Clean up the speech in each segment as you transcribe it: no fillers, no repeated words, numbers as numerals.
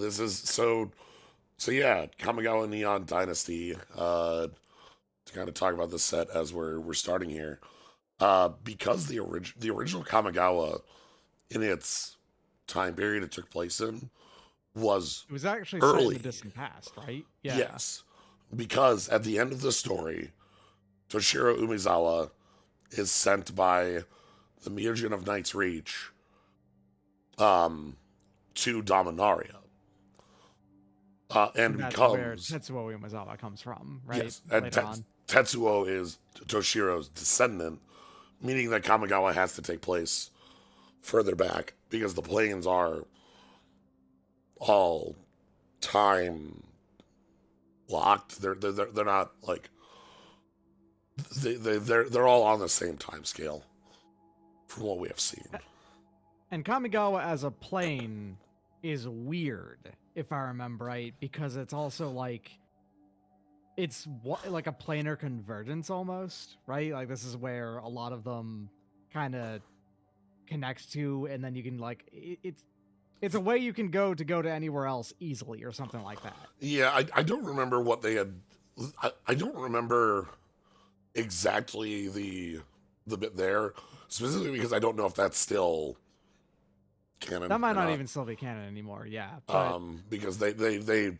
this is so yeah, Kamigawa Neon Dynasty. To kind of talk about this set as we're starting here. Because the original Kamigawa in its time period it took place in was It was actually set in the early. distant past, right? Yeah. Yes. Because at the end of the story, Toshiro Umezawa is sent by the Myojin of Knight's Reach um, to Dominaria. And And that's where becomes, Tetsuo Umezawa comes from, right? yes, and Later on. Tetsuo is Toshiro's descendant, meaning that Kamigawa has to take place further back because the planes are all time locked. They're not like they're all on the same time scale from what we have seen. And Kamigawa as a plane is weird, if I remember right, because it's also like it's like a planar convergence almost, right? Like this is where a lot of them kind of connect to, and then you can like it's a way you can go to anywhere else easily or something like that. Yeah, I don't remember what they had. I don't remember exactly the bit there specifically because I don't know if that's still canon That might or not not. even still be canon anymore, yeah. But Because they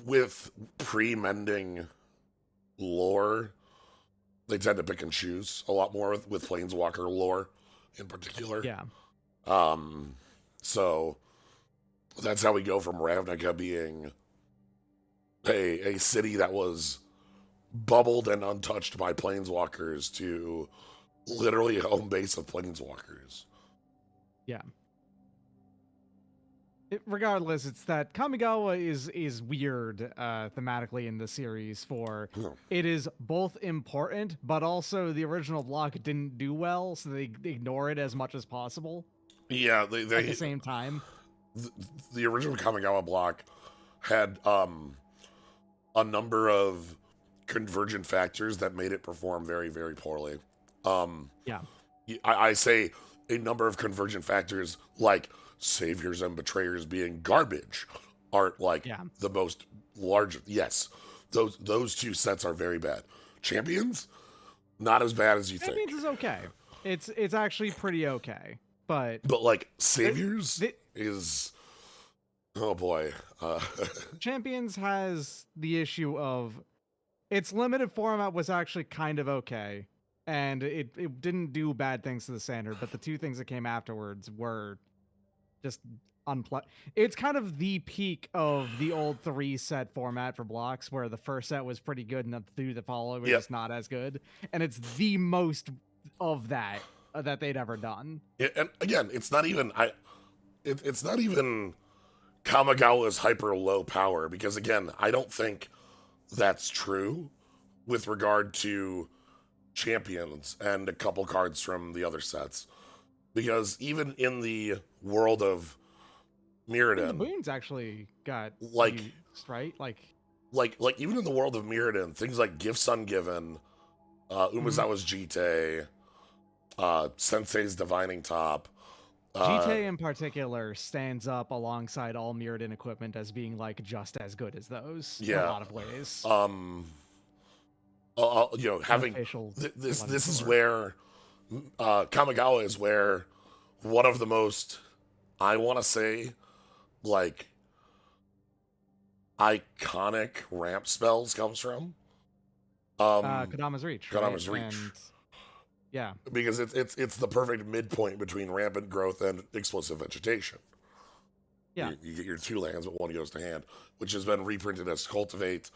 with pre-mending lore, they tend to pick and choose a lot more with Planeswalker lore in particular. yeah, So that's how we go from Ravnica being a city that was bubbled and untouched by planeswalkers to literally a home base of planeswalkers. yeah. Regardless, it's that Kamigawa is weird thematically in the series. For it is both important, but also the original block didn't do well, so they ignore it as much as possible. Yeah, At the same time, the original Kamigawa block had a number of convergent factors that made it perform very, very poorly. yeah, I say a number of convergent factors like saviors and betrayers being garbage aren't like yeah. the most large. Yes, those two sets are very bad. Champions, not as bad as you Champions think. is okay. It's actually pretty okay, but But like the, saviors the is oh boy. Champions has the issue of its limited format was actually kind of okay, and it didn't do bad things to the standard, but the two things that came afterwards were just unpleasant. It's kind of the peak of the old 3 set format for blocks, where the first set was pretty good and the 2 that followed were Yep. just not as good, and it's the most of that that they'd ever done. And again, it's not even it's not even Kamigawa's hyper low power because again, I don't think that's true with regard to champions and a couple cards from the other sets. Because even in the world of And the Mirrodin, boons actually got like used, right? like even in the world of Mirrodin, things like Gifts Ungiven, Umezawa's Jite, Sensei's Divining Top, GTA in particular stands up alongside all Mirrodin equipment as being like just as good as those in a yeah, lot of ways. you know, having Beneficial this is lore. where Kamigawa is where one of the most I want to say like iconic ramp spells comes from. Kodama's Reach, right? Kodama's Reach. And yeah, Because it's the perfect midpoint between rampant growth and explosive vegetation. yeah. You get your 2 lands, but 1 goes to hand, which has been reprinted as Cultivate.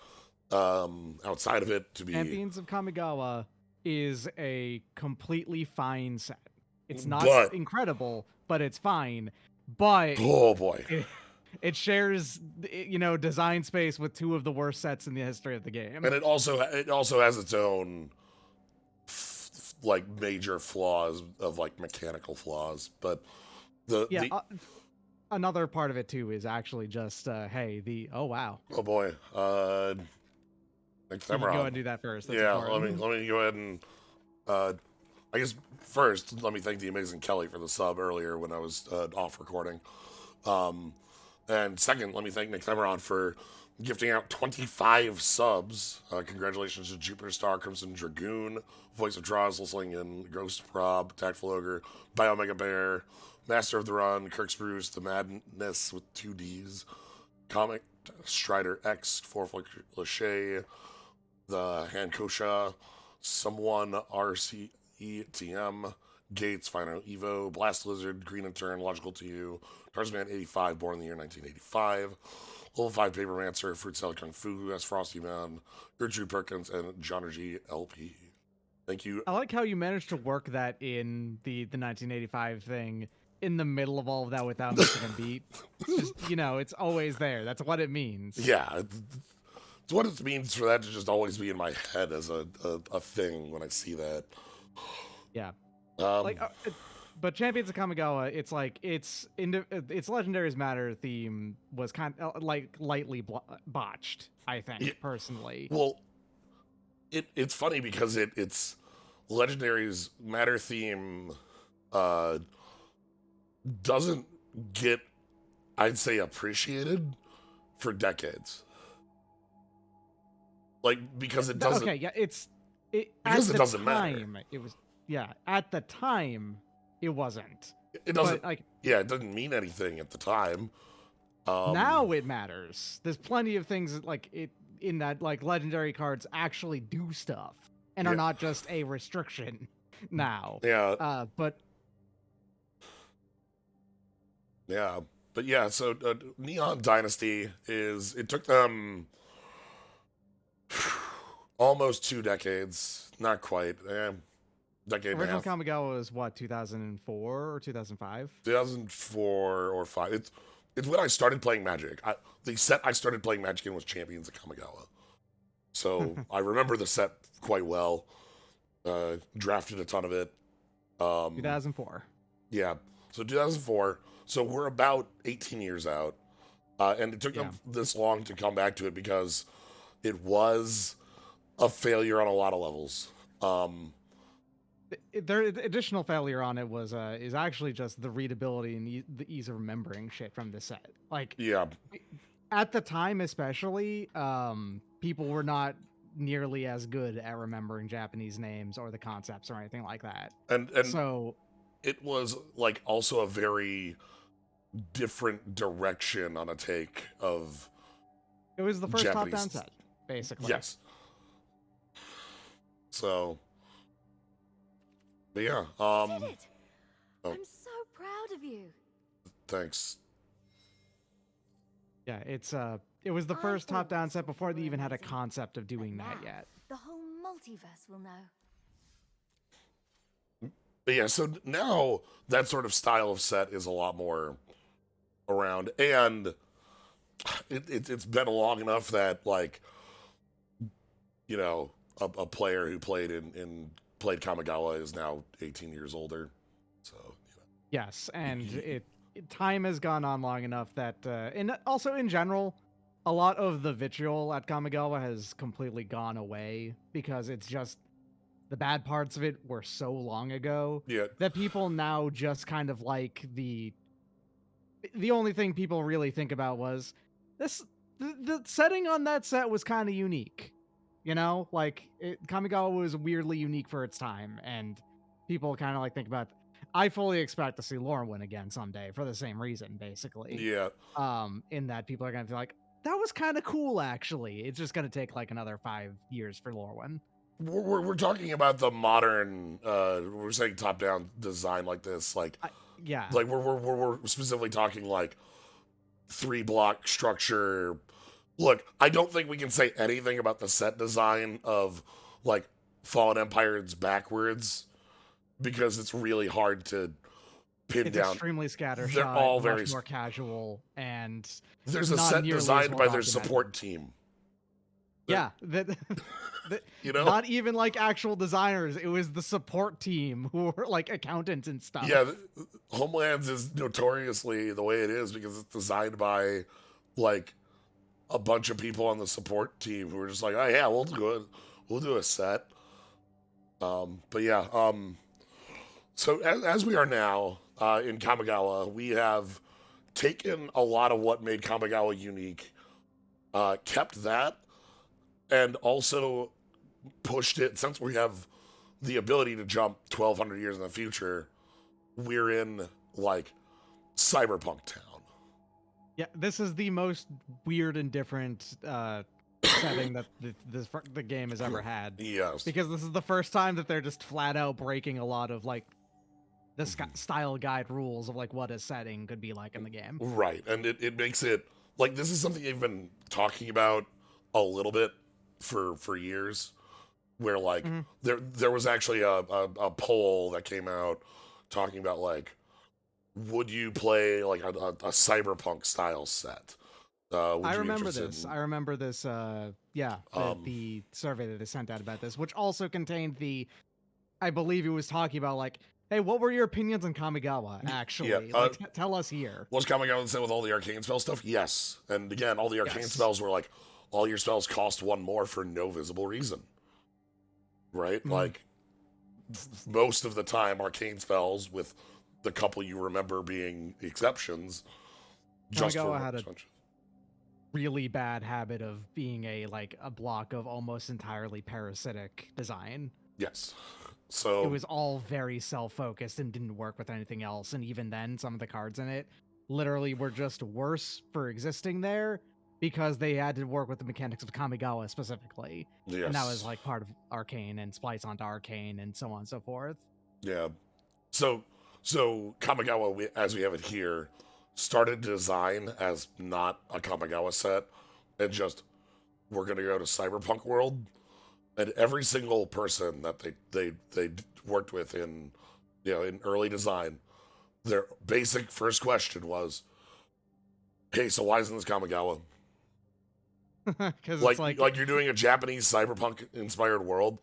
Outside of it to be Champions of Kamigawa is a completely fine set. It's not but incredible, but it's fine. But oh boy. it shares, design space with 2 of the worst sets in the history of the game. And it also has its own like major flaws of like mechanical flaws, but another part of it too is actually just hey, oh wow, oh boy, next you time can go ahead around. and do that first. That's Yeah, important. let me go ahead and I guess first let me thank the amazing Kelly for the sub earlier when I was off recording. And second, let me thank Nick Themeron for gifting out 25 subs. Congratulations to Jupiter Star, Crimson Dragoon, Voice of Draws, Lislingen, Ghost Prob, Tactful Ogre, Biomega Bear, Master of the Run, Kirk Spruce, The Madness with 2 Ds, Comic Strider X, Forful Lachey, The Hankosha, Someone RCETM, Gates, Final Evo, Blast Lizard, Green and Turn, Logical to You, Tarzan 85, born in the year 1985, Level 5 Papermancer, Fruit Salad Kung Fu, S. Frosty Man, Gertrude Perkins, and John G. LP. Thank you. I like how you managed to work that in the 1985 thing in the middle of all of that without missing a beat. Just, it's always there. That's what it means. Yeah, it's what it means for that to just always be in my head as a thing when I see that. Yeah. But Champions of Kamigawa, it's like its Legendaries Matter theme was kind of lightly botched, I think, personally. Well, it's funny because it's Legendaries Matter theme doesn't get, I'd say, appreciated for decades. Because it doesn't. Okay, yeah, because it doesn't matter. It was, at the time, it wasn't. It doesn't. It doesn't mean anything at the time. Now it matters. There's plenty of things in that legendary cards actually do stuff and are not just a restriction now. Yeah. So Neon Dynasty it took them almost 2 decades, not quite. Decade and a Original half. Kamigawa was what, 2004 or 2005? 2004 or 5. It's when I started playing Magic. The set I started playing Magic in was Champions of Kamigawa. So I remember the set quite well. Drafted a ton of it. 2004. Yeah. So 2004. So we're about 18 years out. And it took them this long to come back to it because it was a failure on a lot of levels. The additional failure on it was is actually just the readability and the ease of remembering shit from the set. At the time, especially, people were not nearly as good at remembering Japanese names or the concepts or anything like that. And so it was also a very different direction on a take of. It was the first Japanese top-down set, basically. Yes. So. But yeah. You did it! I'm so proud of you. Thanks. Yeah, it was the first top-down set before they even had a concept of doing that yet. The whole multiverse will know. But yeah, so now that sort of style of set is a lot more around, and it's been long enough that a player who played played Kamigawa is now 18 years older. So yes, and time has gone on long enough that and also in general, a lot of the vitriol at Kamigawa has completely gone away because it's just the bad parts of it were so long ago that people now just kind of the only thing people really think about was the setting on that set was kind of unique. Kamigawa was weirdly unique for its time, and people kind of think about. I fully expect to see Lauren win again someday for the same reason, basically. Yeah. In that people are gonna be like, that was kind of cool, actually. It's just gonna take another 5 years for Lorwyn. We're talking about the modern. We're saying top-down design like this, yeah. We're specifically talking 3-block structure. Look, I don't think we can say anything about the set design of Fallen Empire's backwards because it's really hard to pin it's down. Extremely scattershot. They're all much very more casual, and there's a set designed by their support team. Yeah, not even actual designers. It was the support team who were accountants and stuff. Yeah, Homelands is notoriously the way it is because it's designed by a bunch of people on the support team who are just oh yeah, we'll do a set. But yeah, so as we are now in Kamigawa, we have taken a lot of what made Kamigawa unique, kept that, and also pushed it. Since we have the ability to jump 1,200 years in the future, we're in like cyberpunk town. Yeah, this is the most weird and different setting that the game has ever had. Yes. Because this is the first time that they're just flat out breaking a lot of like the style guide rules of like what a setting could be like in the game. Right. And it makes it like this is something they've been talking about a little bit for years, where like there was actually a poll that came out talking about like, would you play like a cyberpunk style set? I remember this. I remember this. Yeah, the survey that they sent out about this, which also contained I believe it was talking about like, hey, what were your opinions on Kamigawa? Actually, tell us here. Was Kamigawa the same with all the arcane spell stuff? Yes, and again, all the arcane spells were like, all your spells cost one more for no visible reason. Right, like most of the time, arcane spells with the couple you remember being exceptions. Kamigawa had a really bad habit of being a block of almost entirely parasitic design. Yes. So it was all very self-focused and didn't work with anything else. And even then, some of the cards in it literally were just worse for existing there because they had to work with the mechanics of Kamigawa specifically. Yes. And that was like part of Arcane and splice onto Arcane and so on and so forth. Yeah. So Kamigawa, as we have it here, started design as not a Kamigawa set, and just we're gonna go to cyberpunk world, and every single person that they worked with in early design, their basic first question was, "Hey, so why isn't this Kamigawa?" Because like you're doing a Japanese cyberpunk inspired world.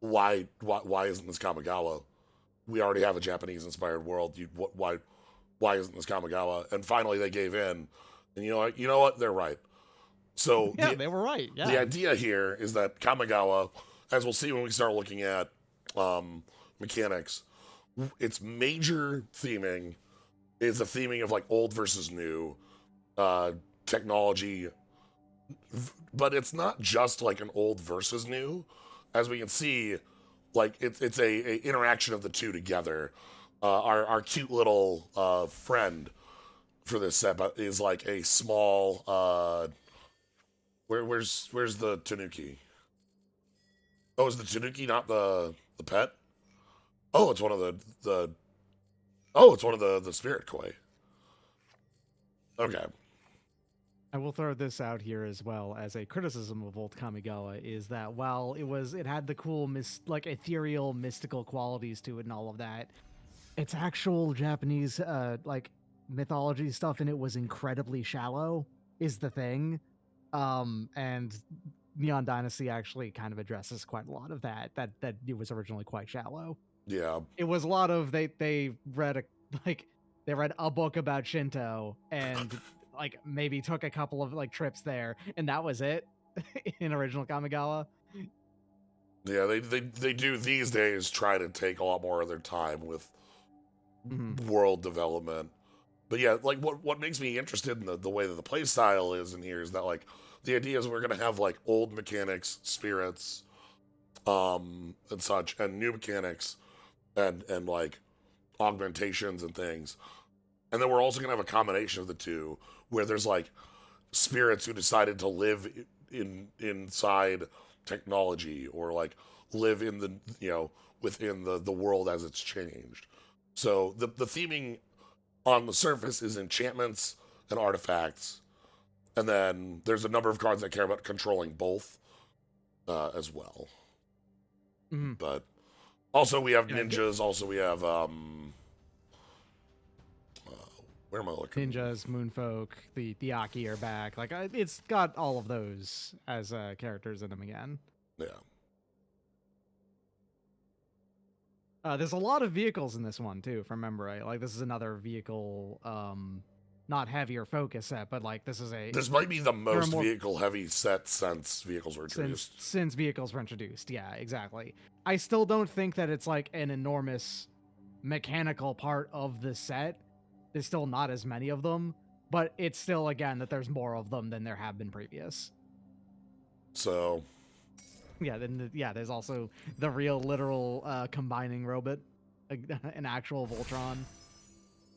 Why isn't this Kamigawa? We already have a Japanese inspired world. Why isn't this Kamigawa? And finally they gave in. And you know what? They're right. So yeah, they were right. Yeah. The idea here is that Kamigawa, as we'll see when we start looking at mechanics, its major theming is a theming of like old versus new technology. But it's not just like an old versus new. As we can see, like it's a interaction of the two together. Our cute little friend for this set is like a small where's the Tanuki? Oh, is the Tanuki not the pet? Oh, it's one of the spirit koi. Okay. I will throw this out here as well as a criticism of old Kamigawa is that while it had the cool ethereal mystical qualities to it and all of that, its actual Japanese mythology stuff in it was incredibly shallow is the thing. And Neon Dynasty actually kind of addresses quite a lot of that it was originally quite shallow. Yeah. It was a lot of they read a book about Shinto and maybe took a couple of trips there, and that was it in original Kamigawa. Yeah, they do these days try to take a lot more of their time with world development. But yeah, like what makes me interested in the way that the play style is in here is that like the idea is we're gonna have like old mechanics, spirits, and such, and new mechanics and like augmentations and things. And then we're also gonna have a combination of the two where there's like spirits who decided to live inside technology or like live in the within the world as it's changed. So the theming on the surface is enchantments and artifacts, and then there's a number of cards that care about controlling both as well. But also we have ninjas. Also we have where am I looking? Ninjas, Moonfolk, the Aki are back. It's got all of those as characters in them again. Yeah. There's a lot of vehicles in this one too, if I remember right. This is another vehicle, not heavier focus set, but this might be the most vehicle heavy set since vehicles were introduced. Since vehicles were introduced, yeah, exactly. I still don't think that it's an enormous mechanical part of the set. there's still not as many of them, but it's still, again, that there's more of them than there have been previous. So, Yeah, then there's also the real literal combining robot, an actual Voltron.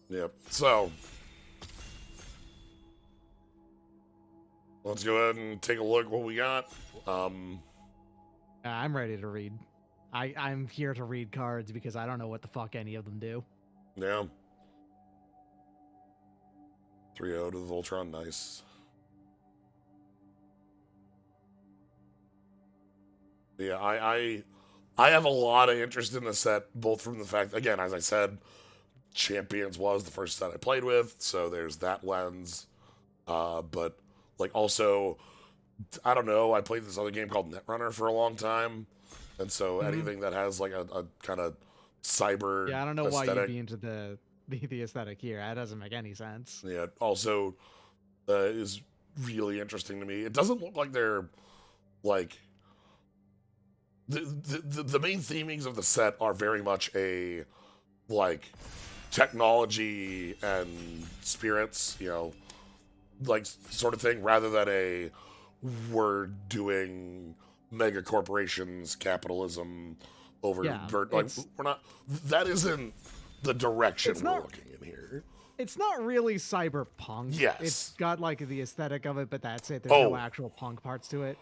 yep. So, let's go ahead and take a look what we got. I'm ready to read. I'm here to read cards because I don't know what the fuck any of them do. Yeah. 3-0 to the Voltron, nice. Yeah, I have a lot of interest in the set, both from the fact, again, as I said, Champions was the first set I played with, so there's that lens. But, like, also, I don't know, I played this other game called Netrunner for a long time, and so anything that has, like, a kind of cyber Yeah, I don't know aesthetic, why you'd be into the aesthetic here. That doesn't make any sense. yeah, also is really interesting to me. It doesn't look like they're, like... The main themings of the set are very much a, like, technology and spirits, you know, like, sort of thing, rather than a we're doing mega corporations, capitalism over like, we're not, that isn't the direction we're looking in here. It's not really cyberpunk. Yes. It's got, like, the aesthetic of it, but that's it. There's no actual punk parts to it.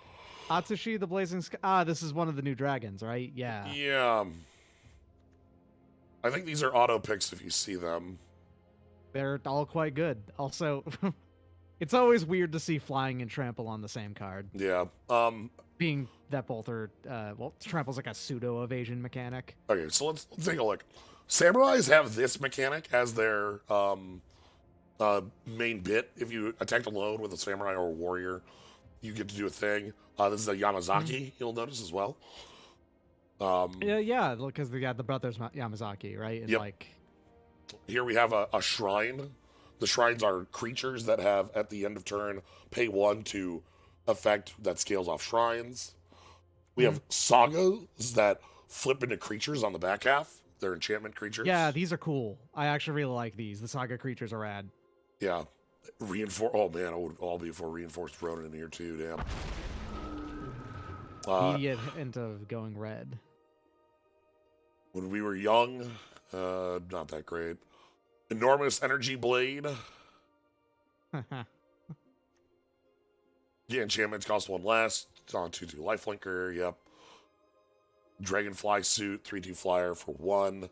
Atsushi, the Blazing Sky. Ah, this is one of the new dragons, right? Yeah. Yeah. I think these are auto picks if you see them. They're all quite good. Also, it's always weird to see Flying and Trample on the same card. Yeah. Being that both are, well, Trample's like a pseudo-evasion mechanic. Okay, so let's take a look. Samurais have this mechanic as their main bit. If you attack alone with a samurai or a warrior, you get to do a thing. This is a Yamazaki, you'll notice as well. Yeah, because they got the brothers Yamazaki, right? And like, here we have a shrine. The shrines are creatures that have, at the end of turn, pay 1 to effect that scales off shrines. We have sagas that flip into creatures on the back half. They're enchantment creatures. Yeah, these are cool. I actually really like these. The saga creatures are rad. Yeah. Oh man, I would all be for reinforced Ronin in here too, damn. Immediate hint of going red. When we were young, not that great. Enormous energy blade. Yeah, enchantments cost 1 less. It's on 2/2 lifelinker, yep. Dragonfly suit, 3/2 flyer for 1.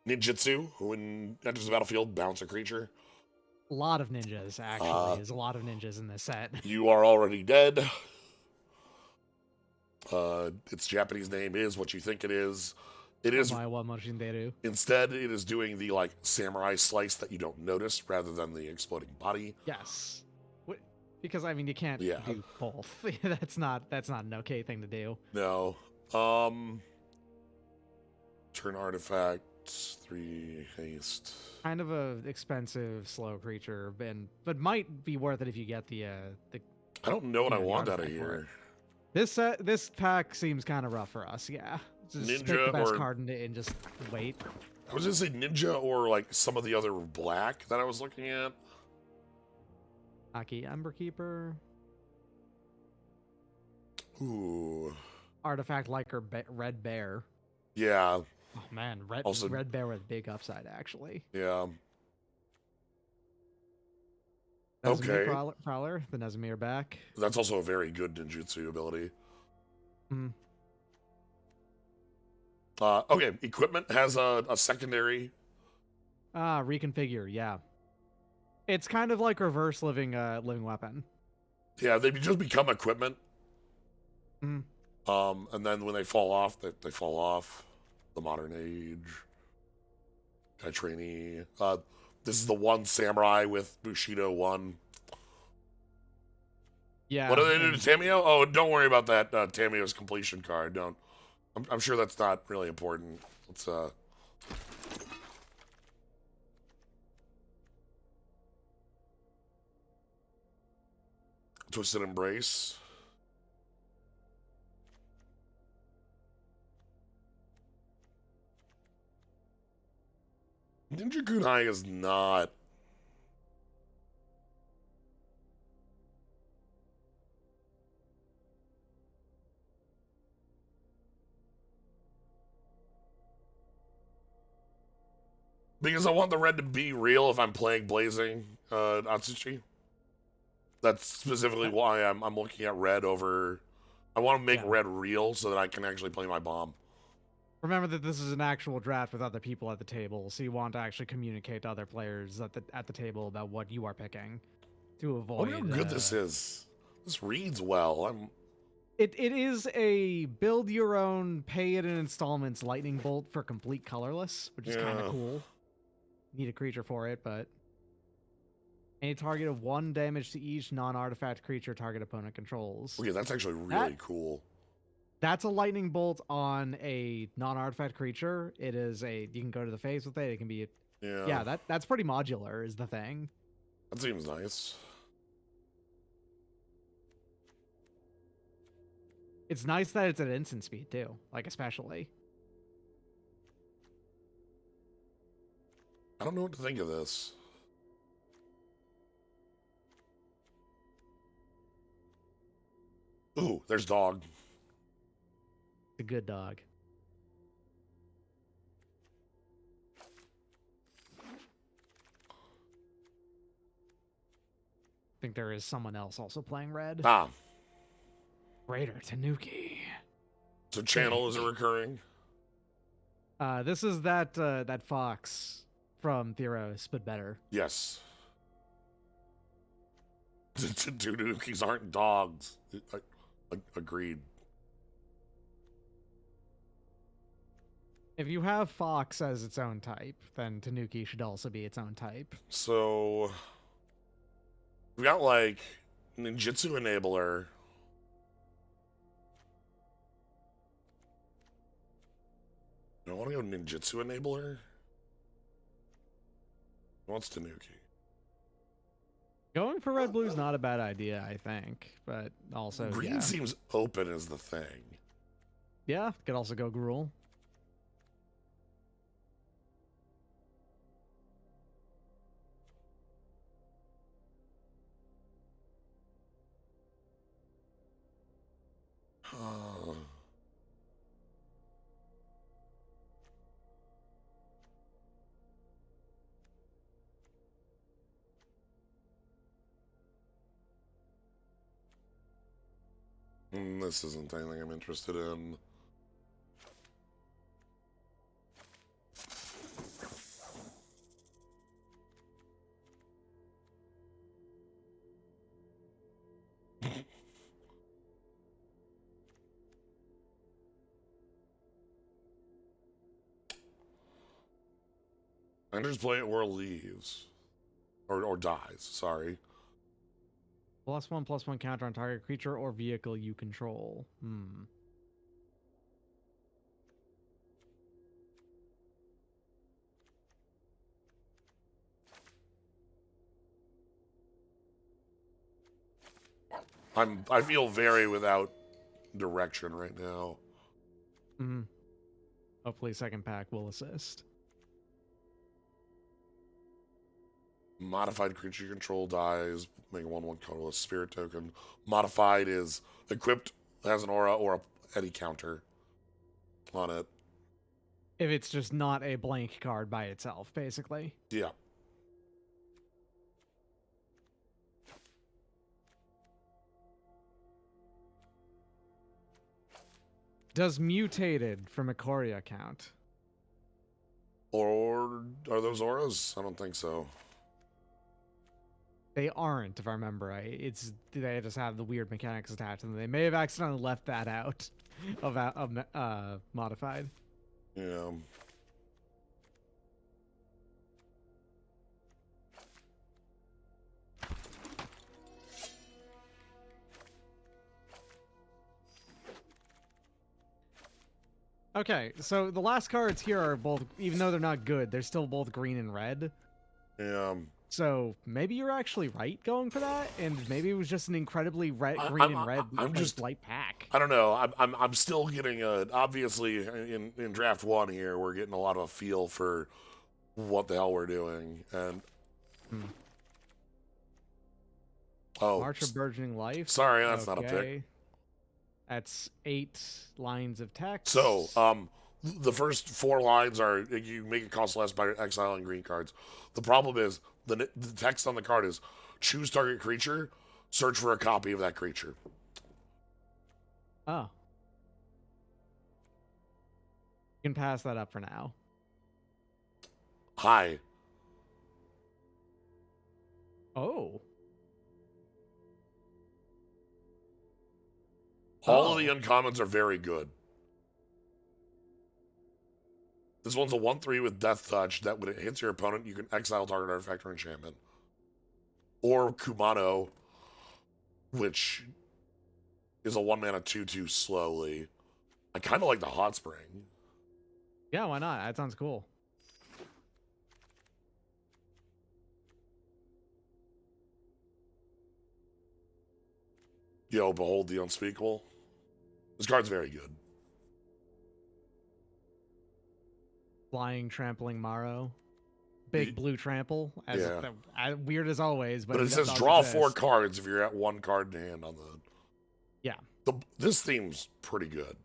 Ninjutsu, when enters the battlefield, bounce a creature. A lot of ninjas, actually. There's a lot of ninjas in this set. You are already dead. Its Japanese name is what you think it is. It is. Instead, it is doing the, like, samurai slice that you don't notice rather than the exploding body. Yes. Because, I mean, you can't do both. That's not an okay thing to do. No. Turn artifact, 3 haste. Kind of a expensive, slow creature, but might be worth it if you get the I don't know what I want out of here. This pack seems kind of rough for us, yeah. Just Ninja pick the best or... card and just wait. I was gonna say Ninja or, like, some of the other black that I was looking at. Aki Emberkeeper. Ooh. Artifact like Red Bear. Yeah. Oh man, Red Bear with big upside, actually. Yeah. Okay. Prowler, the Nezamir back. That's also a very good ninjutsu ability. Okay, equipment has a secondary. Reconfigure, yeah. It's kind of like reverse living weapon. Yeah, they just become equipment. And then when they fall off, they fall off. The modern age. Guy trainee. This is the one samurai with Bushido 1. Yeah. What do they do to Tamio? Oh, don't worry about that Tamio's completion card. Don't. I'm sure that's not really important. Let's Twisted Embrace. Ninja Kunai is not. Because I want the red to be real if I'm playing Blazing Atsushi. That's specifically why I'm looking at red over. I want to make red real so that I can actually play my bomb. Remember that this is an actual draft with other people at the table, so you want to actually communicate to other players at the table about what you are picking to avoid. Look how good this is. This reads well. It is a build your own, pay it in installments lightning bolt for complete colorless, which is kind of cool. Need a creature for it, but any target of 1 damage to each non-artifact creature target opponent controls. Okay, that's actually really cool. That's a lightning bolt on a non-artifact creature. It is you can go to the face with it. It can be that's pretty modular is the thing. That seems nice. It's nice that it's at instant speed too, like especially. I don't know what to think of this. Ooh, there's dog. A good dog. I think there is someone else also playing red. Ah. Raider Tanuki. So channel is a recurring? This is that fox from Theros, but better. Yes. Tanukis aren't dogs. Agreed. If you have fox as its own type, then Tanuki should also be its own type. So we got like ninjutsu enabler. I want to go ninjutsu enabler. What's Tanuki? Going for red blue is not a bad idea, I think, but also green seems open as the thing. Yeah, could also go Gruul. This isn't anything I'm interested in. Enters play it or leaves. Or dies, sorry. +1/+1 counter on target creature or vehicle you control. I feel very without direction right now. Hopefully second pack will assist. Modified creature control dies, make a 1/1 colorless spirit token. Modified is equipped, has an aura or any counter on it. If it's just not a blank card by itself, basically. Yeah. Does mutated from Ikoria count? Or are those auras? I don't think so. They aren't, if I remember right. They just have the weird mechanics attached to them. They may have accidentally left that out of modified. Yeah. Okay, so the last cards here are both, even though they're not good, they're still both green and red. Yeah. So maybe you're actually right going for that, and maybe it was just an incredibly green and red I'm just light pack. I don't know. I'm still getting obviously in draft one here we're getting a lot of a feel for what the hell we're doing. And oh, March of Burgeoning Life. sorry, that's not a pick. Okay. That's 8 lines of text. So, the first 4 lines are you make it cost less by exiling green cards. The problem is the text on the card is choose target creature, search for a copy of that creature. Oh. You can pass that up for now. Hi. Oh. All of the uncommons are very good. This one's a 1/3 with Death Touch that when it hits your opponent, you can exile target artifact or enchantment. Or Kumano, which is a 1-mana 2/2 slowly. I kind of like the Hot Spring. Yeah, why not? That sounds cool. Yo, behold the unspeakable. This card's very good. Flying, trampling Morrow. Big blue trample. Yeah. Weird as always, but But it says does draw exist. 4 cards if you're at 1 card in hand on the... Yeah. This theme's pretty good.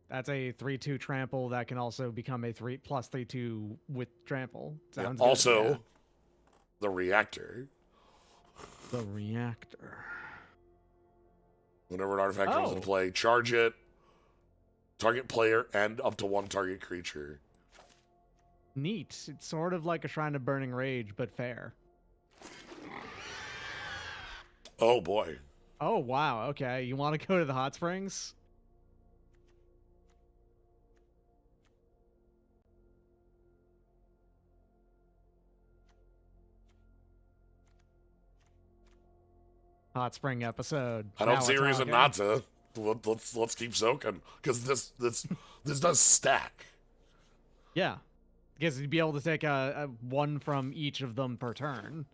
That's a 3/2 trample that can also become a 3+3/2 with trample. Sounds Yeah. good, Also, yeah. the reactor. The reactor. Whenever an artifact comes into play, charge it, target player, and up to 1 target creature. Neat. It's sort of like a Shrine of Burning Rage, but fair. Oh boy. Oh, wow. Okay. You want to go to the hot springs? Hot spring episode. I don't Now see a we're reason talking. not to. Let's keep soaking because this does stack. Yeah. Because you'd be able to take a 1 from each of them per turn.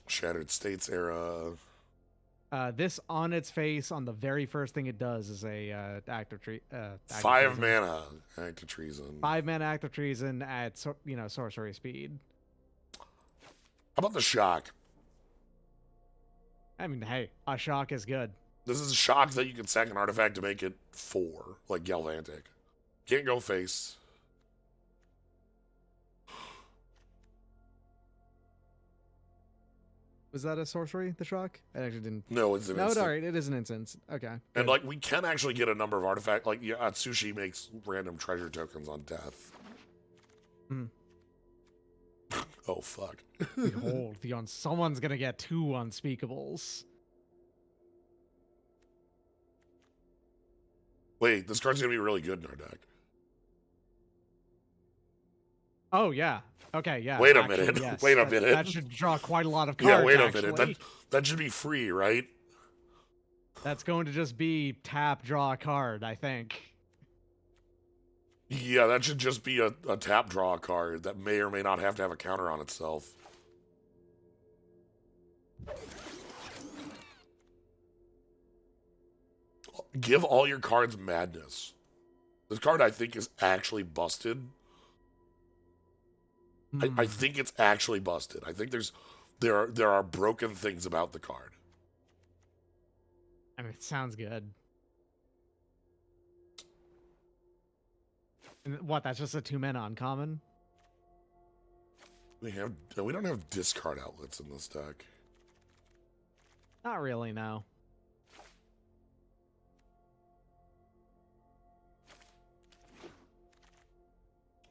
Shattered States era. This on its face, on the very first thing it does is a act of 5 mana act of treason. 5 mana act of treason at sorcery speed. How about the shock? I mean, hey, a shock is good. This is a shock that you can sack an artifact to make it 4, like Galvantic. Can't go face. Was that a sorcery, the shock? I actually didn't. No, it's an No, instant. alright, it is an instance. Okay. And good. like we can actually get a number of artifacts. Like Atsushi makes random treasure tokens on death. Hmm. Oh fuck! Behold, someone's gonna get 2 unspeakables. Wait, this card's gonna be really good in our deck. Oh yeah. Okay, yeah. Wait a actually, minute. yes. Wait a That- minute. That should draw quite a lot of cards. Yeah, wait a actually. minute. That should be free, right? That's going to just be tap, draw a card, I think. Yeah, that should just be a tap draw card that may or may not have to have a counter on itself. Give all your cards madness. This card I think is actually busted. I think it's actually busted. I think there are broken things about the card. I mean, it sounds good. And what? That's just a 2 mana uncommon? We don't have discard outlets in this deck. Not really, no.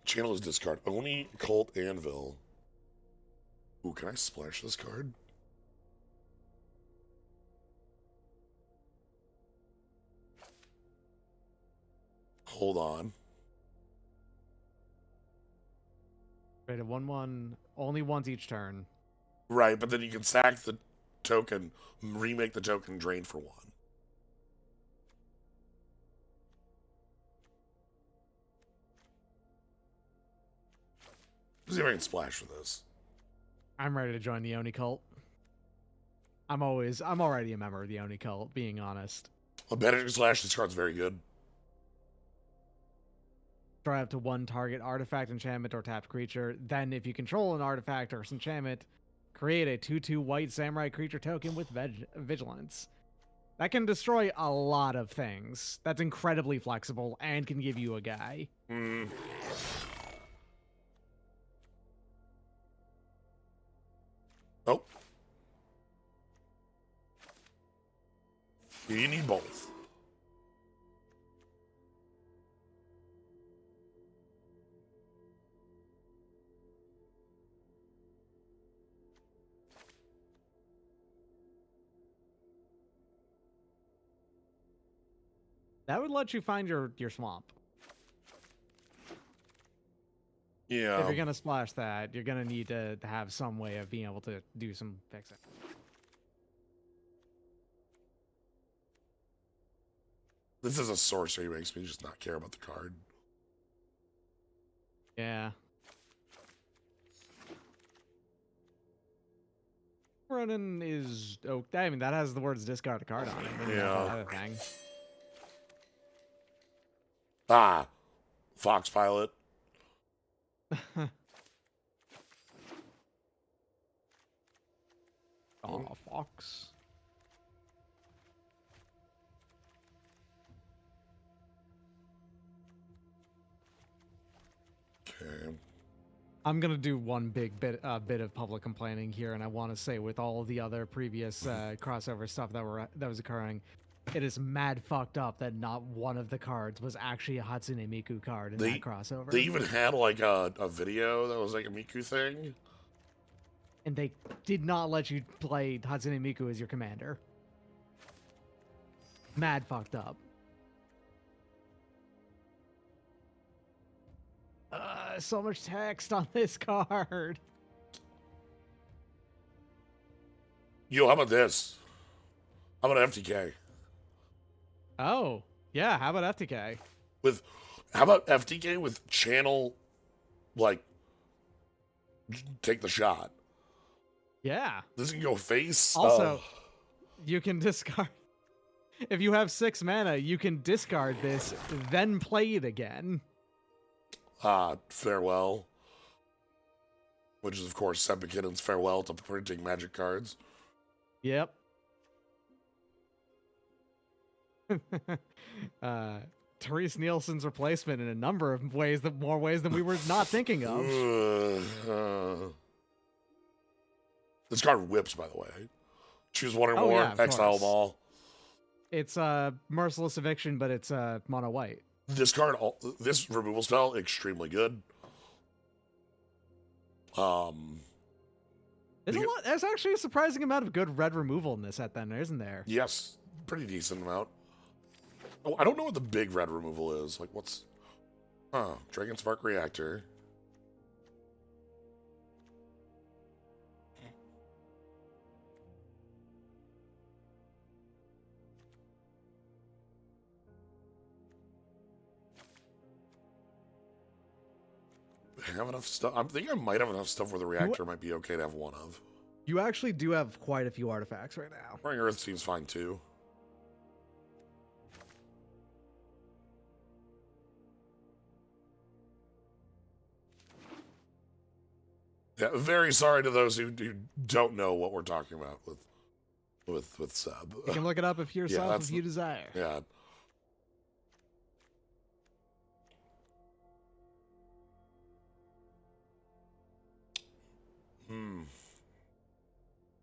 Channel is discard. Oni, Cult, Anvil. Ooh, can I splash this card? Hold on. Right, a 1/1 only once each turn. Right, but then you can sack the token, remake the token, drain for 1. See if I can splash for this. I'm ready to join the Oni cult. I'm already a member of the Oni cult, being honest. A Banishing Slash, this card's very good. Draw up to one target artifact, enchantment, or tapped creature. Then, if you control an artifact or enchantment, create a 2/2 white samurai creature token with vigilance. That can destroy a lot of things. That's incredibly flexible and can give you a guy. Oh. You need both. That would let you find your swamp. Yeah. If you're gonna splash that, you're gonna need to have some way of being able to do some fixing. This is a sorcery, makes me just not care about the card. Yeah. Ronin is okay. I mean, that has the words discard a card on it. Yeah. Another thing. Ah. Fox Pilot. Oh, Fox. Okay. I'm gonna do one big bit of public complaining here, and I want to say with all of the other previous crossover stuff that was occurring, it is mad fucked up that not one of the cards was actually a Hatsune Miku card in that crossover. They even had like a video that was like a Miku thing. And they did not let you play Hatsune Miku as your commander. Mad fucked up. So much text on this card. Yo, how about this? How about FTK? Oh, yeah, how about FTK? How about FTK with channel, like, take the shot? Yeah. This can go face. Also, you can discard. If you have 6 mana, you can discard this, then play it again. Farewell. Which is, of course, Seb McKinnon's farewell to printing Magic cards. Yep. Therese Nielsen's replacement in a number of ways, more ways than we were not thinking of. This card whips, by the way. Choose one or Oh, more, yeah, of exile course. them all. It's Merciless Eviction, but it's mono white. This card, this removal spell, extremely good. There's actually a surprising amount of good red removal in this set, then, isn't there? Yes, pretty decent amount. Oh, I don't know what the big red removal is. Like, what's... Dragon Spark Reactor. Have enough stuff. I think I might have enough stuff where the reactor might be okay to have one of. You actually do have quite a few artifacts right now. Ring Earth seems fine too. Yeah, very sorry to those who don't know what we're talking about with Seb. You can look it up if yourself if you desire. Yeah.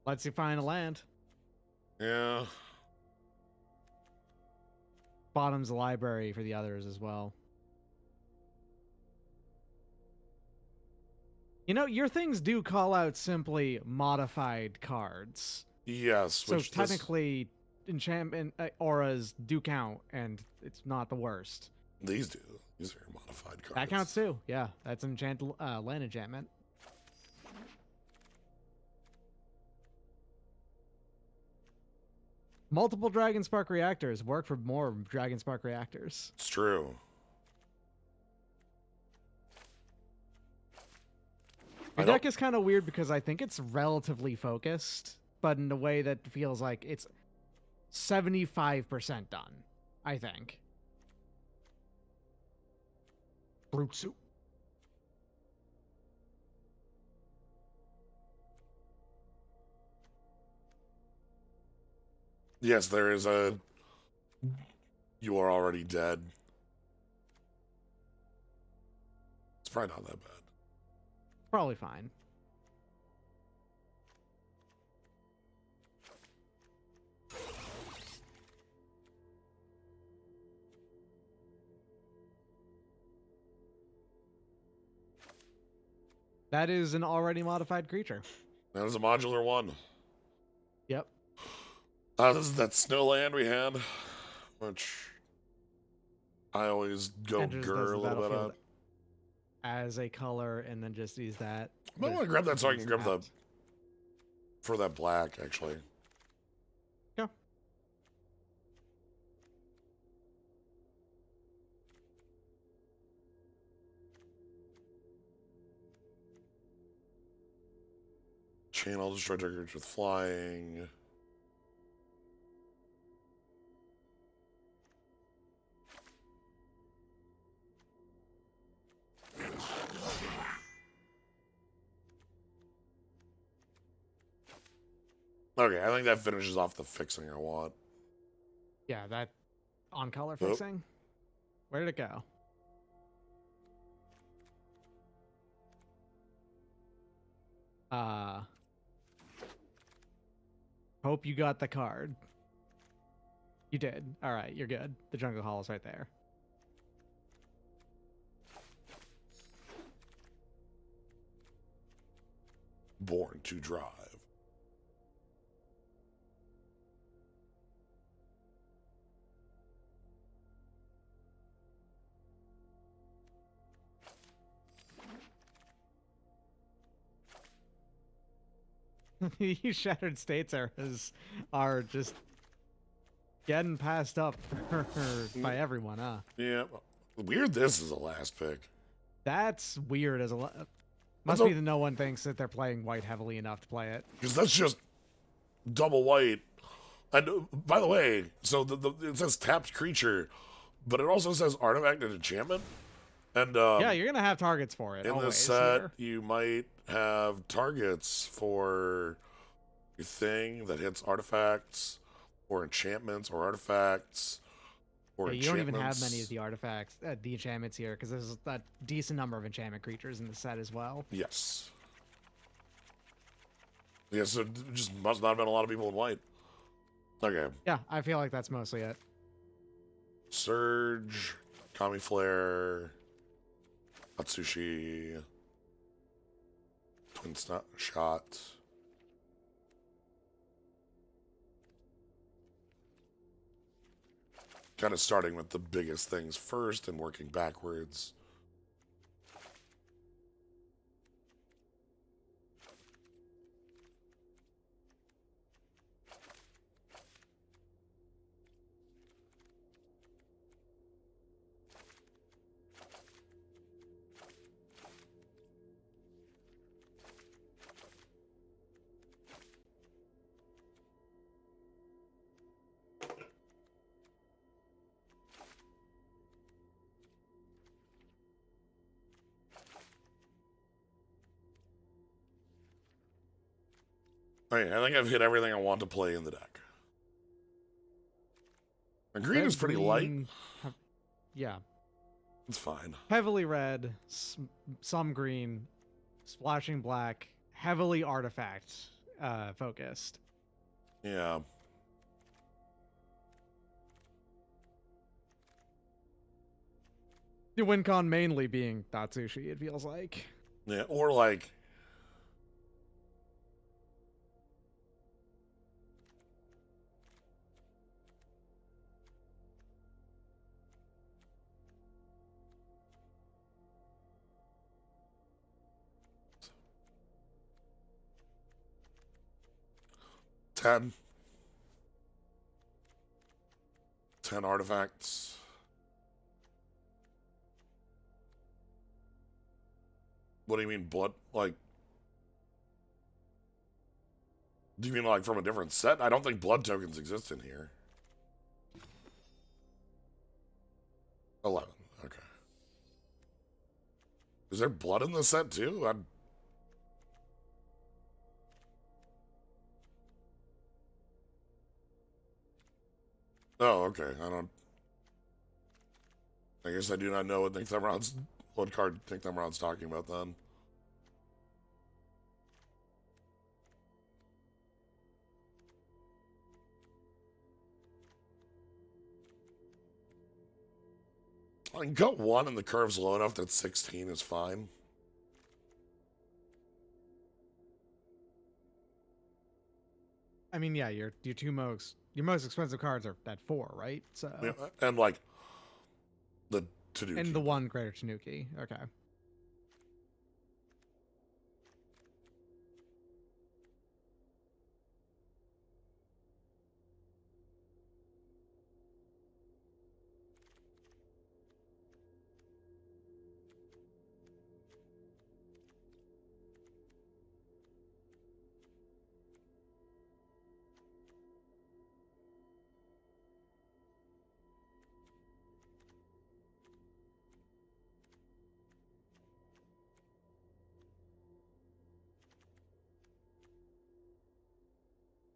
Lets you find a land. Yeah. Bottom's a library for the others as well. You know, your things do call out simply modified cards. Yes. So technically, enchantment auras do count, and it's not the worst. These do. These are modified cards. That counts too. Yeah, that's an land enchantment. Multiple Dragon Spark reactors work for more Dragon Spark reactors. It's true. Your deck is kind of weird because I think it's relatively focused, but in a way that feels like 75% done, I think. Brutsu. Yes, there is a you are already dead. It's probably not that bad. Probably fine. That is an already modified creature. That is a modular one. Yep. This is that Snowland we had, which I always go Enters grr a the little bit battlefield at. as a color, and then just use that. I might want to grab that so I can grab the Tapped. for that black actually. Yeah. Channel destroy targets with flying. Okay, I think that finishes off the fixing I want. Yeah, that on color Oh. fixing. Where did it go? Hope you got the card. You did. All right, you're good. The jungle hall is right there. Born to drive. These Shattered States eras are just getting passed up by everyone, huh? Yeah. Weird this is the last pick. That's weird as a lot. Must That's be that no one thinks that they're playing white heavily enough to play it. Because that's just double white. And by the way, so it says tapped creature, but it also says artifact and enchantment. And Yeah, you're gonna have targets for it. in always this set, here. you might have targets for your thing that hits artifacts, or enchantments, or artifacts, or Yeah, you don't even have enchantments. many of the artifacts, the enchantments here, because there's a decent number of enchantment creatures in the set as well. Yes. Yeah, so it just must not have been a lot of people in white. Okay. Yeah, I feel like that's mostly it. Surge, Kami Flare, Atsushi, Twin Shot. Kind of starting with the biggest things first and working backwards. Okay, I think I've hit everything I want to play in the deck. And green is pretty light. Yeah, It's fine. heavily red, some green, splashing black, heavily artifact focused. Yeah. The win con mainly being Tatsushi, it feels like. Yeah, or like ten. 10 artifacts. What do you mean blood? Like, do you mean like from a different set? I don't think blood tokens exist in here. 11. Okay. Is there blood in the set too? Oh, okay. I guess I do not know what card Nick Thumron's talking about then. I can cut 1 and the curve's low enough that 16 is fine. I mean, yeah, your most expensive cards are at 4, right? So Yeah, and like the Tanuki. and the 1 Greater Tanuki. Okay.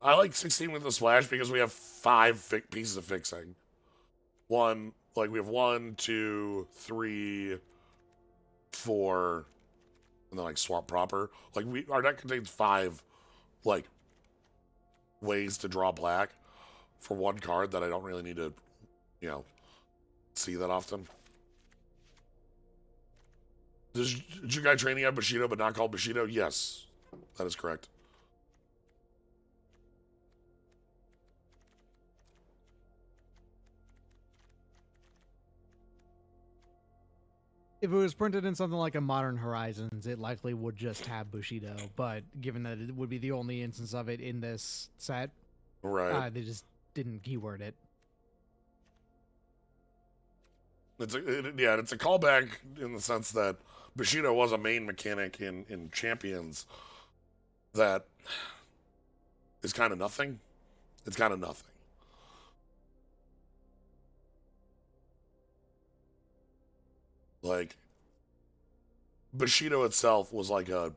I like 16 with the splash because we have 5 pieces of fixing. We have 1, 2, 3, 4, and then like swap proper. Like our deck contains 5 like ways to draw black for 1 card that I don't really need to, see that often. Does Jugai training have Bushido but not called Bushido? Yes, that is correct. If it was printed in something like a Modern Horizons, it likely would just have Bushido. But given that it would be the only instance of it in this set, Right. they just didn't keyword it. It's a callback in the sense that Bushido was a main mechanic in Champions that is kind of nothing. It's kind of nothing. Like, Bushido itself was like a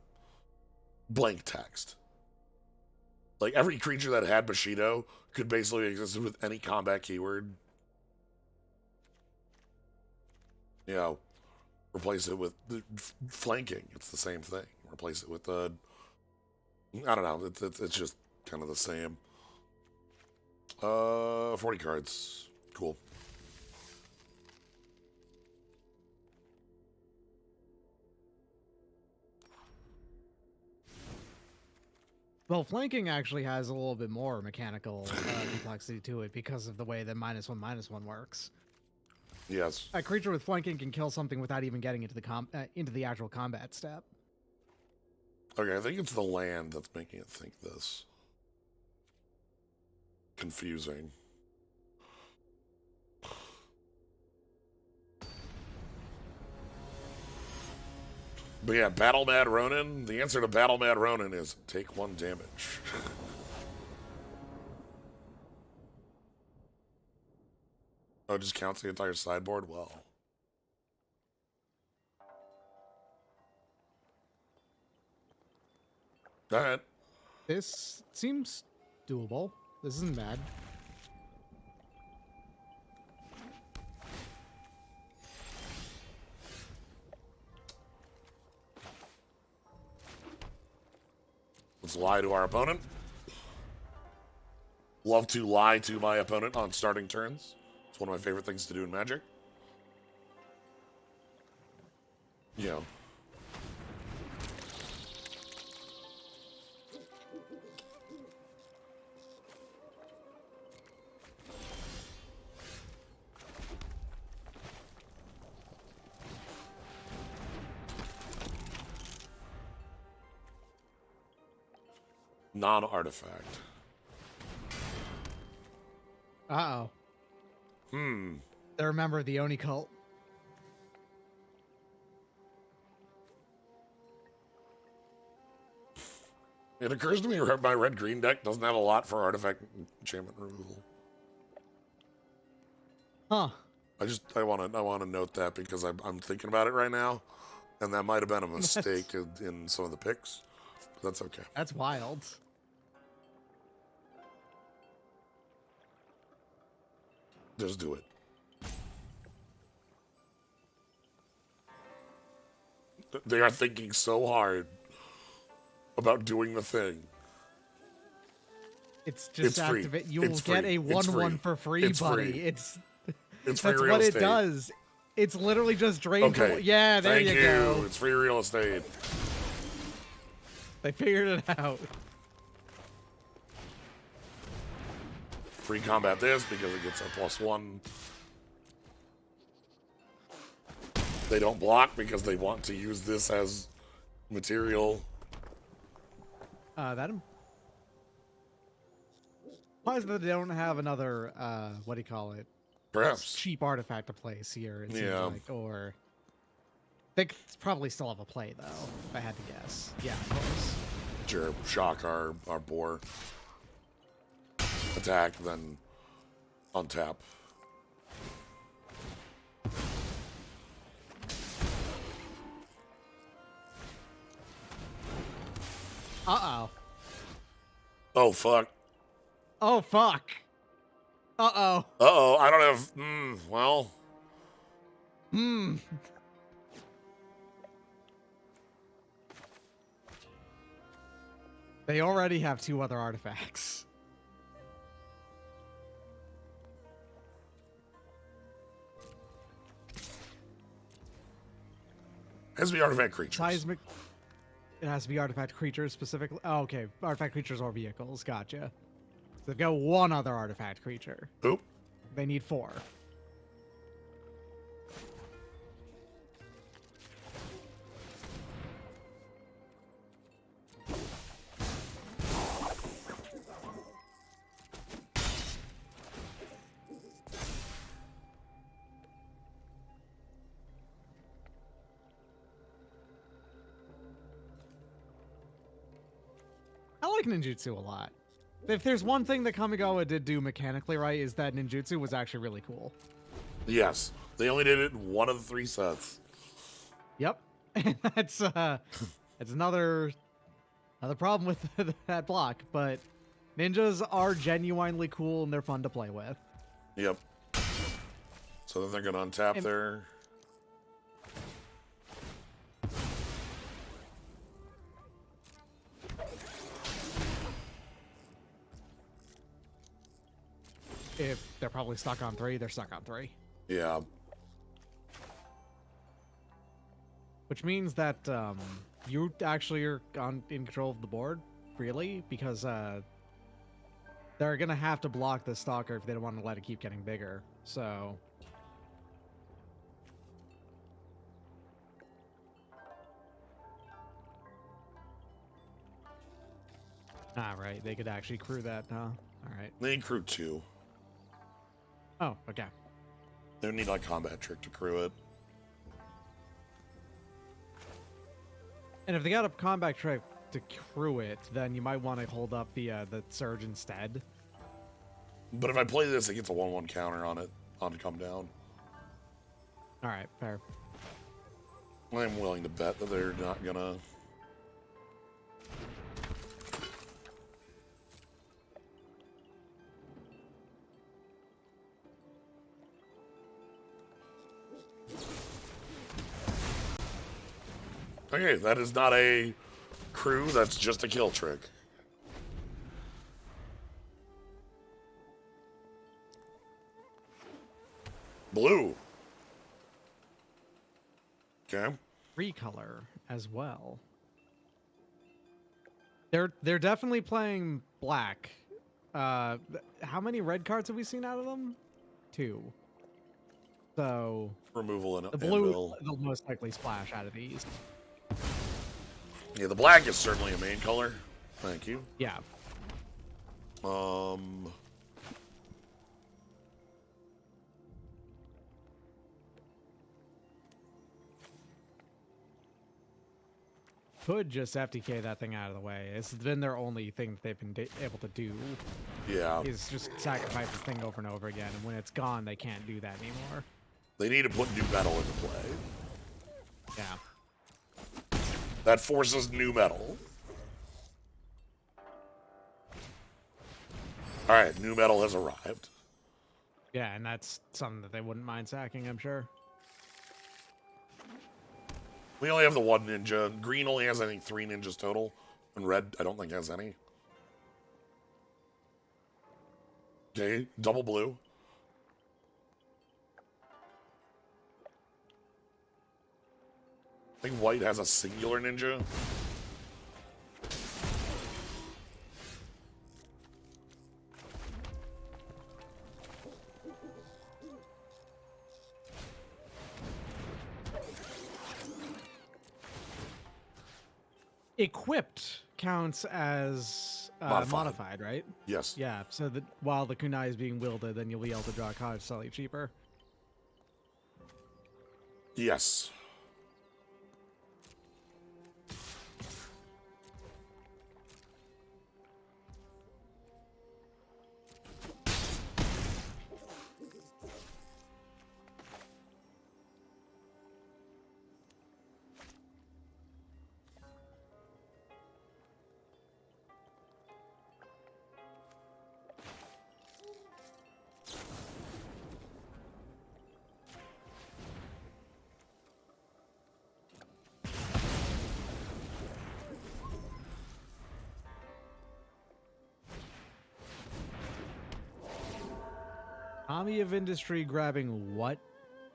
blank text. Like, every creature that had Bushido could basically exist with any combat keyword. Replace it with flanking. It's the same thing. Replace it with I don't know. It's just kind of the same. 40 cards. Cool. Well, flanking actually has a little bit more mechanical complexity to it because of the way that -1/-1 works. Yes. A creature with flanking can kill something without even getting into the actual combat step. Okay, I think it's the land that's making it think this. Confusing. But yeah, Battle Mad Ronin. The answer to Battle Mad Ronin is take 1 damage. Oh, it just counts the entire sideboard? Well. Go ahead. This seems doable. This isn't bad. Let's lie to our opponent. Love to lie to my opponent on starting turns. It's one of my favorite things to do in Magic. Non-artifact. Uh-oh. They're a member of the Oni cult. It occurs to me my red-green deck doesn't have a lot for artifact enchantment removal. Huh. I want to note that because I'm thinking about it right now, and that might have been a mistake in some of the picks. But that's okay. That's wild. Just do it. They are thinking so hard about doing the thing. It's just It's free. activate. You It's will get free. a It's 1/1 free. for free, It's buddy. free. It's It's free that's real what estate. it does. It's literally just drain. Okay. Yeah, there Thank you go. It's free real estate. They figured it out. Free combat this because it gets a +1. They don't block because they want to use this as material. That implies that they don't have another what do you call it? Perhaps. Cheap artifact to place here. It seems Yeah. like, or they could probably still have a play though. If I had to guess. Yeah, of course. Sure. Shock our boar. Attack, then untap. Uh-oh. Oh, fuck. Oh, fuck. Uh-oh. Uh-oh, I don't have... well... Hmm. They already have 2 other artifacts. Has to be artifact creatures. Seismic. It has to be artifact creatures specifically. Oh, okay. Artifact creatures or vehicles. Gotcha. So they've got 1 other artifact creature. Oop. They need 4. I like ninjutsu a lot. If there's one thing that Kamigawa did do mechanically right, is that ninjutsu was actually really cool. Yes. They only did it in 1 of the 3 sets. Yep. And that's another problem with that block, but ninjas are genuinely cool and they're fun to play with. Yep. So then they're going to untap their... If they're probably stuck on 3, they're stuck on 3. Yeah. Which means that you actually are in control of the board, really, because they're gonna have to block the stalker if they don't want to let it keep getting bigger. So right, they could actually crew that, huh? All right. They need crew 2. Oh, okay. They don't need like combat trick to crew it. And if they got a combat trick to crew it, then you might want to hold up the surge instead. But if I play this, it gets a 1/1 counter on it, on to come down. All right, fair. I'm willing to bet that they're not gonna... Okay, that is not a crew, that's just a kill trick. Blue. Okay. Recolor as well. They're definitely playing black. How many red cards have we seen out of them? 2. So Removal and the blue anvil. will most likely splash out of these. Yeah, the black is certainly a main color. Thank you. Yeah. Could just FTK that thing out of the way. It's been their only thing that they've been able to do. Yeah. Is just sacrifice this thing over and over again, and when it's gone, they can't do that anymore. They need to put new metal into play. Yeah. That forces new metal. Alright, new metal has arrived. Yeah, and that's something that they wouldn't mind sacking, I'm sure. We only have the one ninja. Green only has, I think, 3 ninjas total. And red, I don't think has any. Okay, double blue. I think white has a singular ninja. Equipped counts as modified, right? Yes. Yeah, so that while the kunai is being wielded, then you'll be able to draw cards slightly cheaper. Yes. Army of Industry grabbing what?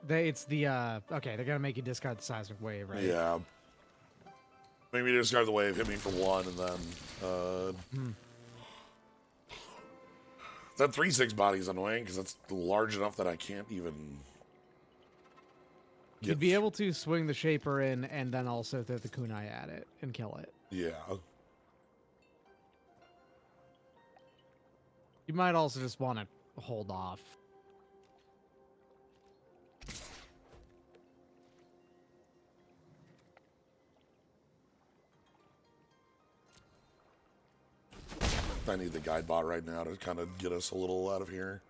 It's the okay, they're gonna make you discard the seismic wave, right? Yeah. Maybe discard the wave, hit me for 1, and then that 3/6 body is annoying because it's large enough that I can't even get. You'd be able to swing the Shaper in and then also throw the kunai at it and kill it. Yeah. You might also just want to hold off. I need the guide bot right now to kind of get us a little out of here.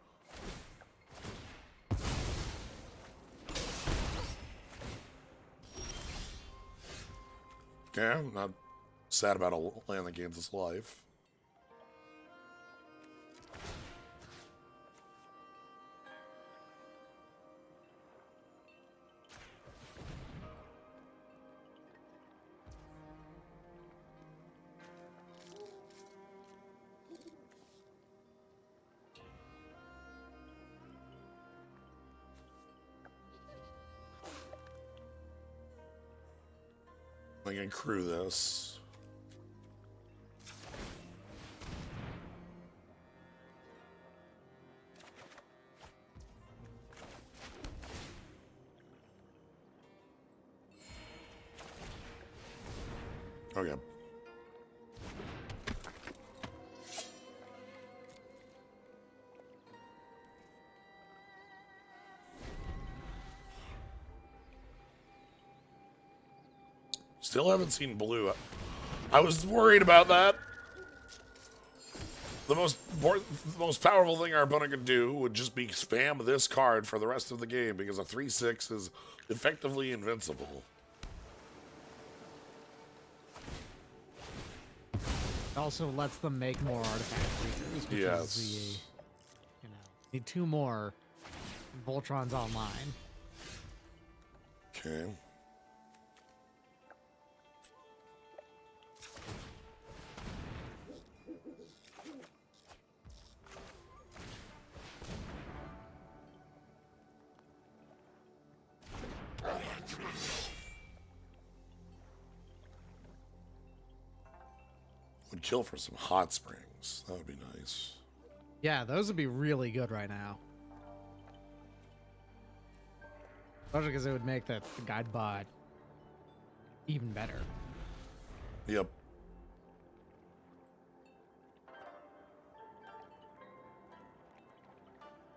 Okay, I'm not sad about a land that gains its life. I can crew this. Okay. Still haven't seen blue. I was worried about that. The most powerful thing our opponent could do would just be spam this card for the rest of the game because a 3/6 is effectively invincible. It also lets them make more artifact creatures. Which Yes. is the, need 2 more Voltrons online. Okay. Would kill for some hot springs. That would be nice. Yeah, those would be really good right now. Especially because it would make the guide bot even better. Yep.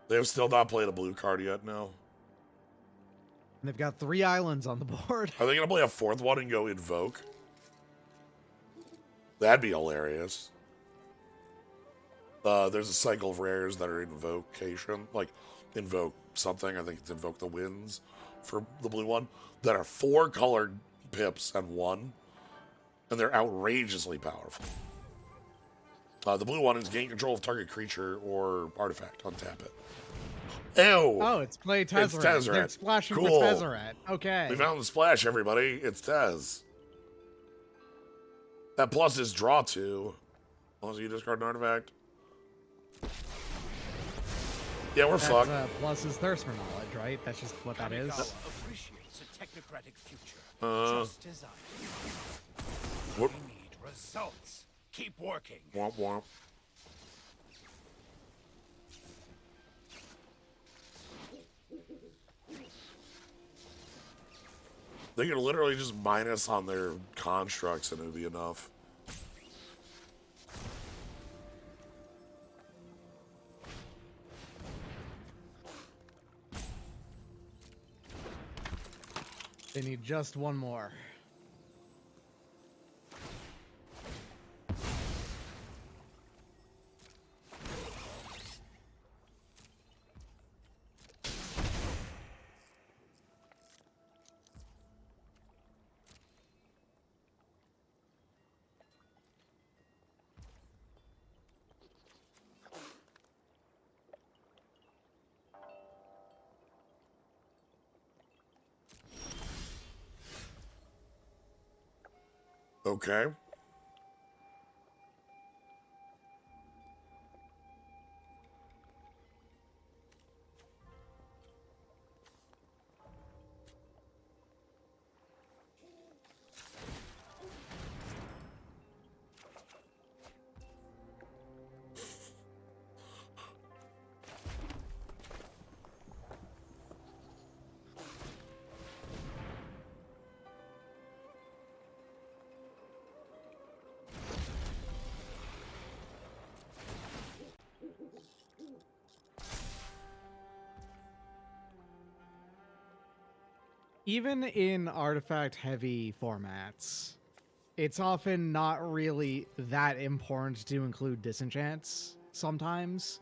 They have still not played a blue card yet, no. And they've got 3 islands on the board. Are they going to play a 4th one and go Invoke? That'd be hilarious. There's a cycle of rares that are Invocation. Like, invoke something. I think it's invoke the winds for the blue one. That are 4 colored pips and 1. And they're outrageously powerful. The blue one is gain control of target creature or artifact. Untap it. Ew! Oh, it's play Tezzeret. It's Tezzeret. They're splashing Cool. for Tezzeret. Okay. We found the splash, everybody. It's Tez. That plus is draw 2. Unless you discard an artifact. Yeah, we're fucked. Plus is thirst for knowledge, right? That's just what that is. Appreciates a technocratic future. Just as I do. We need results. Keep working. Womp womp. They could literally just minus on their constructs and it'd be enough. They need just one more. Okay. Even in artifact-heavy formats, it's often not really that important to include disenchants sometimes.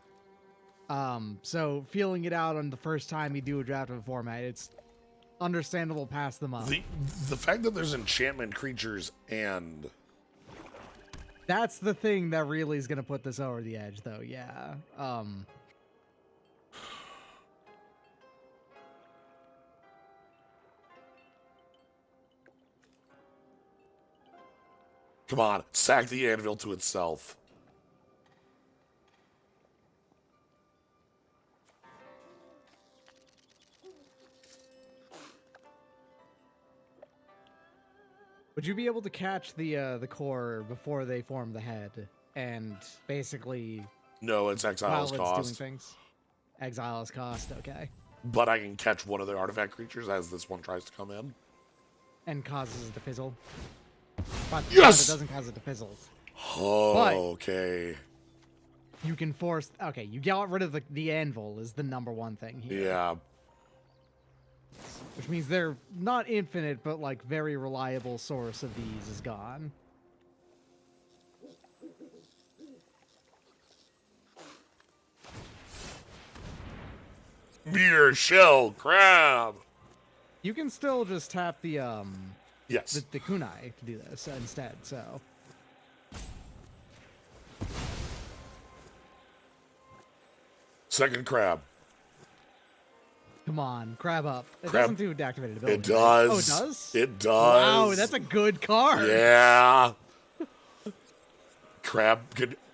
So feeling it out on the first time you do a draft of a format, it's understandable pass them up. The fact that there's enchantment creatures and... That's the thing that really is going to put this over the edge, though, yeah. Come on, sack the anvil to itself. Would you be able to catch the core before they form the head and basically No, it's exile's while it's cost. doing things? Exile's cost, okay. But I can catch one of the artifact creatures as this one tries to come in. And causes it to fizzle. But Yes! it doesn't cause it to fizzle. Oh, But- okay. You can force... Okay, you got rid of the anvil is the number one thing here. Yeah. Which means they're not infinite, but like very reliable source of these is gone. Mere shell crab. You can still just tap the Yes. the kunai to do this instead, so... Second crab. Come on, crab up. It Crab- doesn't do activated ability. It does. Oh, it does? It does. Wow, that's a good card. Yeah.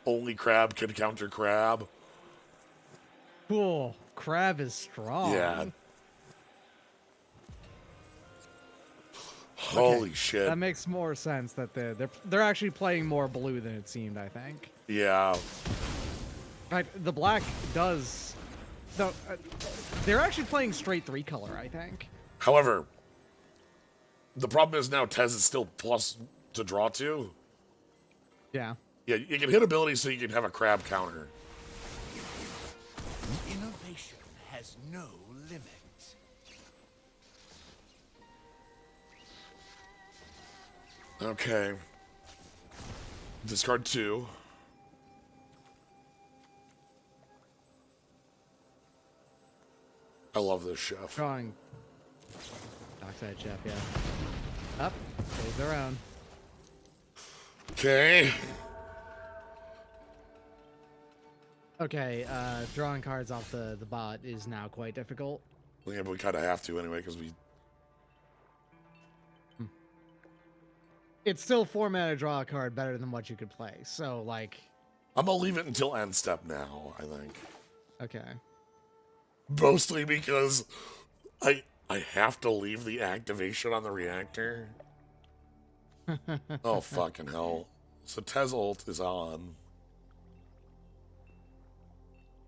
Only crab could counter crab. Cool. Crab is strong. Yeah. Holy shit. That makes more sense that they're actually playing more blue than it seemed, I think. Yeah. In fact, the black does... No, they're actually playing straight 3-color, I think. However, the problem is now Tez is still plus to draw to. Yeah. Yeah, you can hit abilities so you can have a crab counter. Innovation has no limit. Okay. Discard 2. love this chef. Drawing. Dockside chef, yeah. Up. Plays their own. Okay. Okay, drawing cards off the bot is now quite difficult. Yeah, but we kind of have to anyway, because we... It's still 4 mana draw a card better than what you could play, so, like... I'm gonna leave it until end step now, I think. Okay. Mostly because I have to leave the activation on the reactor. Oh, fucking hell. So Tez ult is on.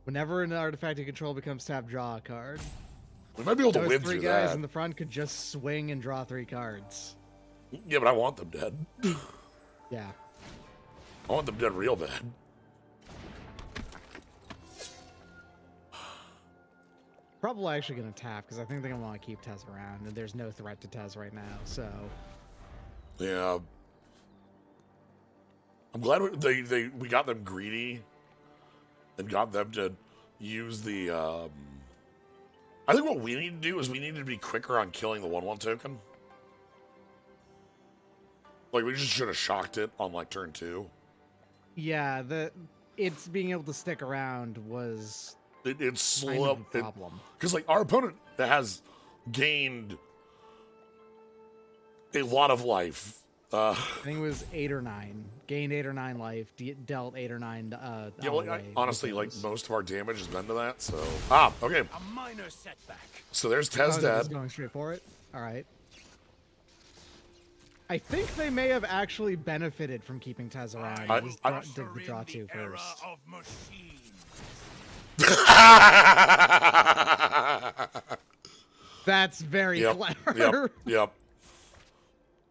Whenever an artifact you control becomes tapped, draw a card. We might be able to Those win 3 through guys that. in the front could just swing and draw 3 cards. Yeah, but I want them dead. Yeah. I want them dead real bad. Probably actually going to tap, because I think they're going to want to keep Tez around, and there's no threat to Tez right now, so... Yeah. I'm glad we got them greedy and got them to use the... I think what we need to do is we need to be quicker on killing the 1/1 token. Like, we just should have shocked it on, like, turn 2. Yeah, it's being able to stick around was It's kind slow. of a problem. Because, like, our opponent has gained a lot of life. I think it was 8 or 9. Gained 8 or 9 life, dealt 8 or 9 Yeah, well, honestly, like, most of our damage has been to that, so... Ah, okay. A minor setback. So there's Tez dead. Going straight for it. All right. I think they may have actually benefited from keeping Tez around. I- Did the draw 2 first. Of machines. That's very Yep, clever. yep.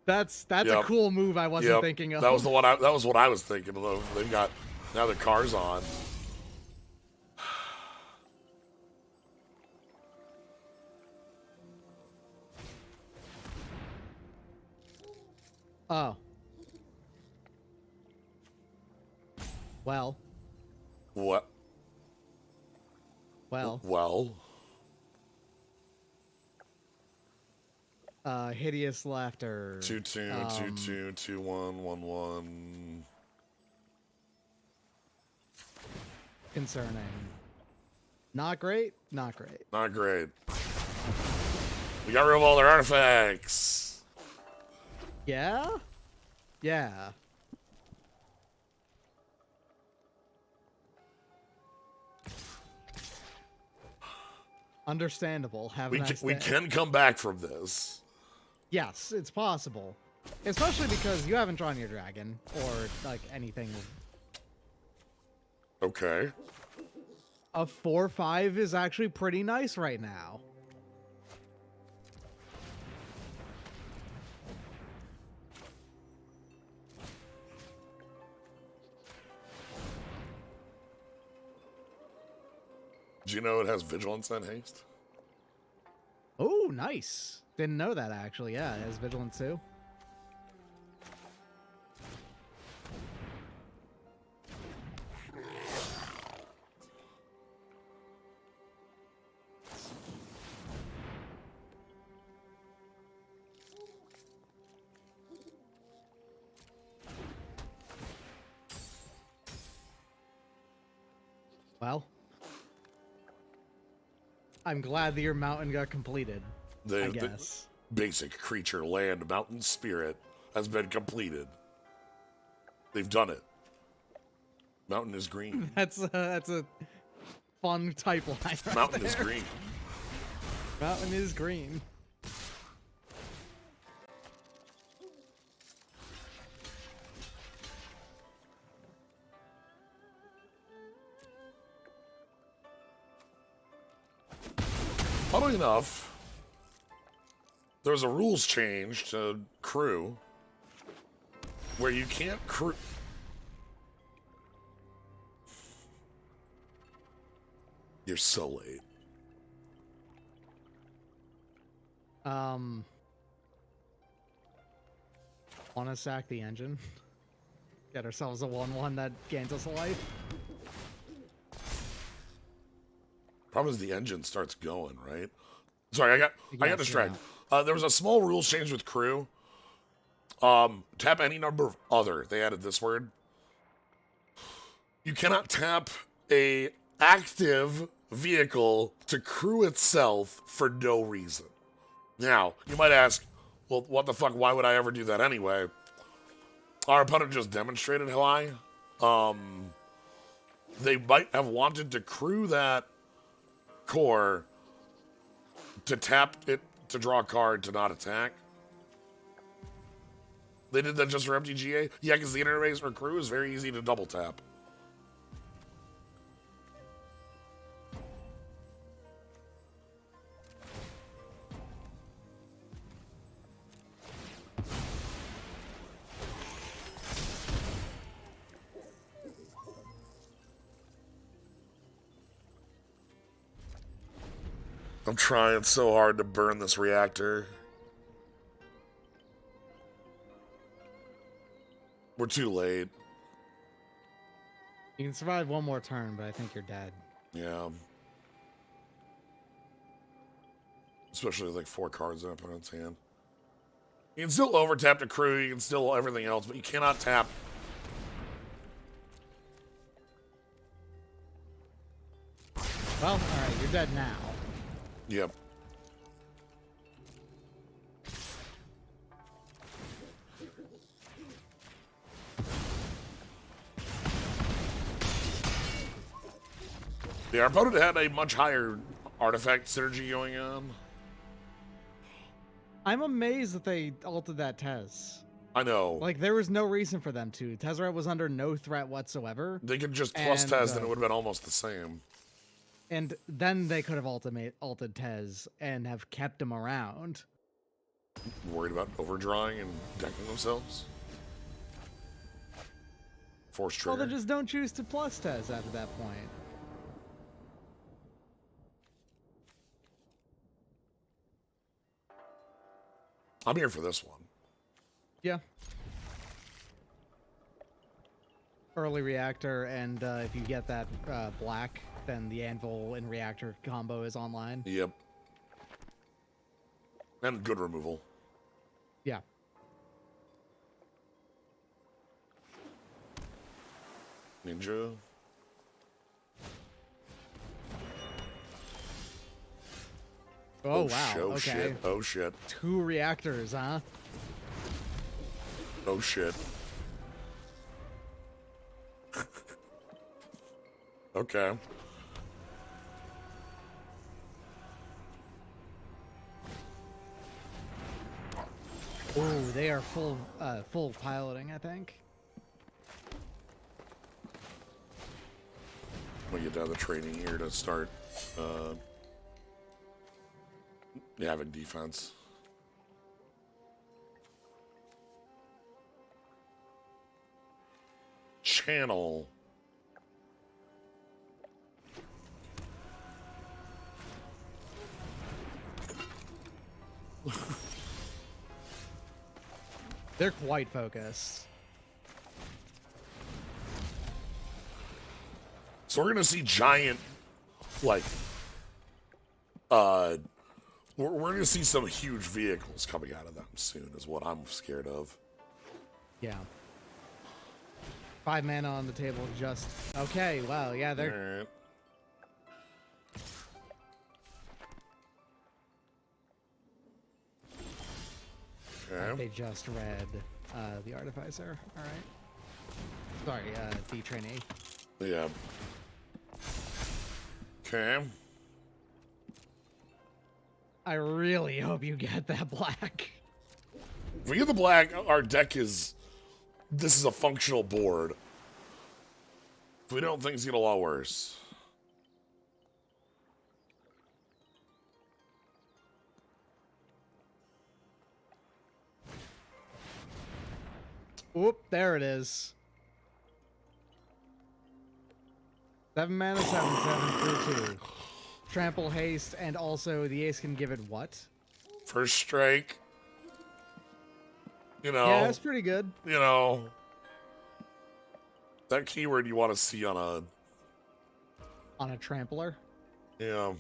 That's a Yep. cool move I wasn't Yep. thinking of. That was what I was thinking of. They've got now the car's on. Oh. Well. What? Well. Well. Hideous laughter. 2/2, 2/2, 2/1, 1/1. Concerning. Not great. Not great. Not great. We got rid of all their artifacts. Yeah. Yeah. Understandable. Have a nice We day. can come back from this. Yes, it's possible. Especially because you haven't drawn your dragon or like anything. Okay. A 4/5 is actually pretty nice right now. Do you know it has vigilance and haste? Oh, nice. Didn't know that actually. Yeah, it has vigilance too. Well, I'm glad that your mountain got completed. I The guess. basic creature, land, mountain, spirit has been completed. They've done it. Mountain is green. That's a fun type line. Right Mountain is there. green. Mountain is green. Funnily enough, there was a rules change to crew where you can't crew. You're so late. Want to sack the engine? Get ourselves a 1/1 that gains us a life. Problem is the engine starts going, right? Sorry, I got Yes, distracted. There was a small rule change with crew. Tap any number of other. They added this word. You cannot tap a active vehicle to crew itself for no reason. Now, you might ask, well, what the fuck? Why would I ever do that anyway? Our opponent just demonstrated why. They might have wanted to crew that core to tap it to draw a card to not attack. They did that just for MTGA? Yeah, because the interface for crew is very easy to double tap. I'm trying so hard to burn this reactor. We're too late. You can survive one more turn, but I think you're dead. Yeah. Especially with like 4 cards in opponent's hand. You can still overtap the crew, you can still everything else, but you cannot tap. Well, alright, you're dead now. Yep. Yeah, our opponent had a much higher artifact synergy going on. I'm amazed that they altered that Tez. I know. Like, there was no reason for them to. Tezzeret was under no threat whatsoever. They could just plus And, Tez and it would have been almost the same. And then they could have altered Tez and have kept him around. Worried about overdrawing and decking themselves? Force trigger. Well, they just don't choose to plus Tez after that point. I'm here for this one. Yeah. Early reactor, and if you get that black, then the anvil and reactor combo is online. Yep. And good removal. Yeah. Ninja. Oh, wow. Oh, okay. shit. Oh, shit. 2 reactors, huh? Oh, shit. Okay. Oh, they are full piloting, I think. I'm gonna get down the training here to start having defense. Channel. They're quite focused. So we're gonna see giant, like, we're gonna see some huge vehicles coming out of them soon. Is what I'm scared of. Yeah. 5 mana on the table, just okay. Wow, yeah, they're All right. Okay. they just read the artificer. All right. Sorry, the trainee. Yeah. Okay. I really hope you get that black. If we get the black, our deck is. This is a functional board. If we don't, things get a lot worse. Whoop, there it is. 7 mana, 7/7 for 2. Trample, haste, and also the ace can give it what? First strike. You know. Yeah, that's pretty good. You know. That keyword you want to see on a. On a trampler. Yeah.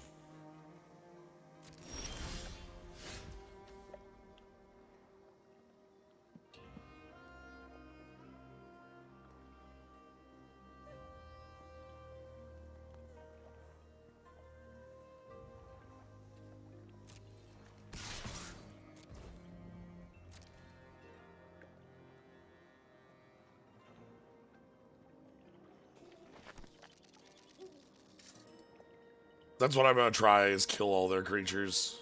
That's what I'm gonna try, is kill all their creatures.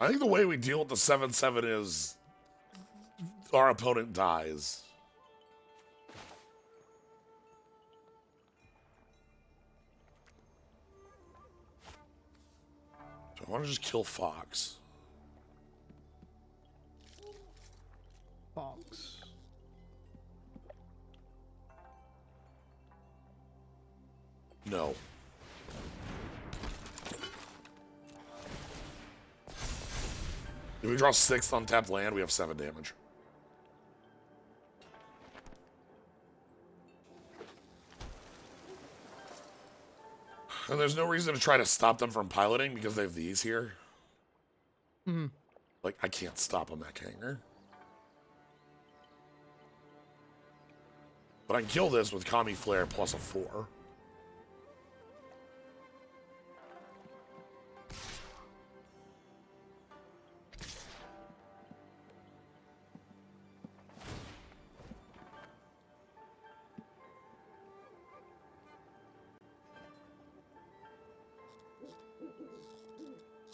I think the way we deal with the 7/7 is our opponent dies. So I want to just kill Fox. Fox. No. If we draw 6th on tapped land, we have 7 damage. And there's no reason to try to stop them from piloting because they have these here. Mm-hmm. Like, I can't stop a mech hanger. But I can kill this with Kami Flare plus a 4.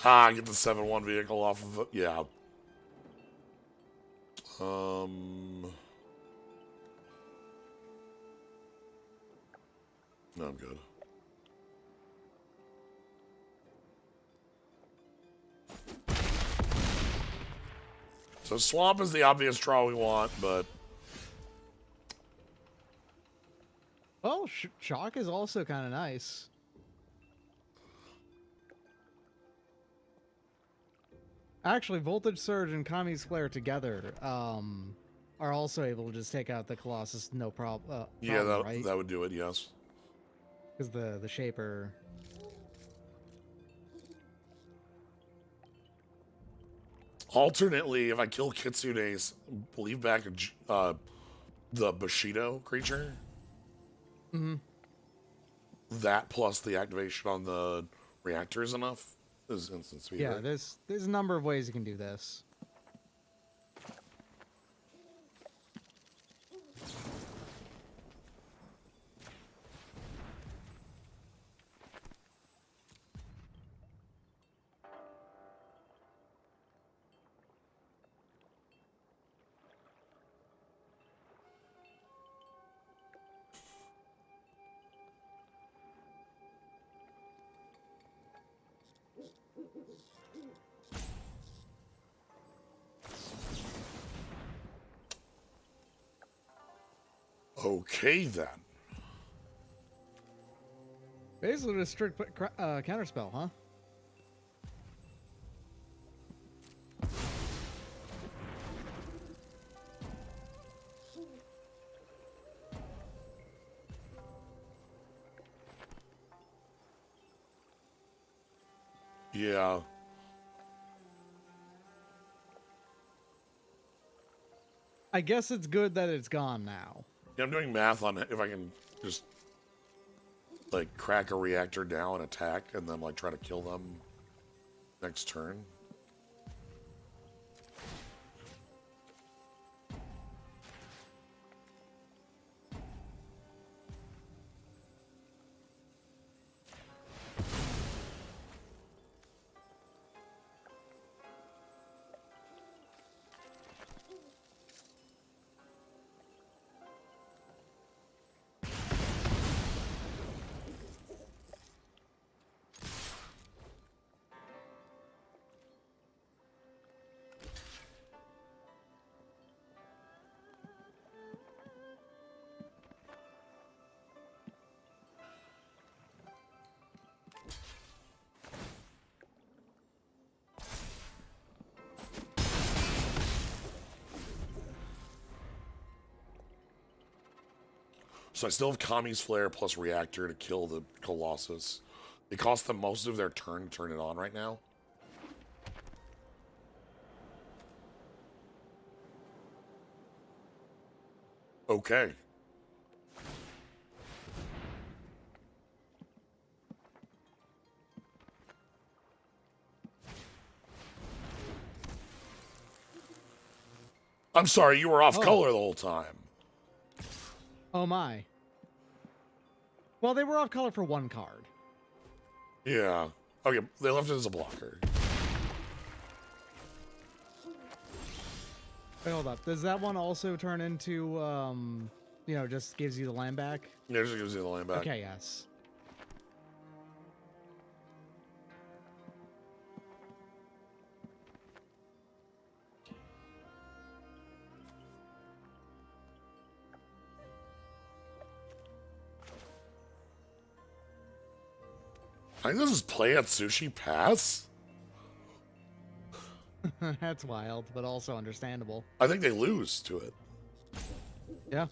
Ah, get the 7/1 vehicle off of it. Yeah. No, I'm good. So swamp is the obvious draw we want, but Well, shock is also kind of nice. Actually, Voltage Surge and Kami's Flare together are also able to just take out the Colossus no problem. yeah, right? that would do it. Yes. Because the Shaper. Alternately, if I kill Kitsune's, leave back the Bushido creature. Mm-hmm. That plus the activation on the reactor is enough. Is instant speed. Yeah, right? there's a number of ways you can do this. Okay then. Basically, a strict counterspell, huh? Yeah. I guess it's good that it's gone now. Yeah, I'm doing math on if I can just like crack a reactor down, attack, and then like try to kill them next turn. So I still have Kami's Flare plus Reactor to kill the Colossus. It costs them most of their turn to turn it on right now. Okay. I'm sorry, you were off color the whole time. Oh my. Well, they were off color for one card. Yeah. Okay, they left it as a blocker. Wait, hold up. Does that one also turn into, you know, just gives you the land back? Yeah, it just gives you the land back. Okay, yes. I think this is play at Sushi Pass. That's wild, but also understandable. I think they lose to it. Yeah.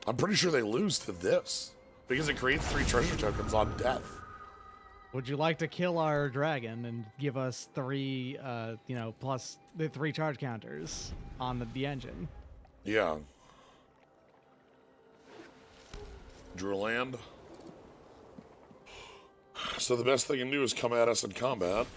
I'm pretty sure they lose to this because it creates 3 treasure tokens on death. Would you like to kill our dragon and give us 3, you know, plus the 3 charge counters on the engine? Yeah. Drew a land. So the best they can do is come at us in combat.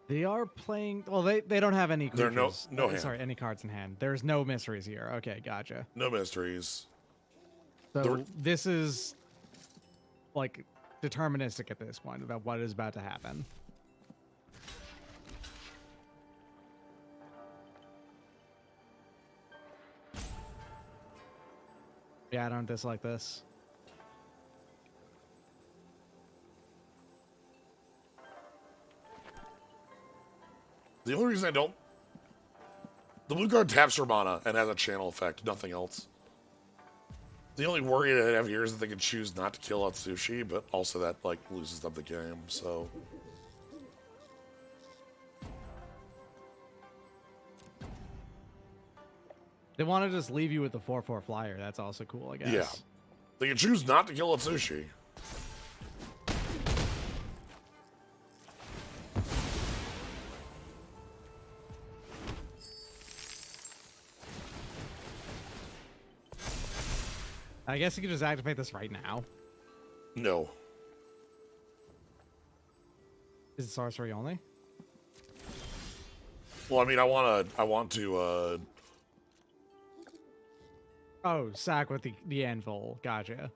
They are playing. Well, they don't have any. There are creatures. no hand. Sorry, any cards in hand. There's no mysteries here. Okay, gotcha. No mysteries. So this is like deterministic at this point about what is about to happen. Yeah, I don't dislike this. The only reason I don't... The blue card taps for mana and has a channel effect, nothing else. The only worry that I have here is that they can choose not to kill Atsushi, but also that, like, loses them the game, so... They want to just leave you with the 4/4 flyer. That's also cool, I guess. Yeah. They can choose not to kill Atsushi. I guess you could just activate this right now. No. Is it sorcery only? Well, I mean, I want to, Oh, sack with the anvil. Gotcha.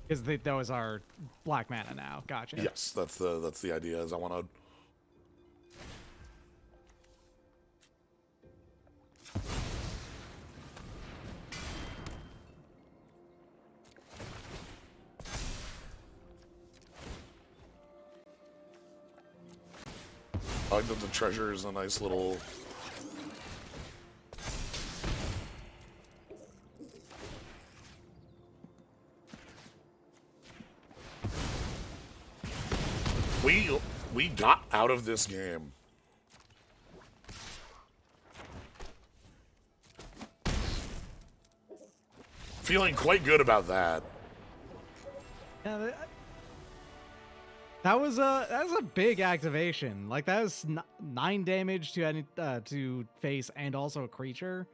Because those are black mana now. Gotcha. yes, that's the idea, is I want to... I like that the treasure is a nice little... We got out of this game. Feeling quite good about that. Yeah, that was a big activation. Like that was 9 damage to any to face and also a creature.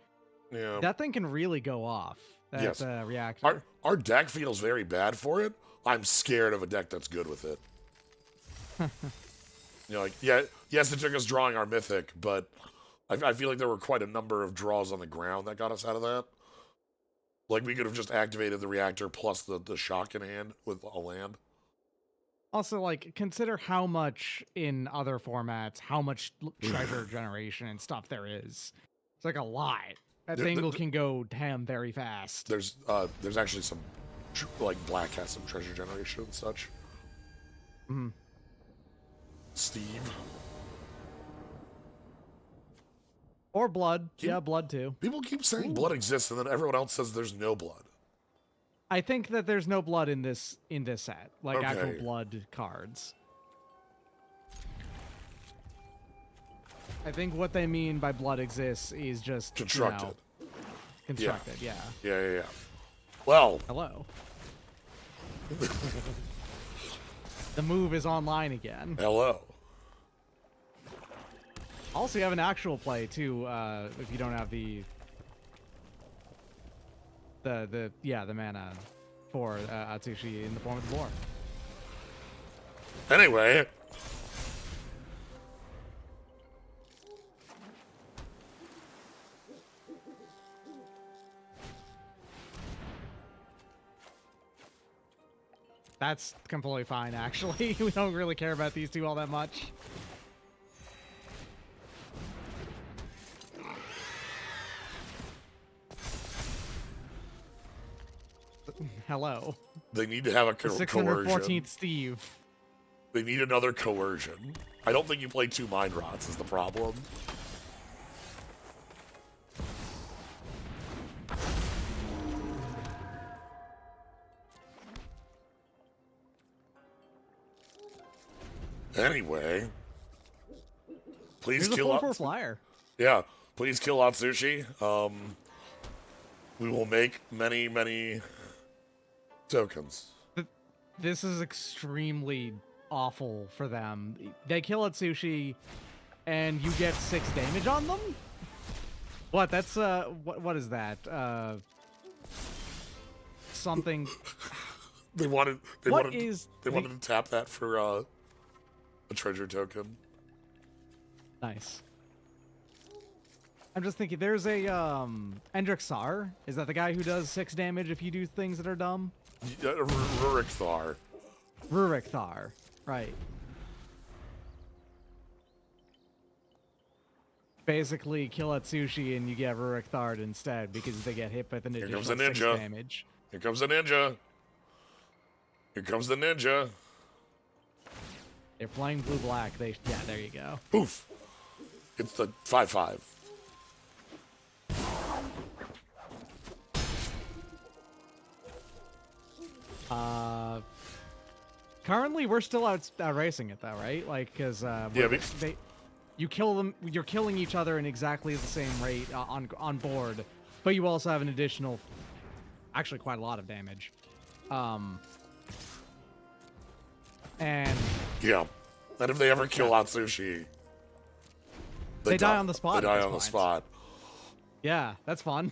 Yeah. That thing can really go off. That Yes. reactor. Our deck feels very bad for it. I'm scared of a deck that's good with it. You know, like, yeah, yes, it took us drawing our mythic, but I feel like there were quite a number of draws on the ground that got us out of that. Like, we could have just activated the reactor plus the shock in hand with a land. Also, like, consider how much in other formats, how much treasure generation and stuff there is. It's like a lot. That There- Dingle there- can go ham very fast. There's actually some like Black has some treasure generation and such. Mhm. Steve. Or blood. Keep- Yeah, blood too. People keep saying blood exists, and then everyone else says there's no blood. I think that there's no blood in this set, like actual Okay. blood cards. I think what they mean by blood exists is just Constructed. constructed. Yeah. Yeah. Well, Hello. The move is online again. hello. Also, you have an actual play too. If you don't have the mana for Atsushi in the form of the boar. Anyway. That's completely fine, actually. We don't really care about these two all that much. Hello. They need to have a The coercion. 614th Steve. They need another coercion. I don't think you play 2 mind rots is the problem. Anyway, please Here's a kill 4/4 out. flyer. Yeah, please kill Atsushi. We will make many, many tokens. This is extremely awful for them. They kill Atsushi, and you get 6 damage on them? What? That's, what is that? Something... They wanted What to is they the- wanted to tap that for a treasure token. Nice. I'm just thinking, there's a, Endrixar. Is that the guy who does 6 damage if you do things that are dumb? Rurik Thar. Rurik Thar. Right. Basically, kill Atsushi and you get Rurik Thard instead because they get hit with an additional comes the 6 ninja. damage. Here comes the ninja. Here comes the ninja. They're playing blue-black. Yeah, there you go. Poof. It's the 5/5. Currently, we're still out racing it though, right? Like, because Yeah, you kill them. You're killing each other in exactly the same rate on board, but you also have an additional, actually quite a lot of damage. And yeah. And if they ever kill Atsushi, They die on the spot They at die this on the point. spot. yeah, that's fun.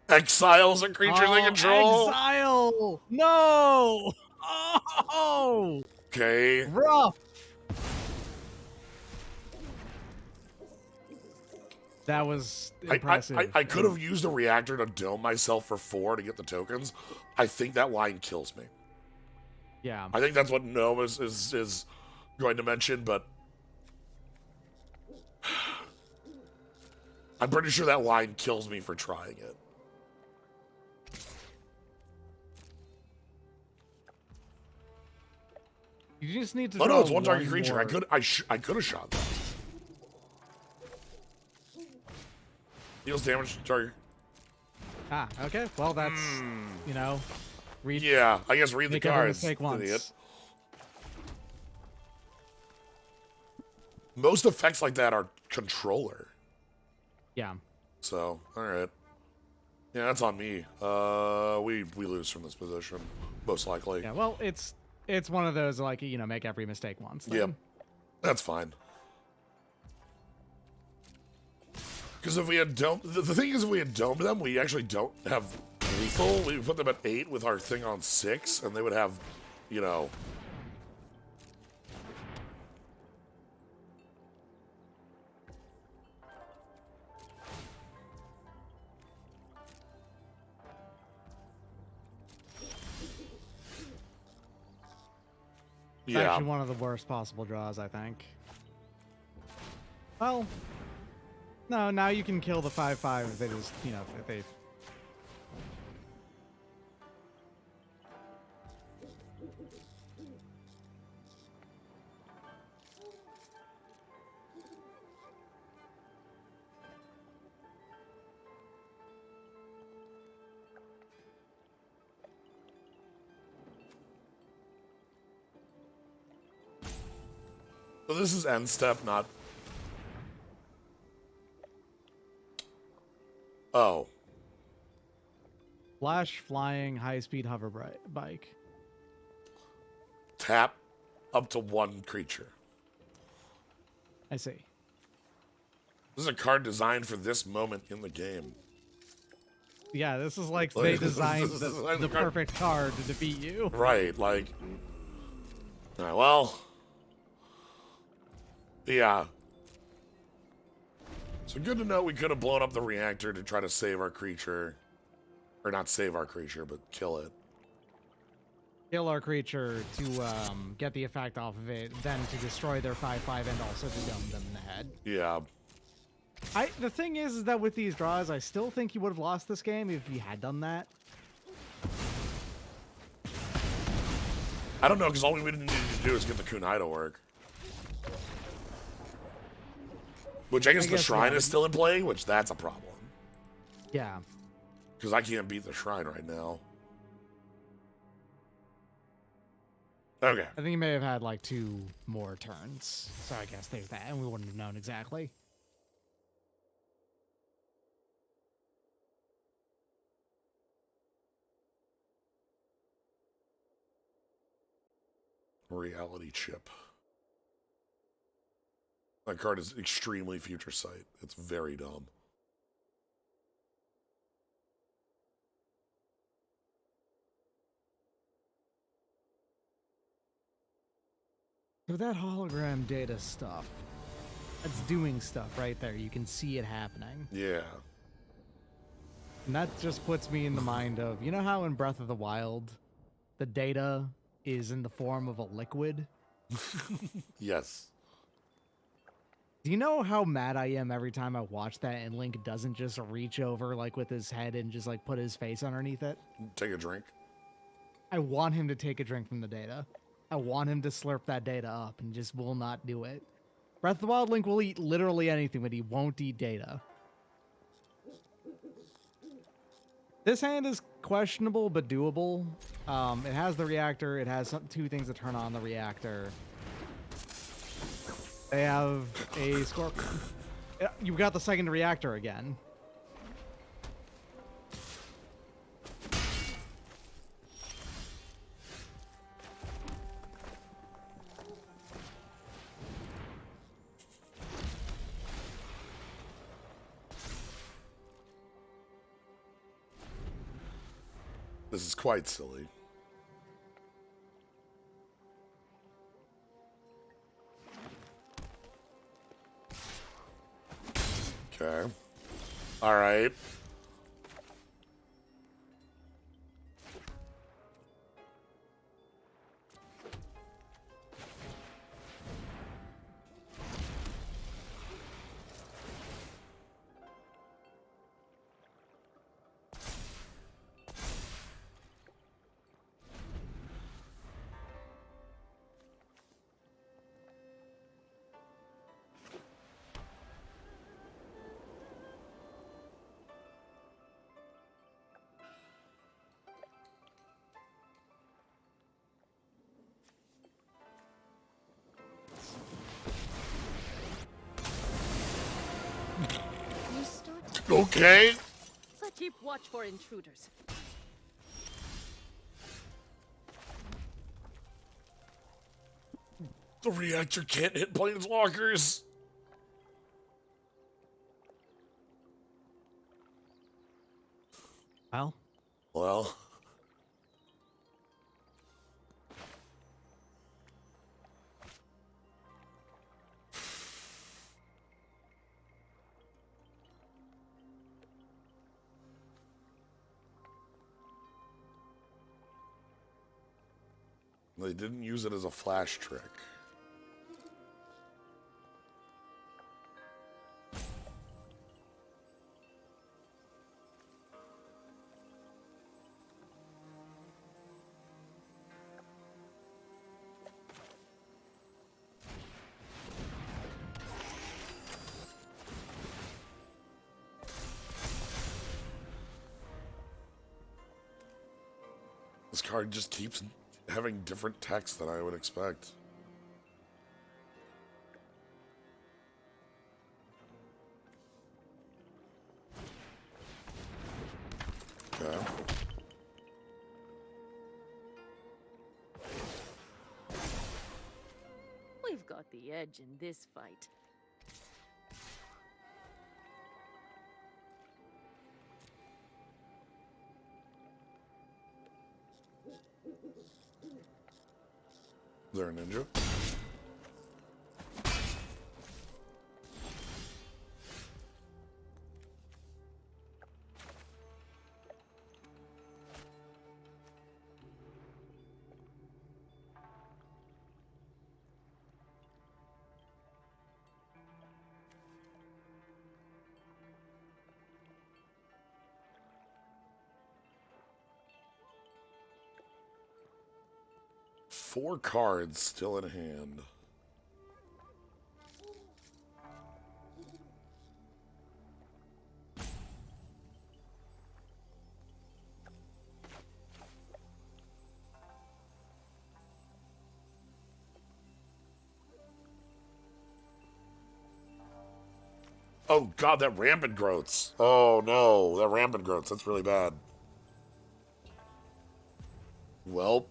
Exiles and creatures they control. Exile! No! Oh! Okay. Rough! That was impressive. I could have used a reactor to dome myself for 4 to get the tokens. I think that line kills me. Yeah. I think that's what Gnome is going to mention, but I'm pretty sure that line kills me for trying it. You just need to. Oh no, draw it's one target more. creature. I could have shot that. Deals damage to target. Ah, okay. Well, that's you know, read. Yeah, I guess read the Make every cards. mistake once. Idiot. Most effects like that are controller. Yeah. So, all right. Yeah, that's on me. We lose from this position, most likely. Yeah. Well, it's one of those like make every mistake once. Then. Yep, that's fine. Because if we had domed, the thing is, if we had domed them, we actually don't have lethal. We would put them at 8 with our thing on 6, and they would have, It's yeah. actually one of the worst possible draws, I think. Well, no, now you can kill the 5/5 if they just, you know, if they. So this is end step, not... Oh. Flash flying high-speed hover bike. Tap up to one creature. I see. This is a card designed for this moment in the game. Yeah, this is like they designed the perfect card to defeat you. Right, like... Alright, well... Yeah. So good to know we could have blown up the reactor to try to save our creature. Or not save our creature, but kill it. Kill our creature to get the effect off of it, then to destroy their 5/5 and also to dump them in the head. Yeah. The thing is that with these draws, I still think you would have lost this game if you had done that. I don't know, because all we needed to do is get the kunai to work. Which I guess the shrine is still in play, which that's a problem. Yeah. Because I can't beat the shrine right now. Okay. I think you may have had like 2 more turns. So I guess there's that, and we wouldn't have known exactly. Reality chip. That card is extremely future sight. It's very dumb. So that hologram data stuff, that's doing stuff right there. You can see it happening. Yeah. And that just puts me in the mind of, you know how in Breath of the Wild, the data is in the form of a liquid? Yes. Do you know how mad I am every time I watch that and Link doesn't just reach over like with his head and just like put his face underneath it? Take a drink. I want him to take a drink from the data. I want him to slurp that data up and just will not do it. Breath of the Wild Link will eat literally anything, but he won't eat data. This hand is questionable but doable. It has the reactor. It has 2 things that turn on the reactor. They have a Scorpion. You got the second reactor again. This is quite silly. Okay. All right. You started, Okay. so keep watch for intruders. The reactor can't hit planeswalkers. Well, Well. They didn't use it as a flash trick. This card just keeps having different text than I would expect. Okay. We've got the edge in this fight. Is there a ninja? Four cards still in hand. Oh god, that rampant growths. Oh no, that rampant growths. That's really bad. Well.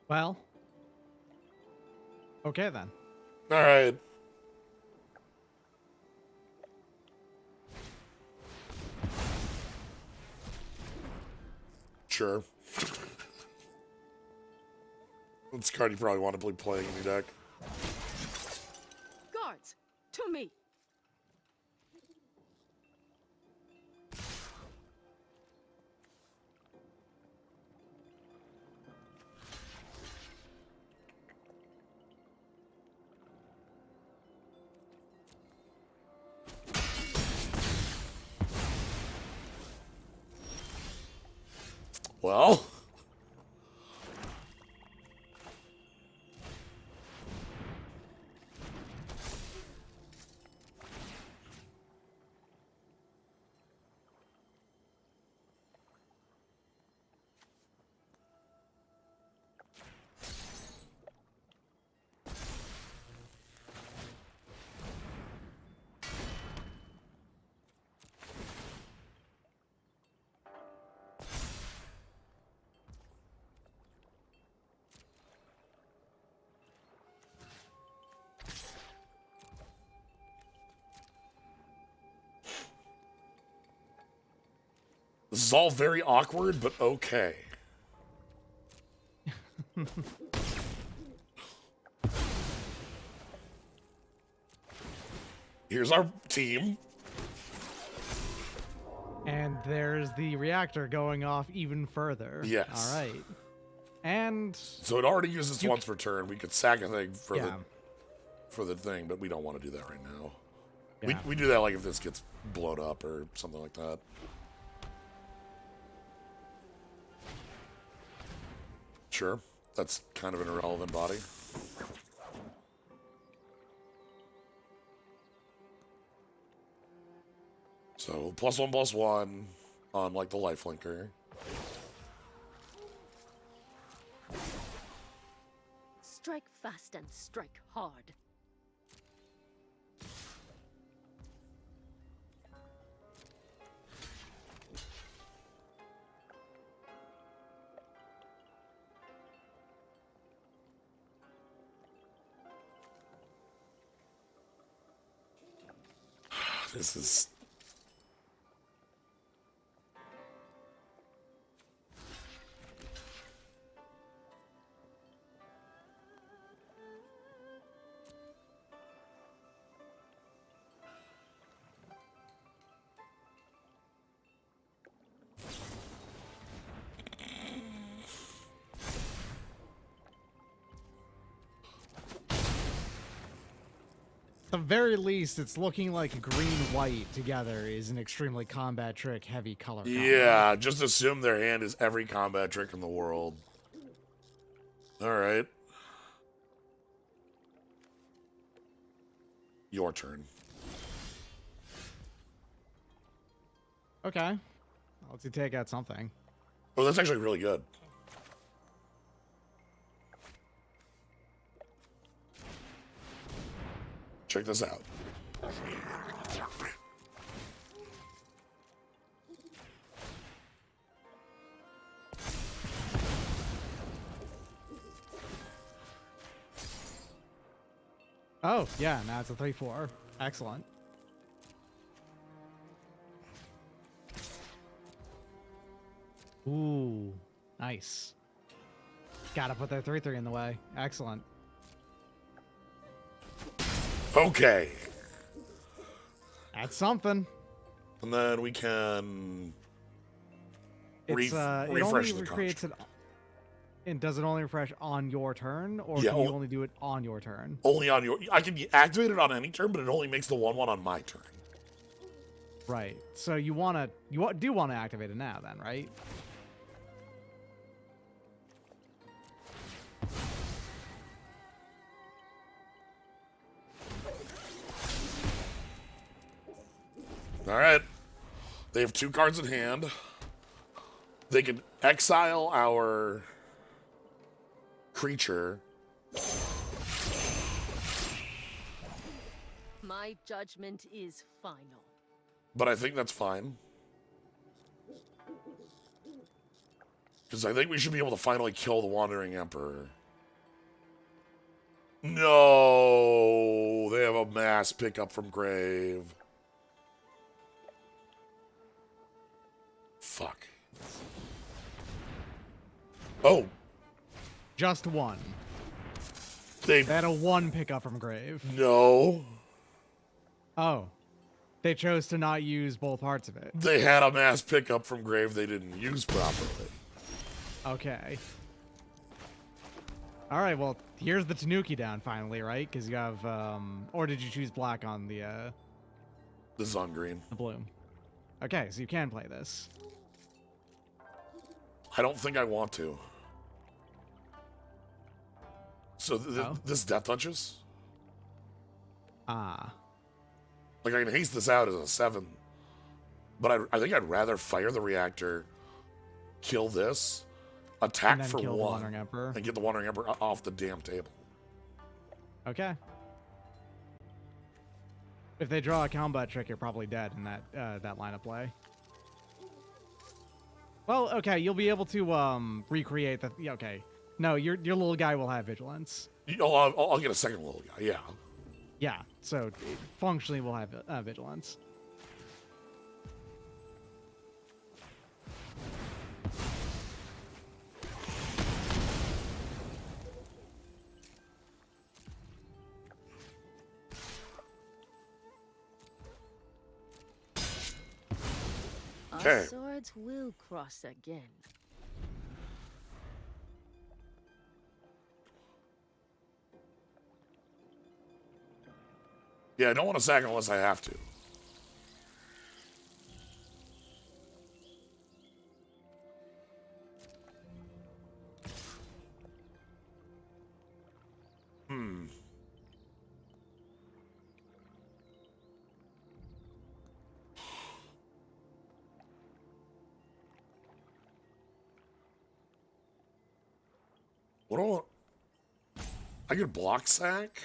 Well. Okay then. All right. Sure. This card you probably want to be playing in your deck. Guards, to me. Well. This is all very awkward, but okay. Here's our team. And there's the reactor going off even further. Yes. All right. And So it already uses once per turn. We could sack a thing for yeah. the thing, but we don't want to do that right now. Yeah. We do that like if this gets blown up or something like that. Sure. That's kind of an irrelevant body. So +1/+1 on like the lifelinker. Strike fast and strike hard. This is... the very least, it's looking like green-white together is an extremely combat trick heavy color combo. Yeah, just assume their hand is every combat trick in the world. All right. Your turn. Okay. Let's you take out something. Oh, that's actually really good. Check this out. Oh, yeah, now it's a 3/4. Excellent. Ooh, nice. Gotta put their 3/3 in the way. Excellent. Okay. That's something. And then we can It's, it refresh only the recreates it. And does it only refresh on your turn, or Yeah, can you only do it on your turn? only on your. I can activate it on any turn, but it only makes the 1/1 on my turn. Right. So you do want to activate it now, then, right? All right. They have 2 cards in hand. They can exile our creature. My judgment is final. But I think that's fine. Because I think we should be able to finally kill the Wandering Emperor. No! They have a mass pickup from grave. Fuck. Oh, Just one. they... They had a 1 pickup from grave. No. Oh. They chose to not use both parts of it. They had a mass pickup from grave they didn't use properly. Okay. Alright, well, here's the Tanuki down finally, right? Because you have, or did you choose black on the This is on green. bloom? Okay, so you can play this. I don't think I want to. So Oh. this death touches? Ah. Like, I can haste this out as a 7. But I think I'd rather fire the reactor, kill this, attack And then for kill the 1, Wandering Emperor. and get the Wandering Emperor off the damn table. Okay. If they draw a combat trick, you're probably dead in that line of play. Well, okay, you'll be able to recreate the. Yeah, okay, no, your little guy will have vigilance. I'll get a second little guy, yeah. Yeah, so functionally we'll have vigilance. Okay. Our swords will cross again. Yeah, I don't want to sack unless I have to. What do I want? I could block sack?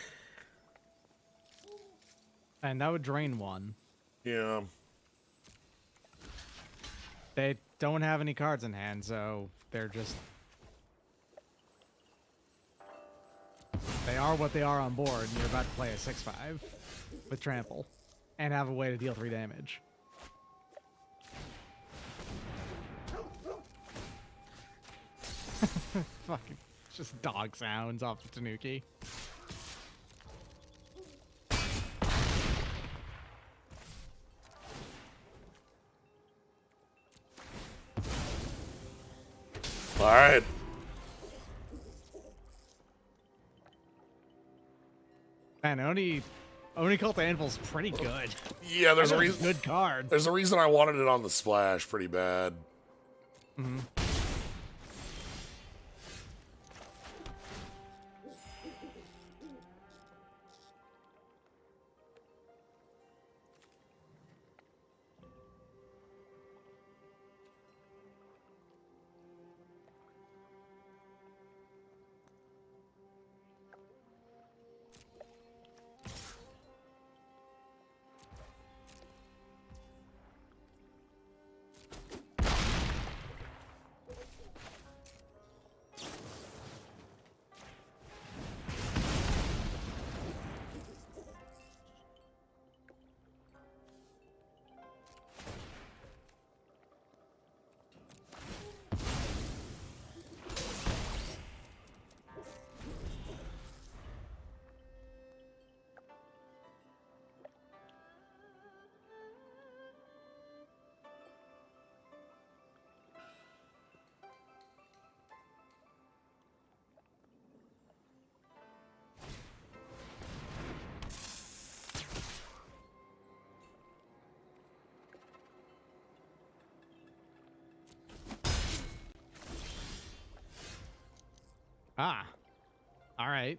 And that would drain 1. Yeah. They don't have any cards in hand, so they're just. They are what they are on board, and you're about to play a 6/5 with trample, and have a way to deal 3 damage. Fucking just dog sounds off the Tanuki. All right. Man, only Oni Cult Anvil's pretty good. Yeah, there's a That's reason. Good card. There's a reason I wanted it on the splash pretty bad. Mm-hmm. Ah. All right.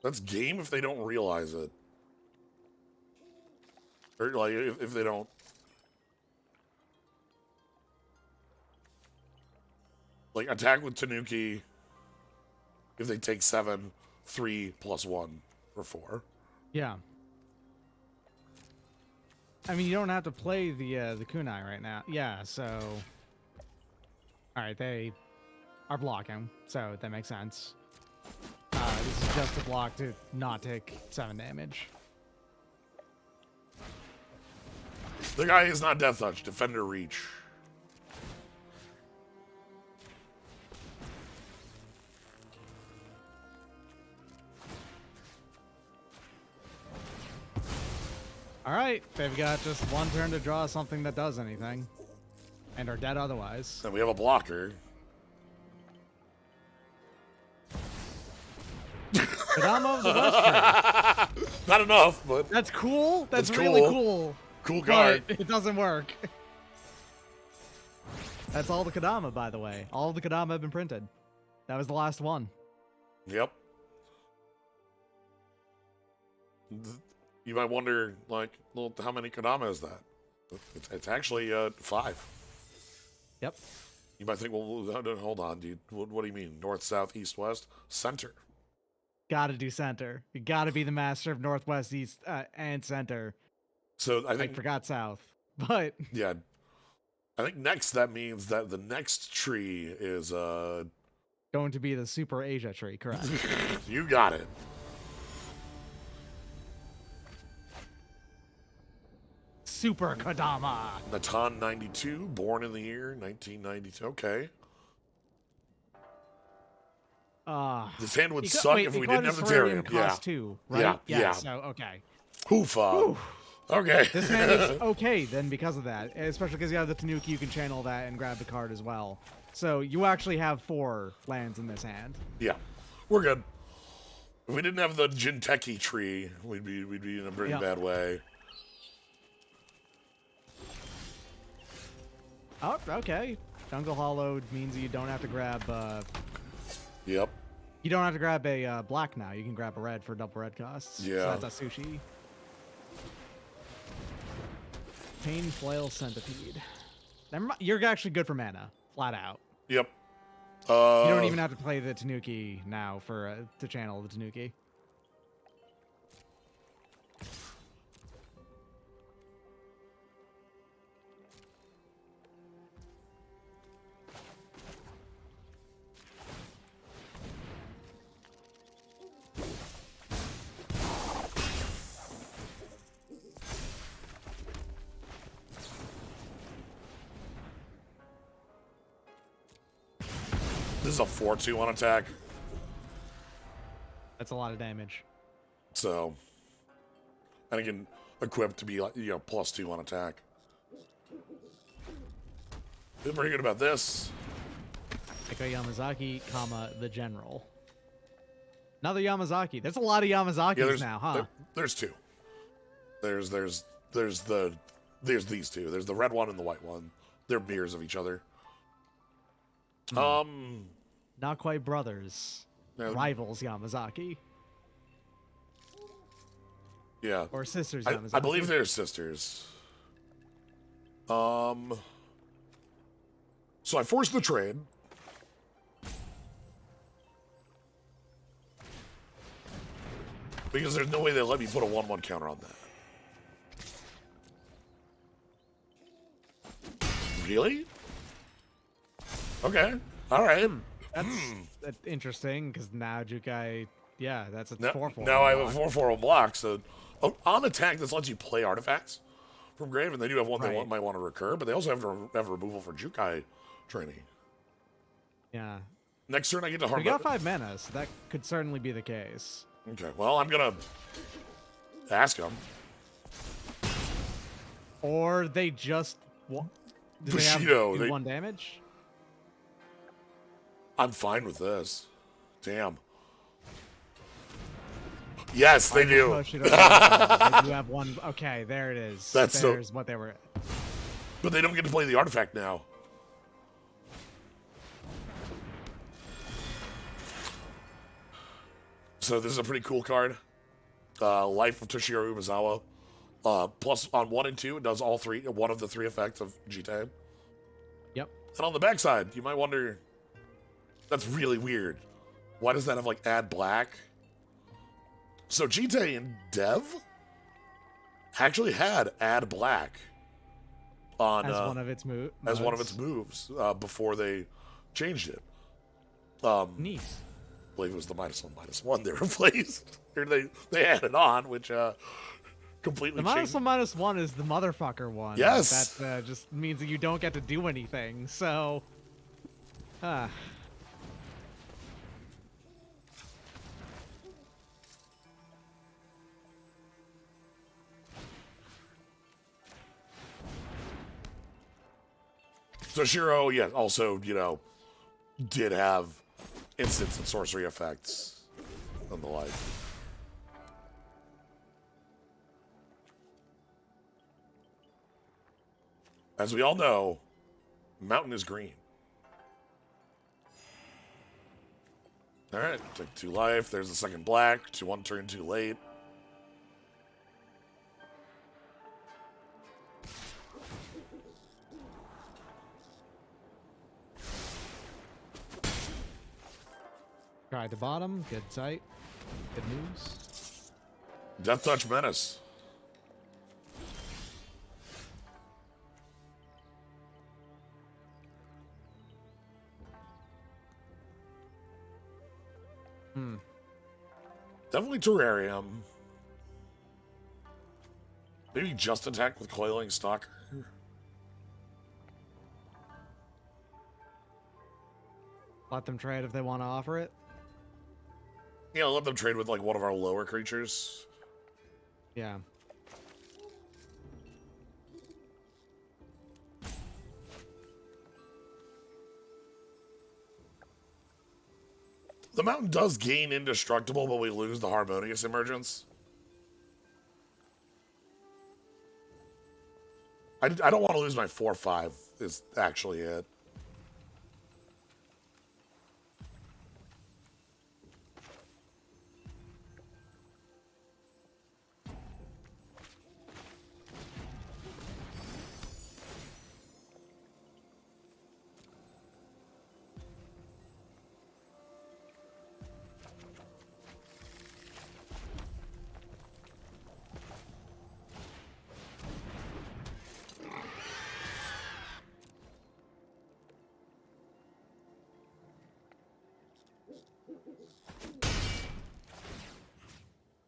That's game if they don't realize it. Or like if they don't. Like attack with Tanuki. If they take 7, 3 plus 1 or 4. Yeah. I mean, you don't have to play the kunai right now. Yeah, so all right, they are blocking, so that makes sense. This is just a block to not take 7 damage. The guy is not Death Touch. Defender Reach. All right, they've got just one turn to draw something that does anything, and are dead otherwise. And we have a blocker. Kodama of the West Tree. Not enough, but That's cool. That's That's really cool. cool. cool card. But it doesn't work. That's all the Kodama, by the way. All of the Kodama have been printed. That was the last one. Yep. You might wonder, like, well, how many Kodama is that? It's actually 5. Yep. You might think, well, hold on, dude. What do you mean? North, south, east, west? Center. Gotta do center. You gotta be the master of northwest, east, and center. So I I think, forgot south, but yeah. I think next that means that the next tree is, going to be the Super Asia tree, correct? you got it. Super Kodama. Natan 92, born in the year 1992. Okay. This hand would suck if we didn't have the Therium. Yeah. Cost 2, right? Yeah. So okay. Hoofa. Okay. This hand is okay then because of that, especially because you have the Tanuki, you can channel that and grab the card as well. So you actually have 4 lands in this hand. Yeah, we're good. If we didn't have the Jinteki tree, we'd be in a pretty bad way. Oh, okay. Jungle Hollow means you don't have to grab. Yep. You don't have to grab a black now. You can grab a red for double red costs. Yeah. So that's a sushi. Pain Flail Centipede. Never mind. You're actually good for mana, flat out. Yep. You don't even have to play the Tanuki now for to channel the Tanuki. This is a 4/2 on attack, That's a lot of damage. so and again, equipped to be like +2 on attack. Feel pretty good about this. Eko Yamazaki, comma, the General. Another Yamazaki. There's a lot of Yamazakis now, huh? There's two. There's these two. There's the red one and the white one. They're mirrors of each other. Not quite brothers. Yeah. Rivals Yamazaki. Yeah. Or sisters I Yamazaki. believe they're sisters. So I forced the trade. Because there's no way they'll let me put a 1/1 counter on that. Really? Okay. All right. That's interesting, because now Jukai, yeah, that's a 4/4. Now I have a 4/4 block, so on attack this lets you play artifacts from grave, and they do have one they might want to recur, but they also have to have removal for Jukai training. Yeah. Next turn I get to We Harmony. got 5 mana, so that could certainly be the case. Okay, well I'm gonna ask them. Or they just do they Bushido, have they- 1 damage? I'm fine with this. Damn. Yes, they do. Bushido, they do have 1. Okay, there it is. There's what they were. But they don't get to play the artifact now. So this is a pretty cool card. Life of Toshiro Umezawa. Plus on 1 and 2, it does all 3, one of the 3 effects of G-Time. Yep. And on the backside, you might wonder, that's really weird. Why does that have like add black? So G-Tay and Dev actually had add black on As one of its moves. as one of its moves before they changed it. Neat. I believe it was the -1/-1 they replaced. Or they added on, which completely The changed. -1/-1 is the motherfucker one. Yes. That just means that you don't get to do anything. So, Toshiro, yeah, also, did have instants and sorcery effects and the like. As we all know, Mountain is green. Alright, take 2 life. There's the second black. 2/1 turn too late. try the bottom. Good sight. Good news. Death Touch Menace. Definitely Terrarium. Maybe just attack with Coiling Stalker. Let them trade if they want to offer it. Yeah, let them trade with like one of our lower creatures. Yeah. The Mountain does gain Indestructible, but we lose the Harmonious Emergence. I don't want to lose my 4/5 is actually it.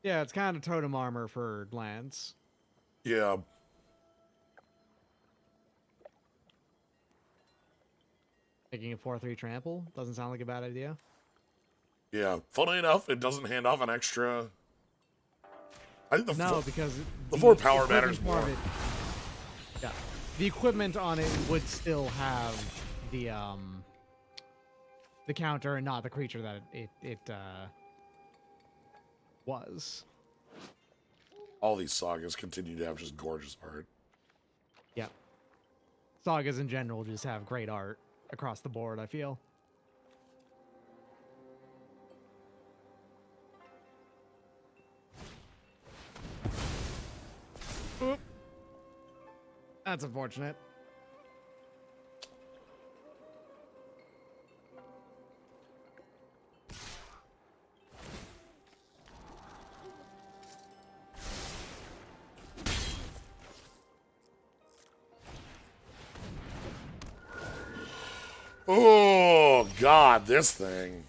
Yeah, it's kind of totem armor for lands. Yeah. Making a 4/3 trample doesn't sound like a bad idea. Yeah. Funny enough, it doesn't hand off an extra. I think No, because the 4 power equipment matters more. of it- yeah, the equipment on it would still have the counter and not the creature that it was. All these sagas continue to have just gorgeous art. Yep. Sagas in general just have great art across the board, I feel. Oop. That's unfortunate. Oh, God, this thing.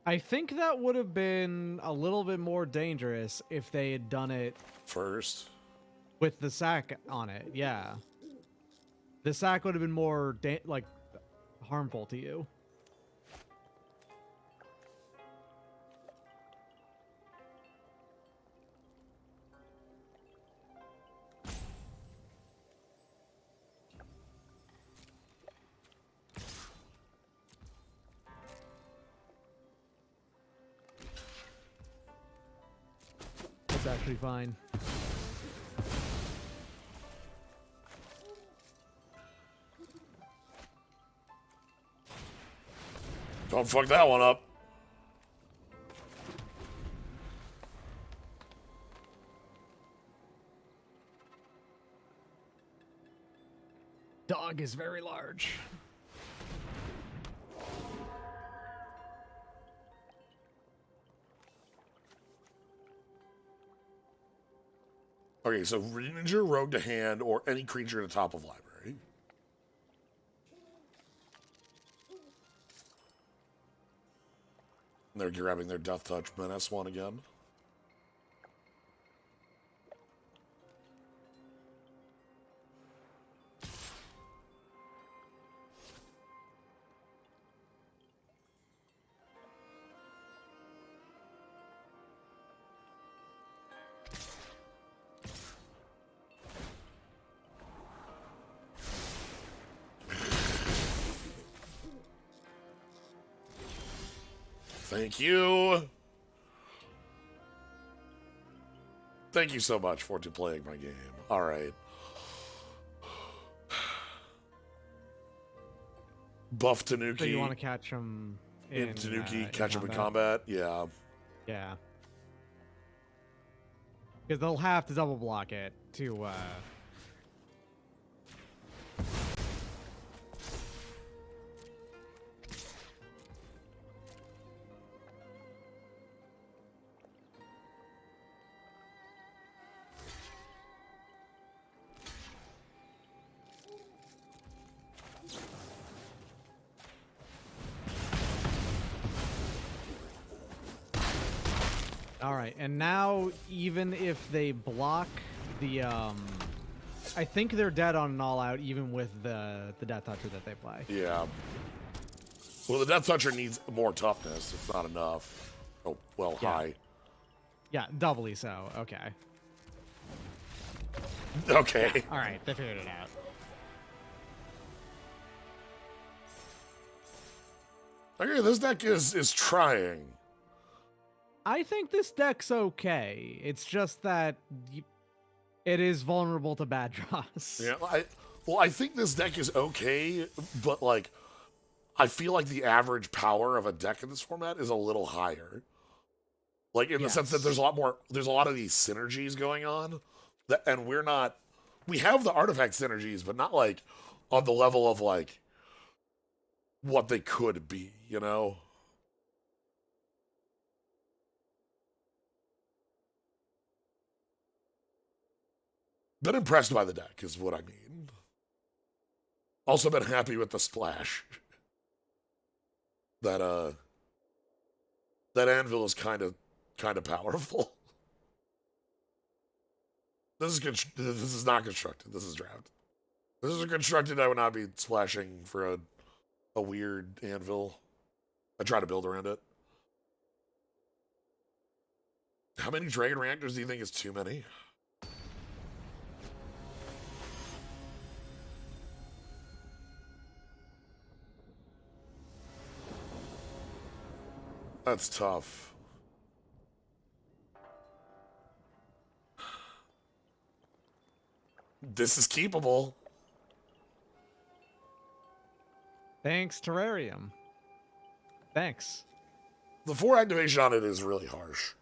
I think that would have been a little bit more dangerous if they had done it First. with the sack on it. Yeah. The sack would have been more, like, harmful to you. It's actually fine. Don't fuck that one up. Dog is very large. Okay, so Ranger, Rogue to Hand, or any creature at the top of library. And they're grabbing their Death Touch Menace one again. Thank you. Thank you so much for playing my game. All right. Buff Tanuki. So you want to catch him in Tanuki, catch him in combat? Yeah. Yeah. Because they'll have to double block it to All right, and now even if they block the I think they're dead on an all out even with the Death Toucher that they play. Yeah. Well, the Death Toucher needs more toughness. It's not enough. Oh, well, Yeah. high. Yeah, doubly so. Okay. Okay. All right, they figured it out. Okay, this deck is trying. I think this deck's okay. It's just that it is vulnerable to bad draws. Yeah, I think this deck is okay, but like, I feel like the average power of a deck in this format is a little higher. Like in the sense that there's a lot of these synergies going on, and we have the artifact synergies, but not like on the level of like what they could be, you know? Been impressed by the deck is what I mean. Also been happy with the splash. That anvil is kind of powerful. This is not constructed. This is draft. This is constructed. I would not be splashing for a weird anvil. I try to build around it. How many dragon reactors do you think is too many? That's tough. This is keepable. Thanks, Terrarium. Thanks. The 4 activation on it is really harsh.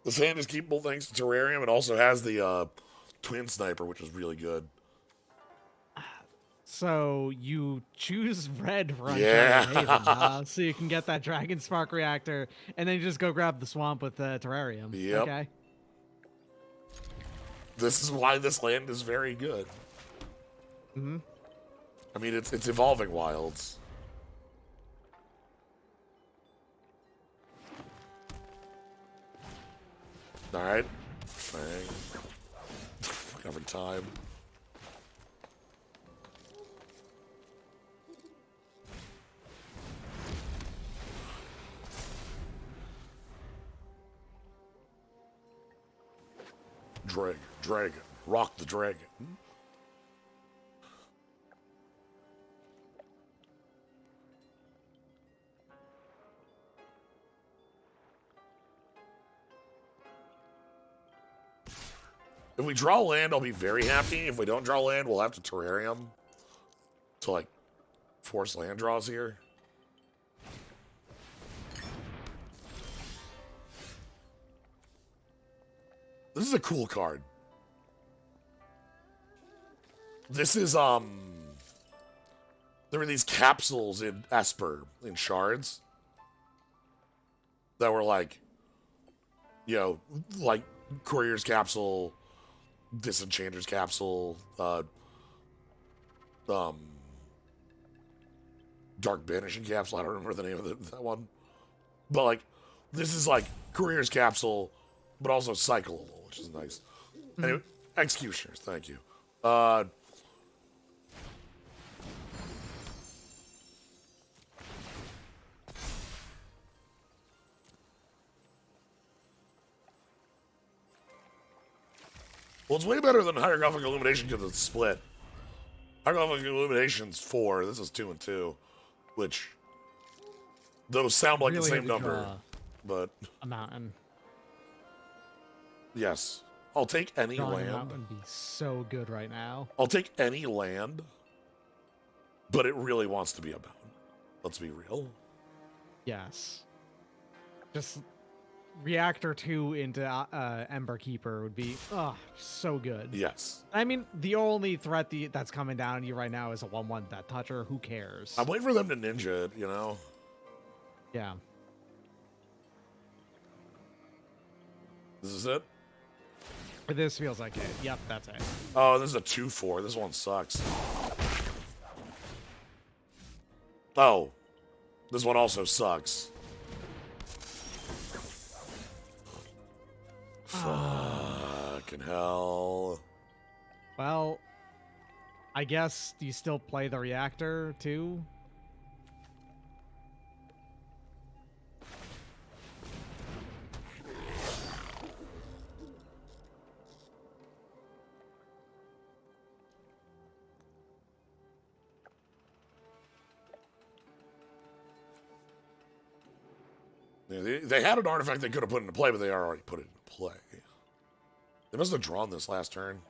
This hand is keepable thanks to Terrarium. It also has the Twin Sniper, which is really good. So you choose red for Yeah. Uncharted Haven, huh? So you can get that Dragon Spark reactor, and then you just go grab the swamp with the Terrarium. Yep. Okay. This is why this land is very good. Mm-hmm. I mean, it's evolving wilds. All right, Fang. Every time. Dragon, rock the dragon. If we draw land, I'll be very happy. If we don't draw land, we'll have to Terrarium to, like, force land draws here. This is a cool card. This is, there were these capsules in Esper, in Shards, that were like, you know, like Courier's Capsule, Disenchanter's Capsule, Dark Banishing Capsule. I don't remember the name of that one. But, like, this is like Courier's Capsule, but also cyclable, which is nice. Anyway, Executioners, thank you. Well, it's way better than Hieroglyphic Illumination because it's split. Hieroglyphic Illumination's 4. This is 2 and 2, which those sound like Really the same had to number, draw but a mountain. yes, I'll take any Drawing a land. mountain would be so good right now. I'll take any land, but it really wants to be a mountain. Let's be real. Yes. Just Reactor 2 into Ember Keeper would be so good. Yes. I mean, the only threat that's coming down on you right now is a 1/1 Death Toucher. Who cares? I'm waiting for them to ninja it, you know? Yeah. This is it? But this feels like it. Yep, that's it. Oh, this is a 2/4. This one sucks. Oh. This one also sucks. Fucking hell. Well, I guess, do you still play the Reactor too? Yeah, they had an artifact they could have put into play, but they already put it into play. They must have drawn this last turn.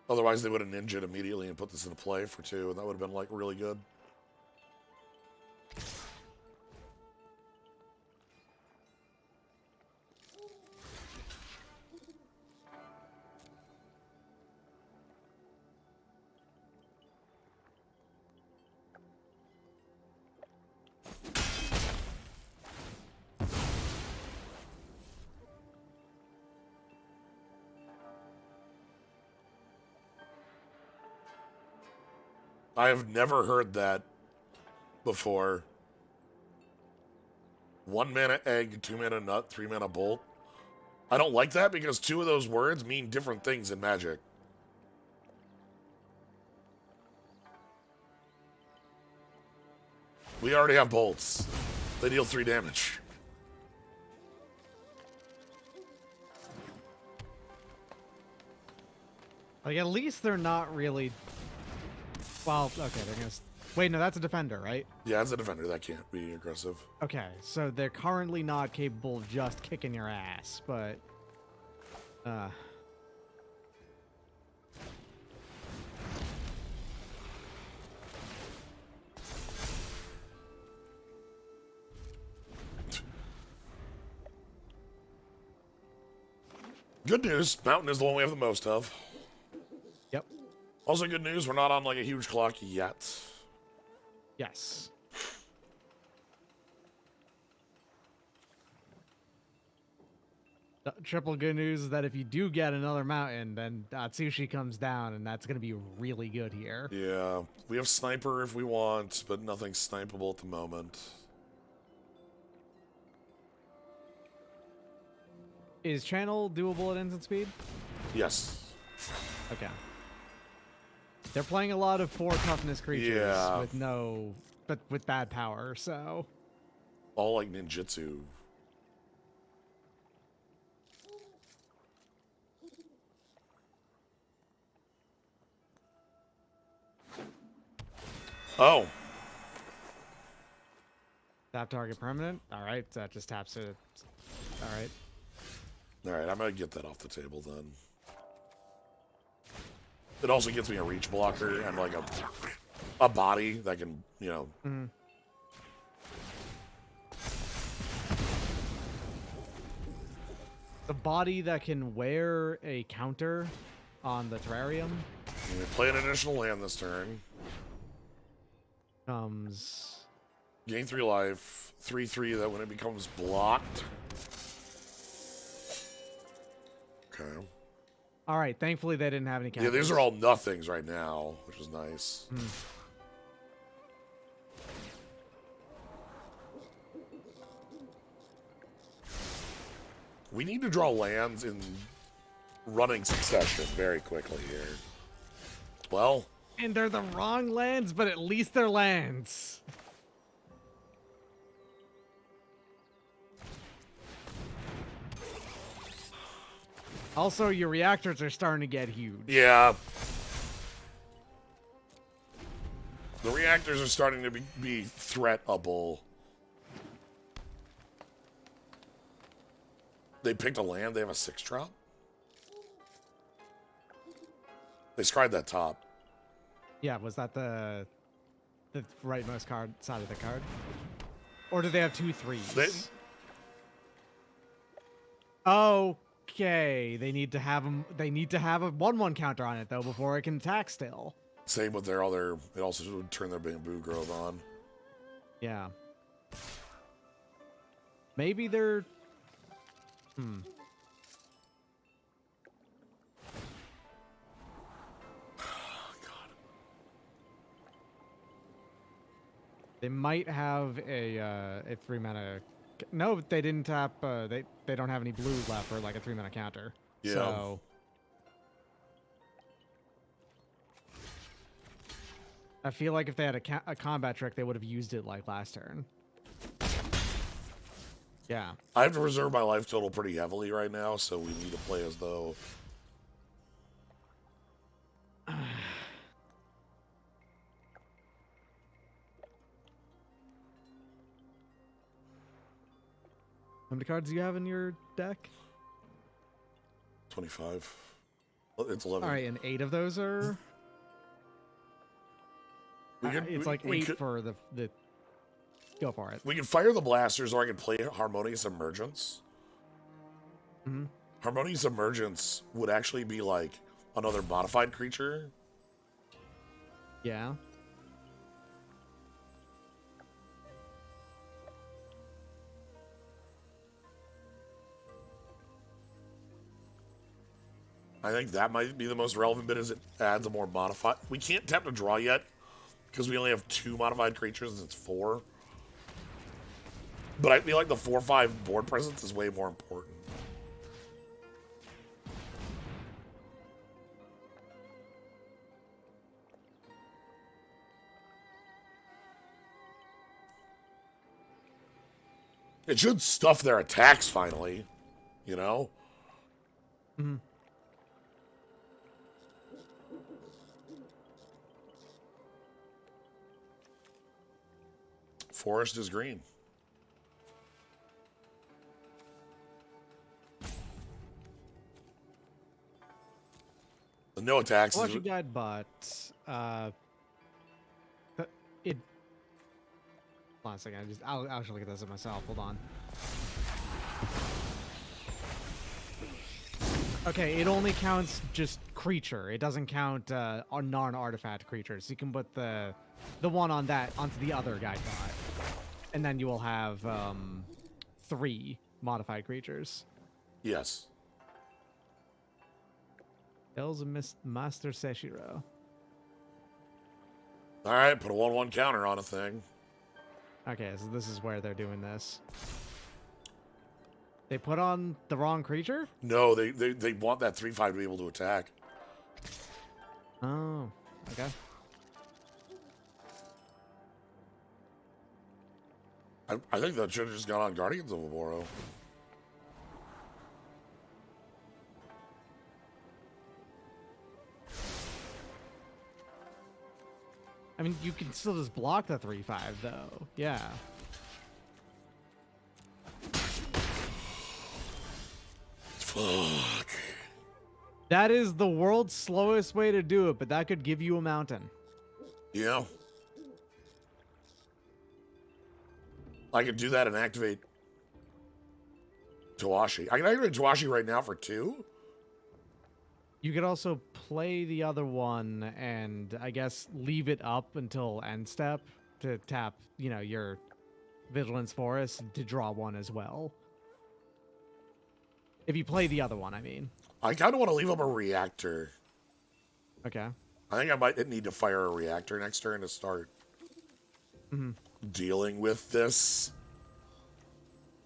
Otherwise, they would have ninja'd immediately and put this into play for 2, and that would have been, like, really good. I have never heard that before. 1 mana egg, 2 mana nut, 3 mana bolt. I don't like that because 2 of those words mean different things in Magic. We already have bolts. They deal 3 damage. Like, at least they're not really... Well, okay, they're gonna Wait, no, that's a defender, right? Yeah, as a defender, that can't be aggressive. Okay, so they're currently not capable of just kicking your ass, but... Good news, Mountain is the one we have the most of. Yep. Also good news, we're not on like a huge clock yet. Yes. The triple good news is that if you do get another mountain, then Atsushi comes down, and that's going to be really good here. Yeah, we have sniper if we want, but nothing snipeable at the moment. Is channel doable at instant speed? Yes. Okay. They're playing a lot of 4 toughness creatures Yeah. with bad power, so... All like ninjutsu. Oh. Tap target permanent? Alright, that just taps it. Alright. Alright, I'm gonna get that off the table then. It also gets me a reach blocker and like a body that can, you know. Mm-hmm. The body that can wear a counter on the terrarium We play an additional land this turn. comes... Gain 3 life. 3/3 that when it becomes blocked. Okay. Alright, thankfully they didn't have any counters. Yeah, these are all nothings right now, which is nice. We need to draw lands in running succession very quickly here. Well, And they're the wrong lands, but at least they're lands. Also, your reactors are starting to get huge. yeah. The reactors are starting to be threatable. They picked a land. They have a 6-drop. They scried that top. Yeah, was that the rightmost card side of the card? Or do they have 2 3s? Okay, they need to have them. They need to have a 1/1 counter on it though before it can attack still. Same with their other. It also would turn their bamboo growth on. Yeah. Maybe they're. They might have a 3 mana. No, they didn't tap. They don't have any blue left for like a 3 mana counter. Yeah. So. I feel like if they had a combat trick, they would have used it like last turn. Yeah. I have to reserve my life total pretty heavily right now, so we need to play as though. How many cards do you have in your deck? 25. It's 11. All right, and 8 of those are. It's like 8 for the. Go for it. We can fire the blasters, or I can play Harmonious Emergence. Mhm. Harmonious Emergence would actually be like another modified creature. Yeah. I think that might be the most relevant bit, as it adds a more modified. We can't tap to draw yet because we only have 2 modified creatures and it's 4. But I feel like the 4/5 board presence is way more important. It should stuff their attacks finally, you know? Mhm. Forest is green. No attacks. Well, she died, but it. Hold on a second. I'll actually look at this at myself. Hold on. Okay, it only counts just creature. It doesn't count non-artifact creatures. You can put the one on that onto the other guide bot, and then you will have 3 modified creatures. Yes. Tales of Master Seshiro. All right, put a 1/1 counter on a thing. Okay, so this is where they're doing this. They put on the wrong creature? No, they want that 3/5 to be able to attack. Oh, okay. I think that should have just gone on Guardians of Oboro. I mean, you can still just block the 3/5 though. Yeah. Fuck. That is the world's slowest way to do it, but that could give you a mountain. Yeah. I could do that and activate Tawashi. I can activate Tawashi right now for 2. You could also play the other one and I guess leave it up until end step to tap, you know, your Vigilance Forest to draw 1 as well. If you play the other one, I mean. I kind of want to leave up a reactor. Okay. I think I might need to fire a reactor next turn to start dealing with this.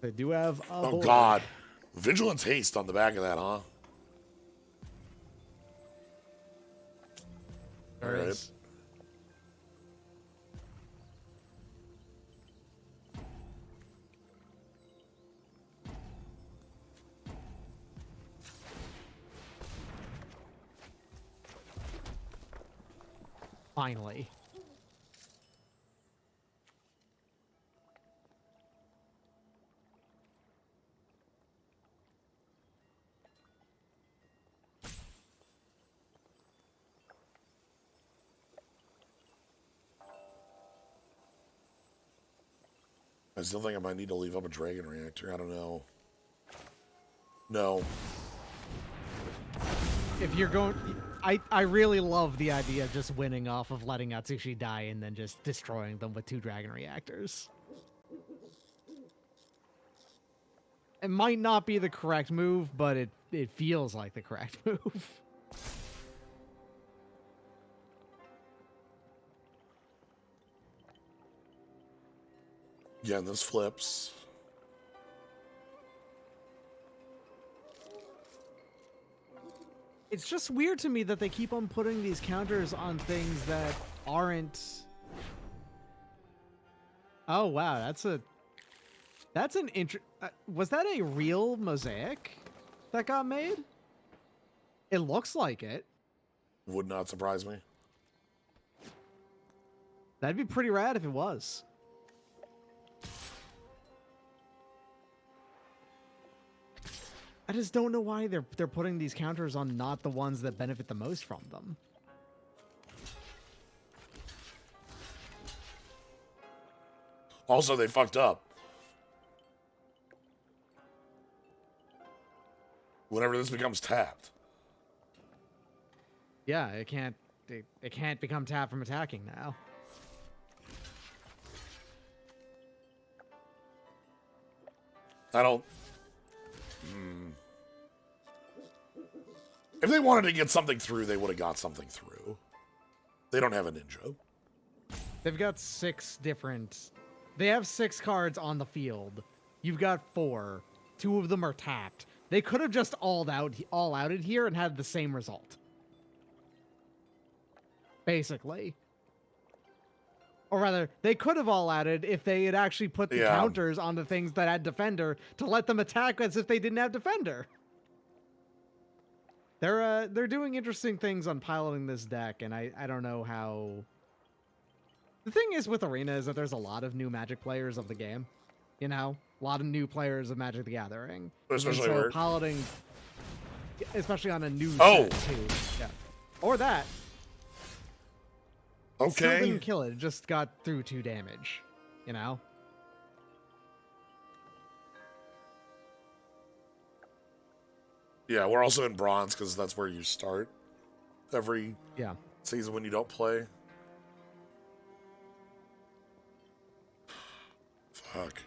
They do have a Oh, board. God. Vigilance Haste on the back of that, huh? There All right. is. Finally. I still think I might need to leave up a Dragon Reactor. I don't know. No. If you're going... I really love the idea of just winning off of letting Atsushi die and then just destroying them with 2 Dragon Reactors. It might not be the correct move, but it feels like the correct move. Again, this flips. It's just weird to me that they keep on putting these counters on things that aren't... Oh, wow, that's an was that a real mosaic that got made? It looks like it. Would not surprise me. That'd be pretty rad if it was. I just don't know why they're putting these counters on not the ones that benefit the most from them. Also, they fucked up. Whenever this becomes tapped. Yeah, it can't become tapped from attacking now. I don't... If they wanted to get something through, they would have got something through. They don't have a ninja. They've got 6 different... They have 6 cards on the field. You've got 4. 2 of them are tapped. They could have just all outed here and had the same result. Basically. Or rather, they could have all outed if they had actually put the counters on the things that had Defender to let them attack as if they didn't have Defender. They're doing interesting things on piloting this deck, and I don't know how The thing is with Arena is that there's a lot of new Magic players of the game. You know? A lot of new players of Magic the Gathering. Especially and so where- piloting, especially on a new Oh! set, too. Yeah. Or that. Still Okay. didn't kill it. It just got through 2 damage. You know? Yeah, we're also in bronze because that's where you start every Yeah. season when you don't play. Fuck.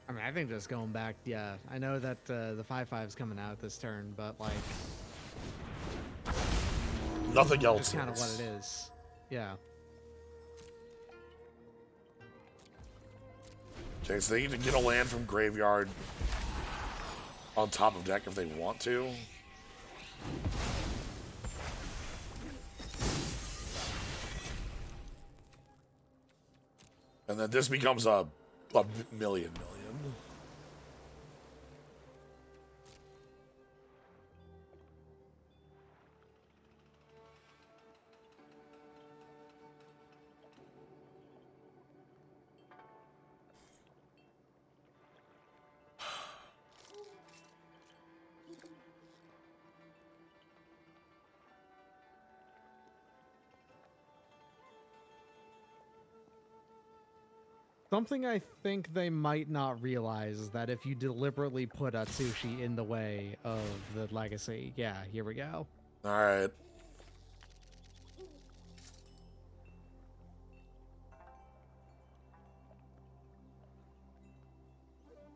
I mean, I think just going back, yeah. I know that the 5/5's coming out this turn, but like, Nothing else. it's kind of is. what it is. Yeah. Okay, so they need to get a land from graveyard on top of deck if they want to. And then this becomes a million. Something I think they might not realize is that if you deliberately put Atsushi in the way of the legacy, yeah, here we go. All right.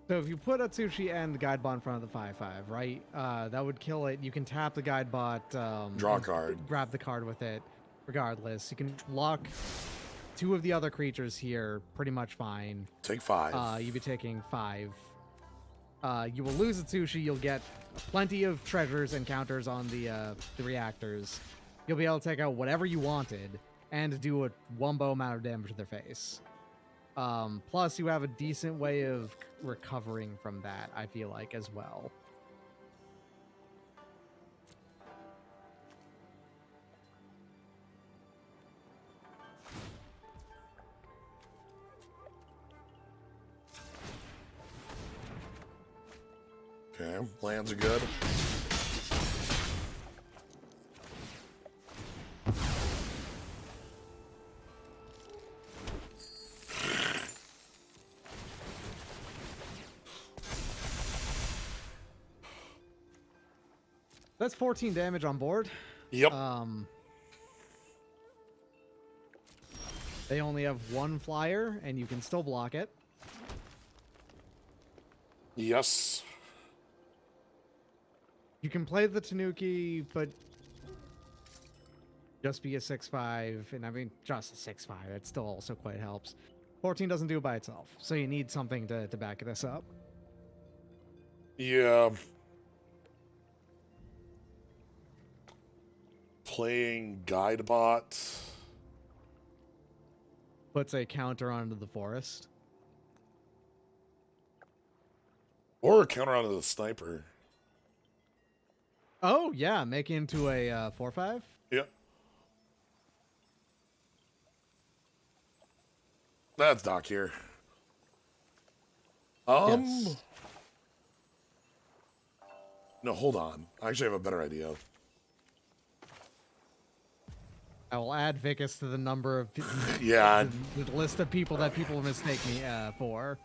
So if you put Atsushi and the guide bot in front of the 5/5, right? That would kill it. You can tap the guide bot, Draw a and card. grab the card with it, regardless. You can lock 2 of the other creatures here, pretty much fine. Take 5. You'll be taking 5. You will lose Atsushi. You'll get plenty of treasures and counters on the reactors. You'll be able to take out whatever you wanted and do a wumbo amount of damage to their face. Plus, you have a decent way of recovering from that, I feel like, as well. Okay, lands are good. That's 14 damage on board. Yep. They only have 1 flyer, and you can still block it. Yes. You can play the Tanuki, but just be a 6/5, and I mean, just a 6/5. It still also quite helps. 14 doesn't do it by itself, so you need something to back this up. Yeah. Playing Guidebot. Puts a counter onto the forest. Or a counter onto the sniper. Oh, yeah, make it into a 4/5. Yep. That's Doc here. Yes. No, hold on. I actually have a better idea. I will add Vicus to the number of Yeah. the list of people that people mistake me for.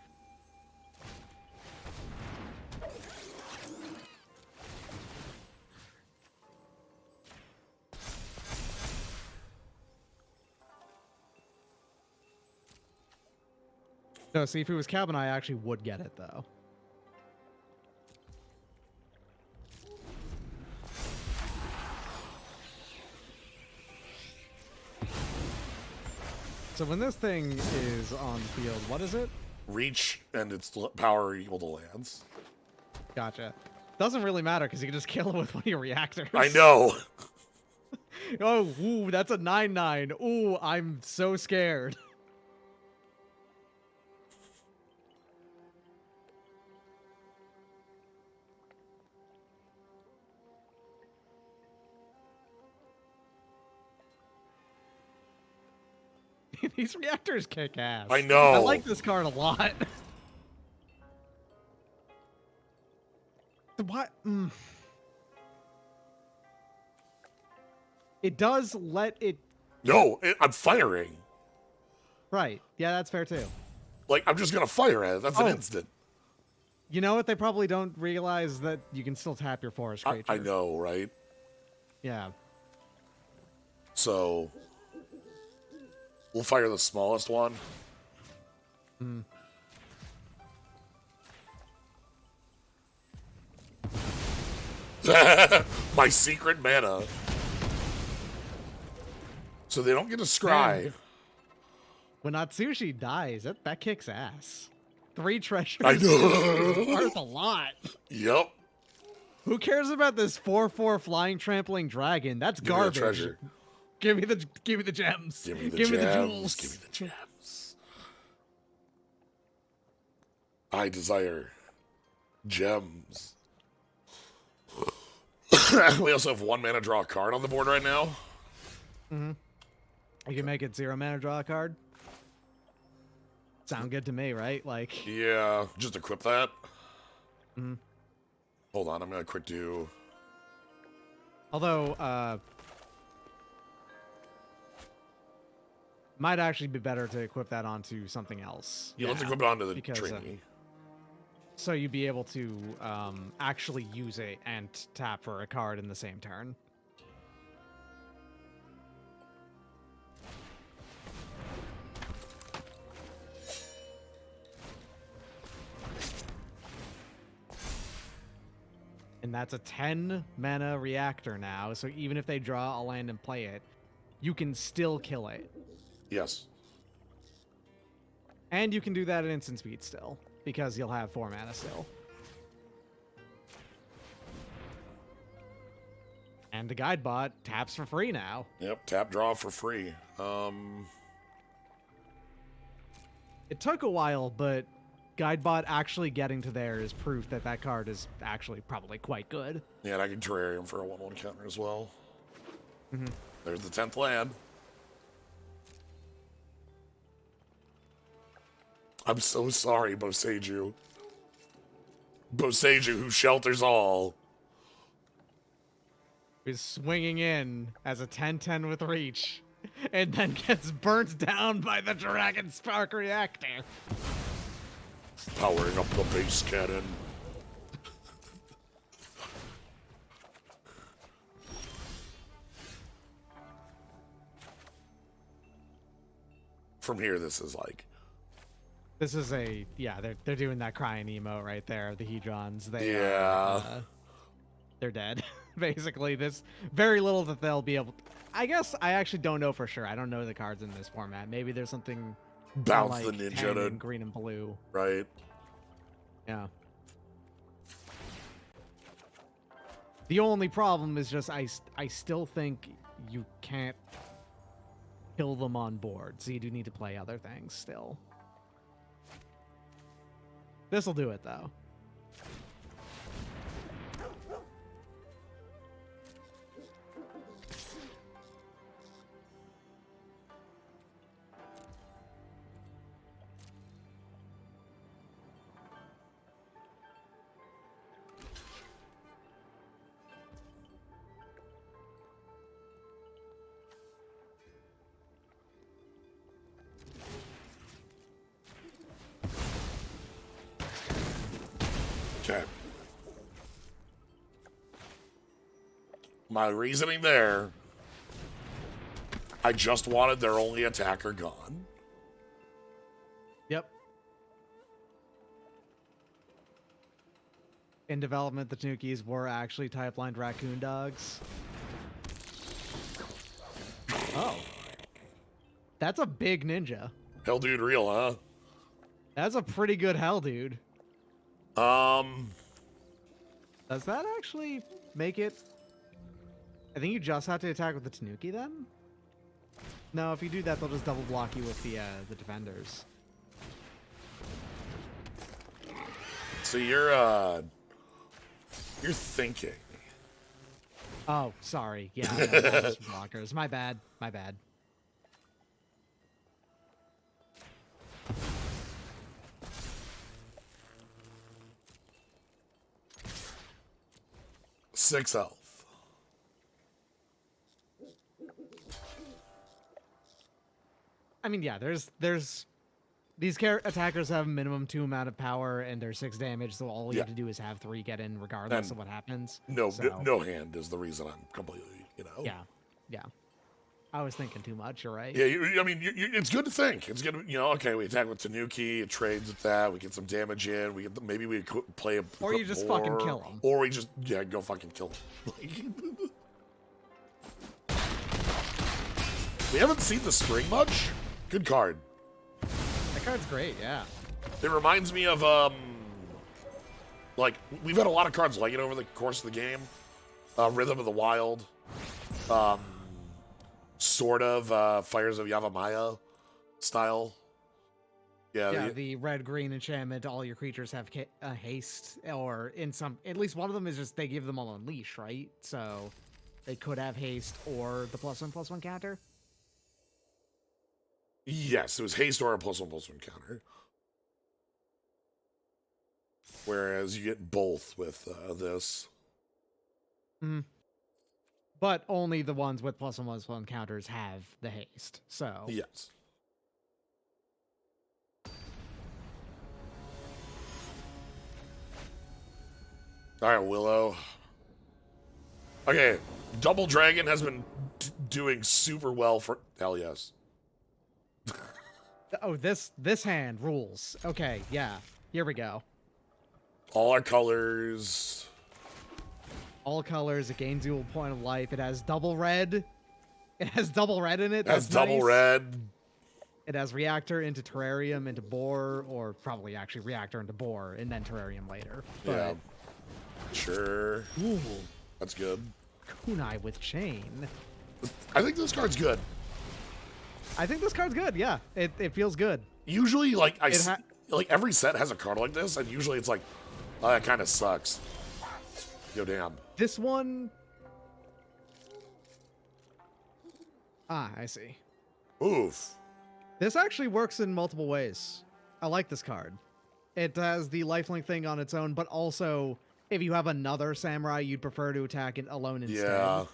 No, see, if it was Cabin, I actually would get it, though. So when this thing is on the field, what is it? Reach and its power equal to lands. Gotcha. Doesn't really matter because you can just kill it with one of your reactors. I know. Oh, ooh, that's a 9/9. Ooh, I'm so scared. These reactors kick ass. I know. I like this card a lot. What? It does let it... No, I'm firing. Right. Yeah, that's fair too. Like, I'm just gonna fire at it. That's an instant. You know what? They probably don't realize that you can still tap your forest creature. I know, right? Yeah. So, we'll fire the smallest one. My secret mana. So they don't get to scry. Man. When Atsushi dies, that kicks ass. 3 treasures I know. is worth a lot. Yep. Who cares about this 4/4 flying trampling dragon? That's Give me the garbage. treasure. Give me the gems. Give me the gems. the jewels. Give me the gems. I desire gems. We also have 1 mana draw a card on the board right now. You can make it 0 mana, draw a card. Sound good to me, right? Like, Yeah, just equip that. Hold on, I'm gonna quick do. although, might actually be better to equip that onto something else. Yeah, let's equip it onto the because, trinity. So you'd be able to actually use it and tap for a card in the same turn. And that's a 10 mana reactor now, so even if they draw a land and play it, you can still kill it. Yes. And you can do that at instant speed still, because you'll have 4 mana still. And the guide bot taps for free now. Yep, tap draw for free. It took a while, but Guidebot actually getting to there is proof that that card is actually probably quite good. Yeah, and I can terrarium for a 1/1 counter as well. There's the 10th land. I'm so sorry, Boseiju. Boseiju, who shelters all. Is swinging in as a 10/10 with reach, and then gets burnt down by the Dragon Spark Reactor. Powering up the base cannon. From here, this is like... This is a, yeah, they're doing that crying emote right there, the Hedrons. They they're dead. Basically, there's very little that they'll be able to, I guess I actually don't know for sure. I don't know the cards in this format. Maybe there's something Bounce like the ninja 10 to... in green and blue. Right. Yeah. The only problem is just I still think you can't kill them on board, so you do need to play other things still. This'll do it, though. Okay. My reasoning there, I just wanted their only attacker gone. Yep. In development, the Tanukis were actually type-lined raccoon dogs. Oh. That's a big ninja. Hell dude real, huh? That's a pretty good hell, dude. Does that actually make it? I think you just have to attack with the Tanuki then? No, if you do that, they'll just double block you with the defenders. So you're thinking. Oh, sorry. Yeah, no, that was blockers. My bad. My bad. 6 health. I mean, yeah, there's these attackers have minimum 2 amount of power and they're 6 damage, so all you have to do is have 3 get in regardless of what happens. No, So, no hand is the reason I'm completely, yeah. I was thinking too much, you're right. Yeah, I mean, it's good to think. It's good, okay, we attack with Tanuki, it trades with that, we get some damage in, maybe we play a Or you just fucking kill him. Or we just, go fucking kill him. We haven't seen the spring much. Good card. That card's great, yeah. It reminds me of, like, we've had a lot of cards like it over the course of the game. Rhythm of the Wild. Sort of Fires of Yavimaya style. Yeah, the red-green enchantment, all your creatures have haste, or in some, at least one of them is just, they give them all Unleash, right? So they could have haste or the +1/+1 counter. Yes, it was haste or a +1/+1 counter. Whereas you get both with this. Mm. But only the ones with +1/+1 counters have the haste, so... Yes. Alright, Willow. Okay, Double Dragon has been doing super well for... Hell yes. Oh, this hand rules. Okay, yeah. Here we go. All our colors... All colors, it gains you a point of life. It has double red. It has double red in it. That's double nice. red. It has reactor into terrarium into boar, or probably actually reactor into boar and then terrarium later. But, yeah. Sure. Ooh. That's good. Kunai with chain. I think this card's good. I think this card's good, yeah. It feels good. Usually, like, like every set has a card like this, and usually it's like, oh, that kind of sucks. Yo, damn. This one... Ah, I see. Oof. This actually works in multiple ways. I like this card. It has the lifelink thing on its own, but also, if you have another samurai you'd prefer to attack it alone instead,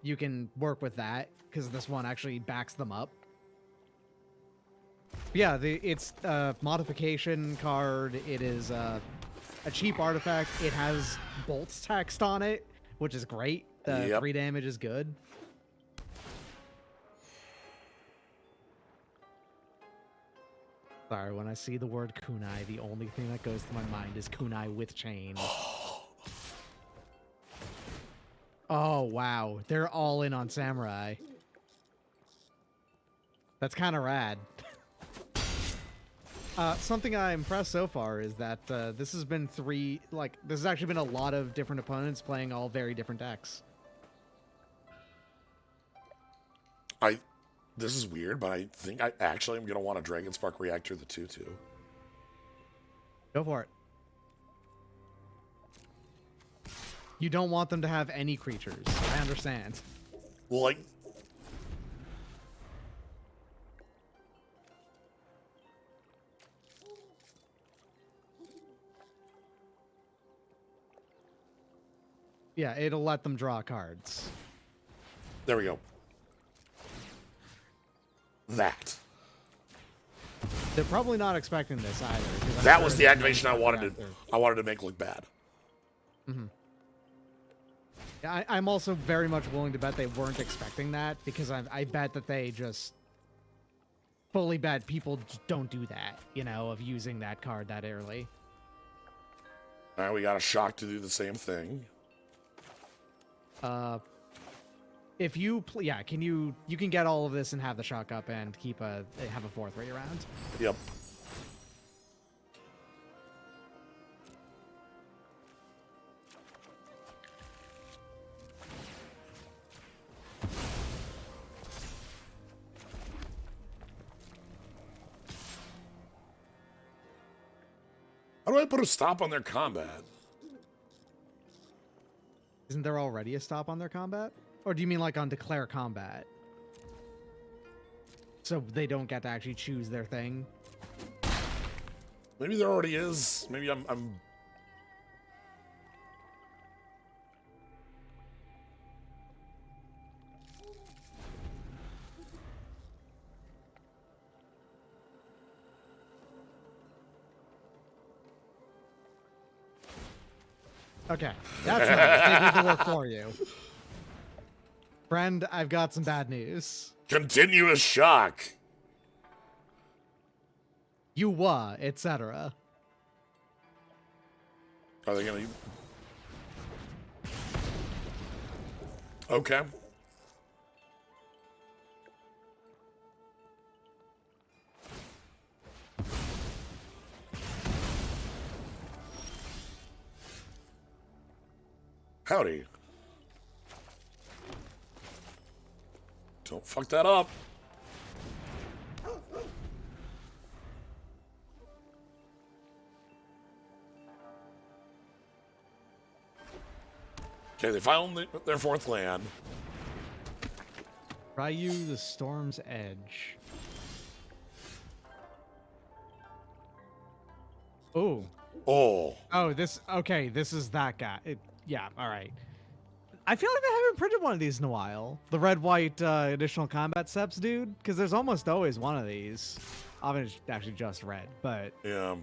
you can work with that, because this one actually backs them up. Yeah, it's a modification card. It is a cheap artifact. It has bolts text on it, which is great. The 3 damage is good. Sorry, when I see the word kunai, the only thing that goes to my mind is kunai with chain. Oh, wow. They're all in on samurai. That's kind of rad. Something I'm impressed so far is that this has been this has actually been a lot of different opponents playing all very different decks. This is weird, but I think I actually am going to want a Dragon Spark Reactor, the 2/2. Go for it. You don't want them to have any creatures. I understand. Well, like... Yeah, it'll let them draw cards. There we go. That. They're probably not expecting this either. That was the activation I wanted to make look bad. Mm-hmm. Yeah, I'm also very much willing to bet they weren't expecting that, because I bet that they just fully bet people don't do that, of using that card that early. All right, we got a shock to do the same thing. If you you can get all of this and have the shock up and have a 4th right around. Yep. How do I put a stop on their combat? Isn't there already a stop on their combat? Or do you mean like on declare combat? So they don't get to actually choose their thing? Maybe there already is. Maybe I'm... Okay, that's nice. They did the work for you. Friend, I've got some bad news. Continuous shock. You were, etc. Are they gonna? Okay. Howdy. Don't fuck that up. Okay, they found their fourth land. Ryu the Storm's Edge. Oh. Oh. Oh, this. Okay, this is that guy. Yeah, all right. I feel like I haven't printed one of these in a while. The red-white additional combat steps, dude. Because there's almost always one of these. I mean, it's actually just red, but Yeah.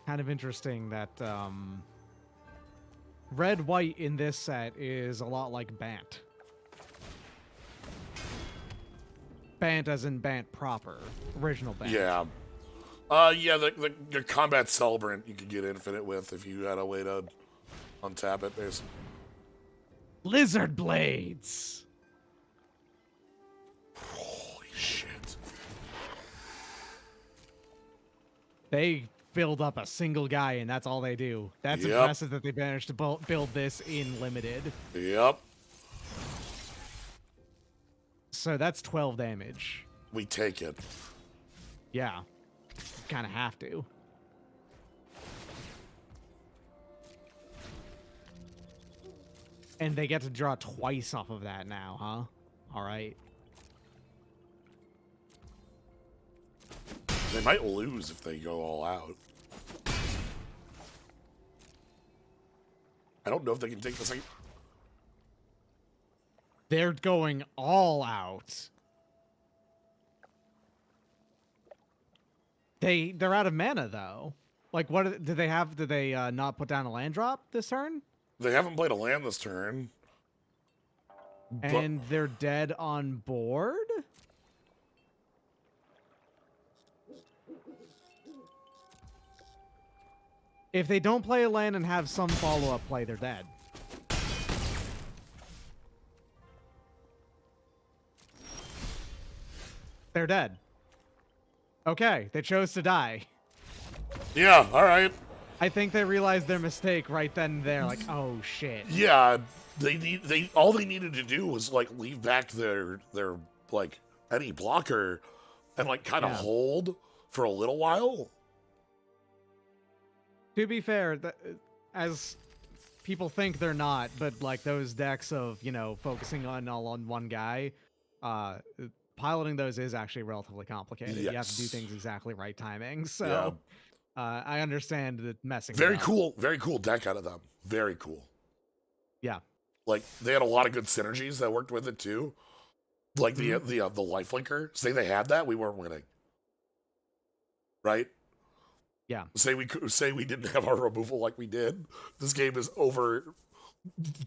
kind of interesting that red-white in this set is a lot like Bant. Bant as in Bant proper. Original Bant. Yeah. Yeah, the combat celebrant you could get infinite with if you had a way to untap it, basically. Lizard Blades! Holy shit. They build up a single guy, and that's all they do. That's Yep. impressive that they managed to build this in limited. Yep. So that's 12 damage. We take it. Yeah. Kind of have to. And they get to draw twice off of that now, huh? All right. They might lose if they go all out. I don't know if they can take the same. They're going all out. They're out of mana though. Like, what did they have? Did they not put down a land drop this turn? They haven't played a land this turn. And they're dead on board? If they don't play a land and have some follow-up play, they're dead. They're dead. Okay, they chose to die. Yeah, all right. I think they realized their mistake right then and there, like, oh shit. Yeah, all they needed to do was like leave back their like any blocker and like kind of hold for a little while. To be fair, as people think they're not, but like those decks of, you know, focusing on all on one guy, piloting those is actually relatively complicated. Yes. You have to do things exactly right timing. So I understand the messing. Very cool deck out of them. Very cool. Yeah. Like they had a lot of good synergies that worked with it too. Like the lifelinker. Say they had that, we weren't winning. Right? Yeah. Say we didn't have our removal like we did. This game is over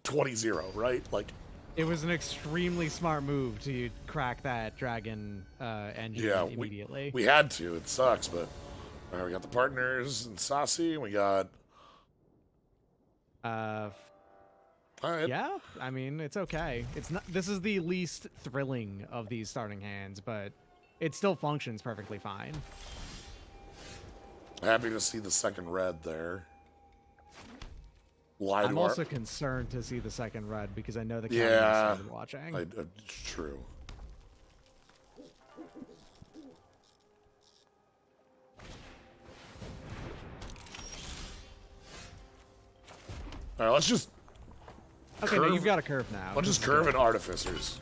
20-0, right? Like it was an extremely smart move to crack that dragon engine immediately. We had to. It sucks, but we got the partners and Saucy, and we got all right. Yeah, I mean, it's okay. It's not. This is the least thrilling of these starting hands, but it still functions perfectly fine. Happy to see the second red there. I'm also concerned to see the second red because I know the camera started watching. It's true. All right, let's just. Okay, no, you've got a curve now. Let's just curve in Artificers.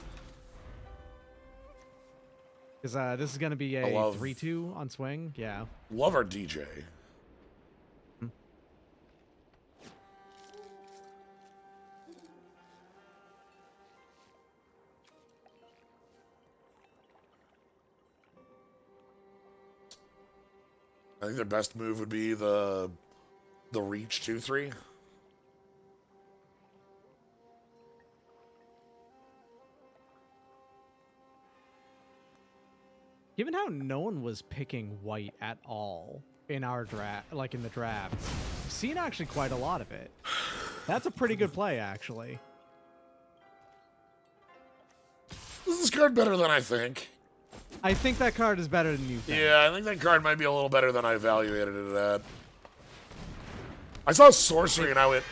Because this is going to be a 3-2 on swing. Yeah. Love our DJ. I think their best move would be the reach 2/3. Given how no one was picking white at all in our draft, like in the draft, I've seen actually quite a lot of it. That's a pretty good play, actually. Is this card better than I think? I think that card is better than you think. Yeah, I think that card might be a little better than I evaluated it at. I saw sorcery and I went,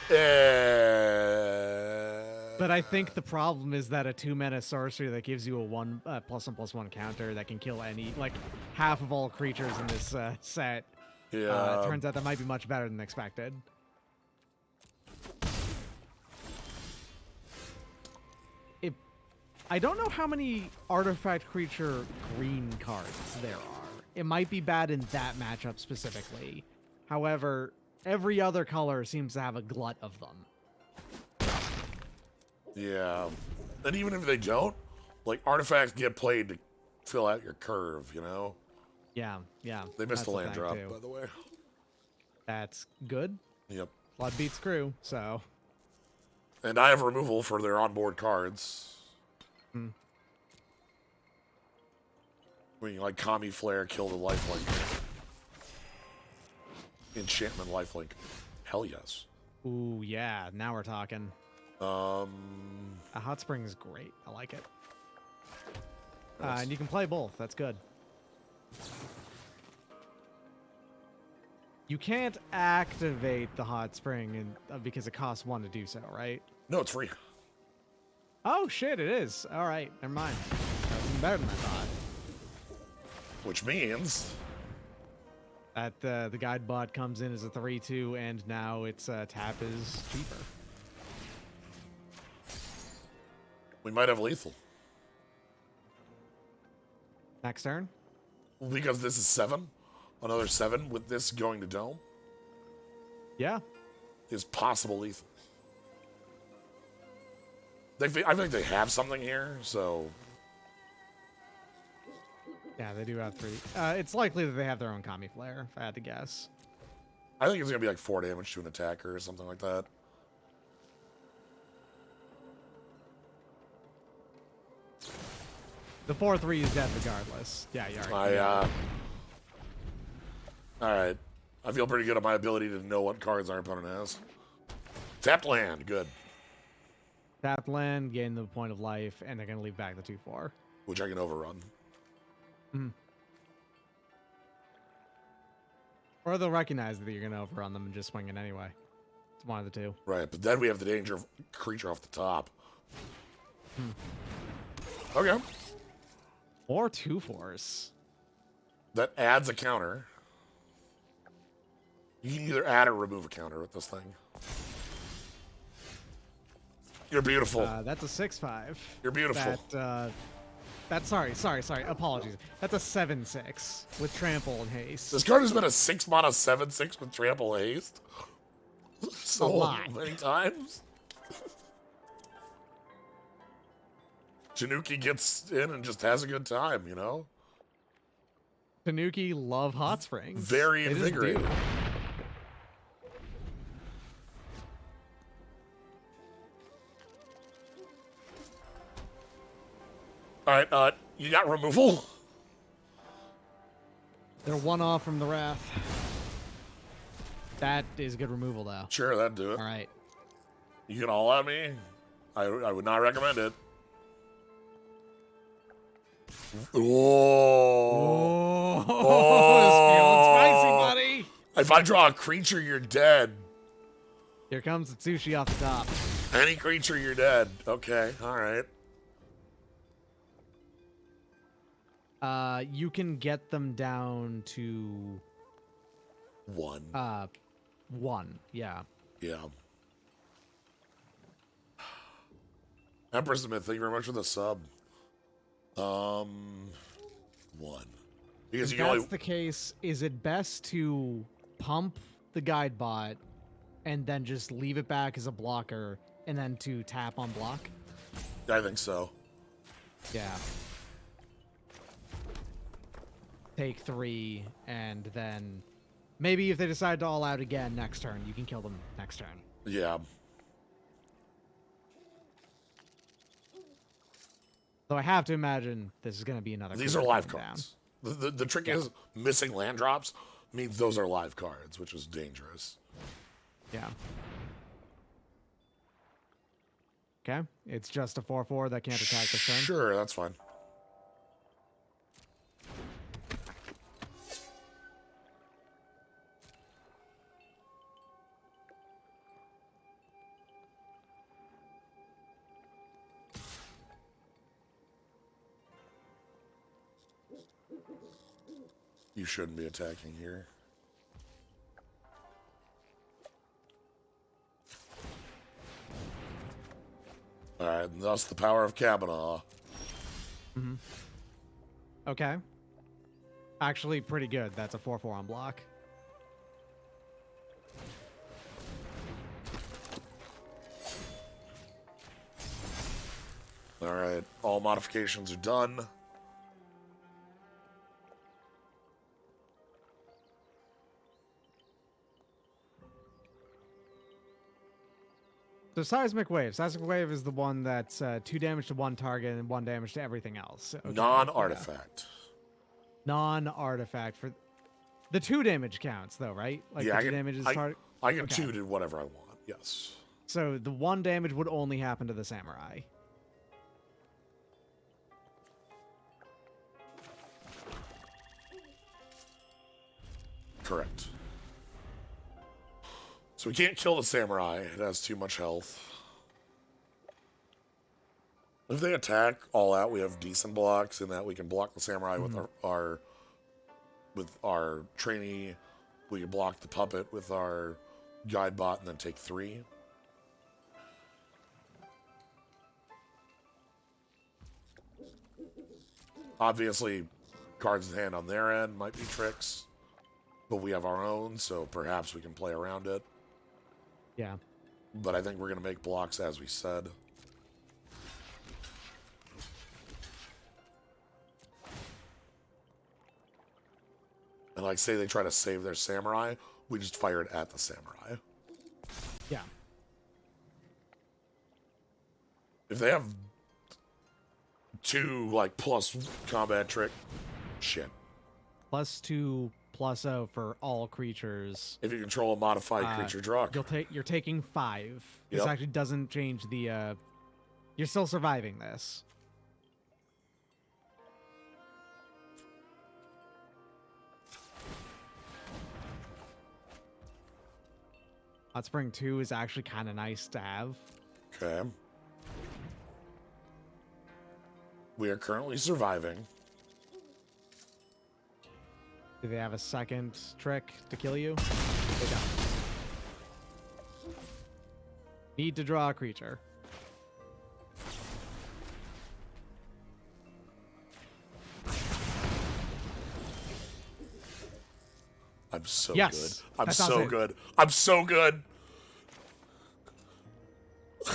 But I think the problem is that a 2-mana sorcery that gives you a +1/+1 counter that can kill any, like, half of all creatures in this set. Yeah. Turns out that might be much better than expected. I don't know how many artifact creature green cards there are. It might be bad in that matchup specifically. However, every other color seems to have a glut of them. Yeah. And even if they don't, like, artifacts get played to fill out your curve, you know? Yeah, yeah. They missed that's the land thing, drop, too. by the way. That's good. Yep. Flood beats crew, so. And I have removal for their onboard cards. When you like Kami Flare, kill the lifelink. Enchantment lifelink. Hell yes. Ooh, yeah. Now we're talking. A hot spring is great. I like it. And you can play both. That's good. You can't activate the hot spring because it costs 1 to do so, right? No, it's free. Oh, shit, it is. All right, never mind. That's even better than I thought. Which means That the guide bot comes in as a 3/2, and now its tap is cheaper. we might have lethal. Next turn? Because this is 7. Another 7 with this going to Dome Yeah. is possible lethal. I think they have something here, so... Yeah, they do have 3. It's likely that they have their own Kami Flare, if I had to guess. I think it's going to be like 4 damage to an attacker or something like that. The 4/3 is dead regardless. Yeah, you already. Alright. I feel pretty good on my ability to know what cards our opponent has. Tapped land, good. Tap land, gain the point of life, and they're going to leave back the 2/4. Which I can overrun. Or they'll recognize that you're going to overrun them and just swing it anyway. It's one of the two. Right, but then we have the danger of creature off the top. Okay. Or 2/4s. That adds a counter. You can either add or remove a counter with this thing. You're beautiful. That's a 6/5. You're beautiful. That's sorry. Apologies. That's a 7/6 with trample and haste. This card has been a 6-mana 7/6 with trample haste. So lot. many times. Tanuki gets in and just has a good time, you know? Tanuki love hot springs. Very They just invigorating. do. Alright, you got removal? They're 1 off from the wrath. That is good removal, though. Sure, that'd do it. All right. You can all at me? I would not recommend it. Whoa. Oh, it's feeling spicy, buddy. If I draw a creature, you're dead. Here comes the sushi off the top. Any creature, you're dead. Okay, alright. You can get them down to 1. 1. Yeah. Yeah. Empress Myth, thank you very much for the sub. 1. Because If you can that's the case, is it best to pump the guide bot and then just leave it back as a blocker and then to tap on block? I think so. Yeah. Take 3 and then Maybe if they decide to all out again next turn, you can kill them next turn. Yeah. So I have to imagine this is going to be another. These are creature live coming down. cards. The trick is missing land drops means those are live cards, which is dangerous. Yeah. Okay. It's just a 4/4 that can't attack this turn. Sure, that's fine. You shouldn't be attacking here. Alright, and thus the power of Kamigawa. Okay. Actually, pretty good. That's a 4/4 on block. Alright, all modifications are done. So Seismic Wave. Seismic Wave is the one that's 2 damage to one target and 1 damage to everything else. Okay. Non-artifact. Non-artifact for the 2 damage counts though, right? Like Yeah, the 2 damage is target. I can Okay. two to whatever I want, yes. So the 1 damage would only happen to the samurai. Correct. So we can't kill the samurai. It has too much health. If they attack all out, we have decent blocks in that we can block the samurai with our trainee. We can block the puppet with our guide bot and then take 3. Obviously, cards in hand on their end might be tricks, but we have our own, so perhaps we can play around it. Yeah. But I think we're going to make blocks as we said. And like say they try to save their samurai, we just fire it at the samurai. Yeah. If they have 2 like plus combat trick, shit. +2/+0 for all creatures. If you control a modified creature, draw a card. You're taking 5. This Yep. actually doesn't change the you're still surviving this. Hot Spring 2 is actually kind of nice to have. Okay. We are currently surviving. Do they have a second trick to kill you? They don't. Need to draw a creature. I'm so Yes, good. I'm that does so it. good. I'm so good.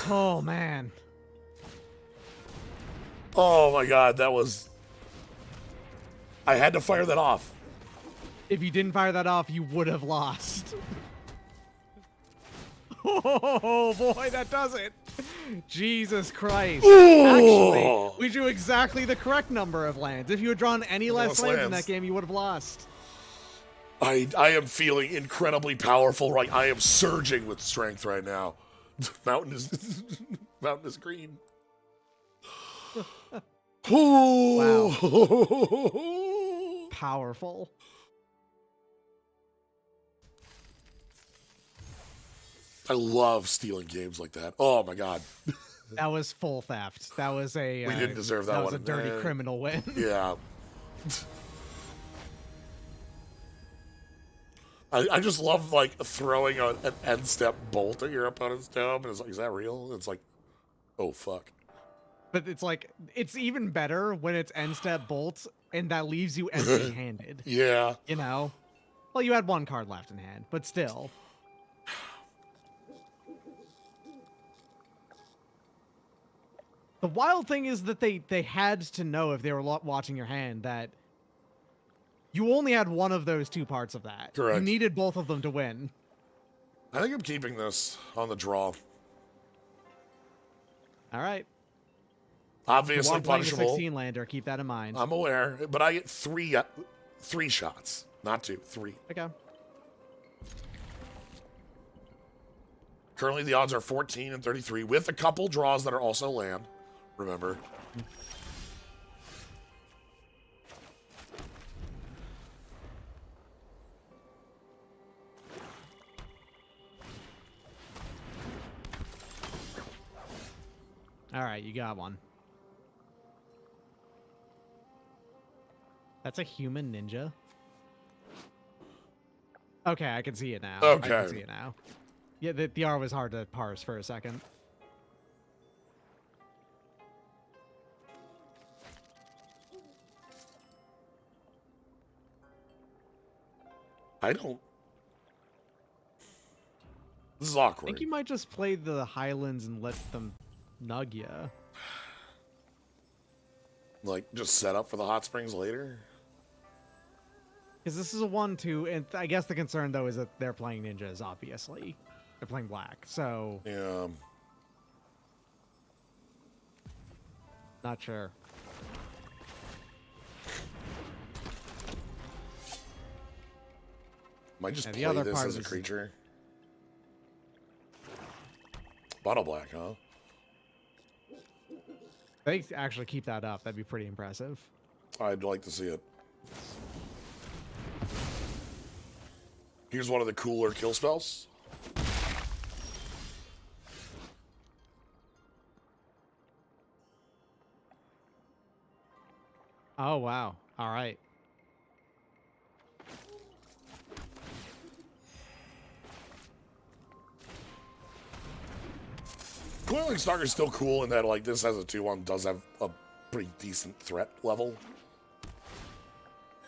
Oh, man. Oh my god, that was... I had to fire that off. If you didn't fire that off, you would have lost. Oh, boy, that does it. Jesus Christ. Actually, we drew exactly the correct number of lands. If you had drawn any less lands in that game, you would have lost. I am feeling incredibly powerful. Right, I am surging with strength right now. Mountain is mountain is green. Wow. Powerful. I love stealing games like that. Oh my god. That was full theft. That was a. We didn't deserve that That was one. a dirty criminal win. Yeah. I just love like throwing an end step bolt at your opponent's dome, and it's like, is that real? It's like, oh fuck. But it's like, it's even better when it's end step bolt and that leaves you empty handed. Yeah. You know? Well, you had 1 card left in hand, but still. The wild thing is that they had to know if they were watching your hand that You only had one of those two parts of that. Correct. You needed both of them to win. I think I'm keeping this on the draw. All right. Obviously You are playing a punishable. 16 lander. Keep that in mind. I'm aware, but I get three shots, not two, three. Okay. Currently, the odds are 14 and 33, with a couple draws that are also land. Remember. All right, you got one. That's a human ninja. Okay, I can see it now. Okay. I can see it now. Yeah, the R was hard to parse for a second. I don't. This is I awkward. think you might just play the Highlands and let them nug ya. Like, just set up for the hot springs later? Because this is a 1-2, and I guess the concern, though, is that they're playing ninjas, obviously. They're playing black, so... Yeah. Not sure. Might just Yeah, the play other this part as a is- creature. Bottle black, huh? They actually keep that up. That'd be pretty impressive. I'd like to see it. Here's one of the cooler kill spells. Oh, wow. All right. Coiling Stalker's still cool in that, like, this has a 2-1, does have a pretty decent threat level.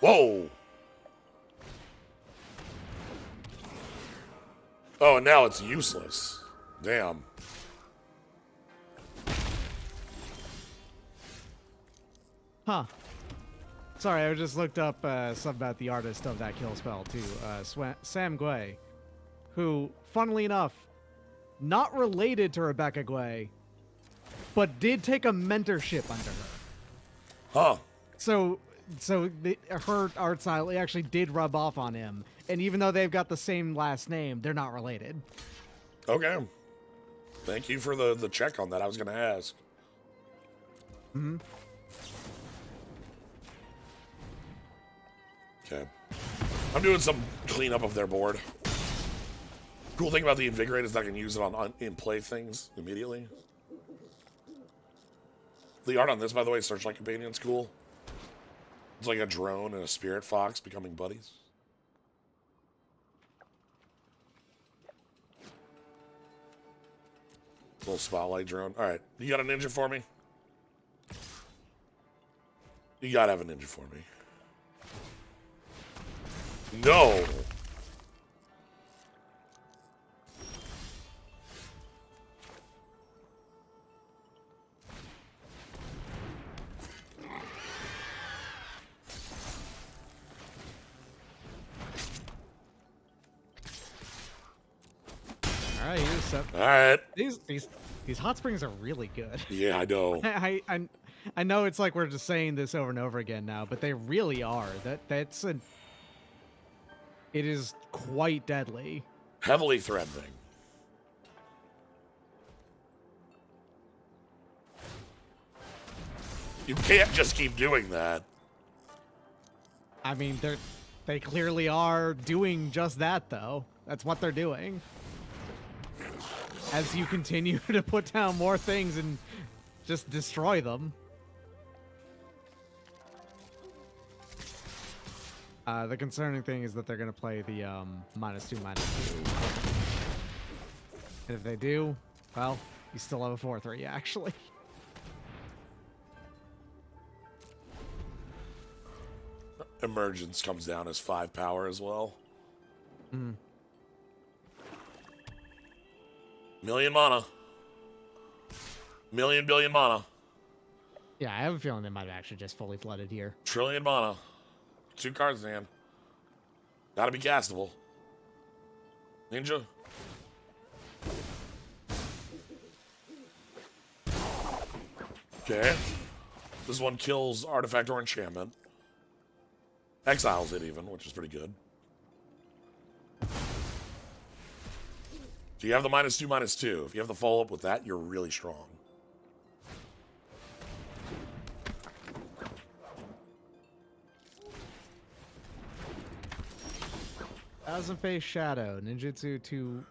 Whoa! Oh, and now it's useless. Damn. Huh. Sorry, I just looked up something about the artist of that kill spell, too. Sam Gway, who, funnily enough, not related to Rebecca Gway, but did take a mentorship under her. Huh. So her art style actually did rub off on him. And even though they've got the same last name, they're not related. Okay. Thank you for the check on that. I was going to ask. Mm-hmm. Okay. I'm doing some cleanup of their board. Cool thing about the Invigorate is that I can use it on in-play things immediately. The art on this, by the way, Searchlight Companion's cool. It's like a drone and a spirit fox becoming buddies. Little spotlight drone. All right, you got a ninja for me? You gotta have a ninja for me. No. All right, here's some. All right. These hot springs are really good. Yeah, I know. I know it's like we're just saying this over and over again now, but they really are. It is quite deadly. Heavily threatening. You can't just keep doing that. I mean, they clearly are doing just that, though. That's what they're doing. As you continue to put down more things and just destroy them. The concerning thing is that they're going to play the -2/-2. And if they do, well, you still have a 4/3, actually. Emergence comes down as 5 power as well. Mm. Million mana. Billion mana. Yeah, I have a feeling they might have actually just fully flooded here. Trillion mana. 2 cards, man. Gotta be castable. Ninja. Okay. This one kills artifact or enchantment. Exiles it even, which is pretty good. So you have the -2/-2. If you have the follow-up with that, you're really strong. Thousand Face Shadow, Ninjutsu 2.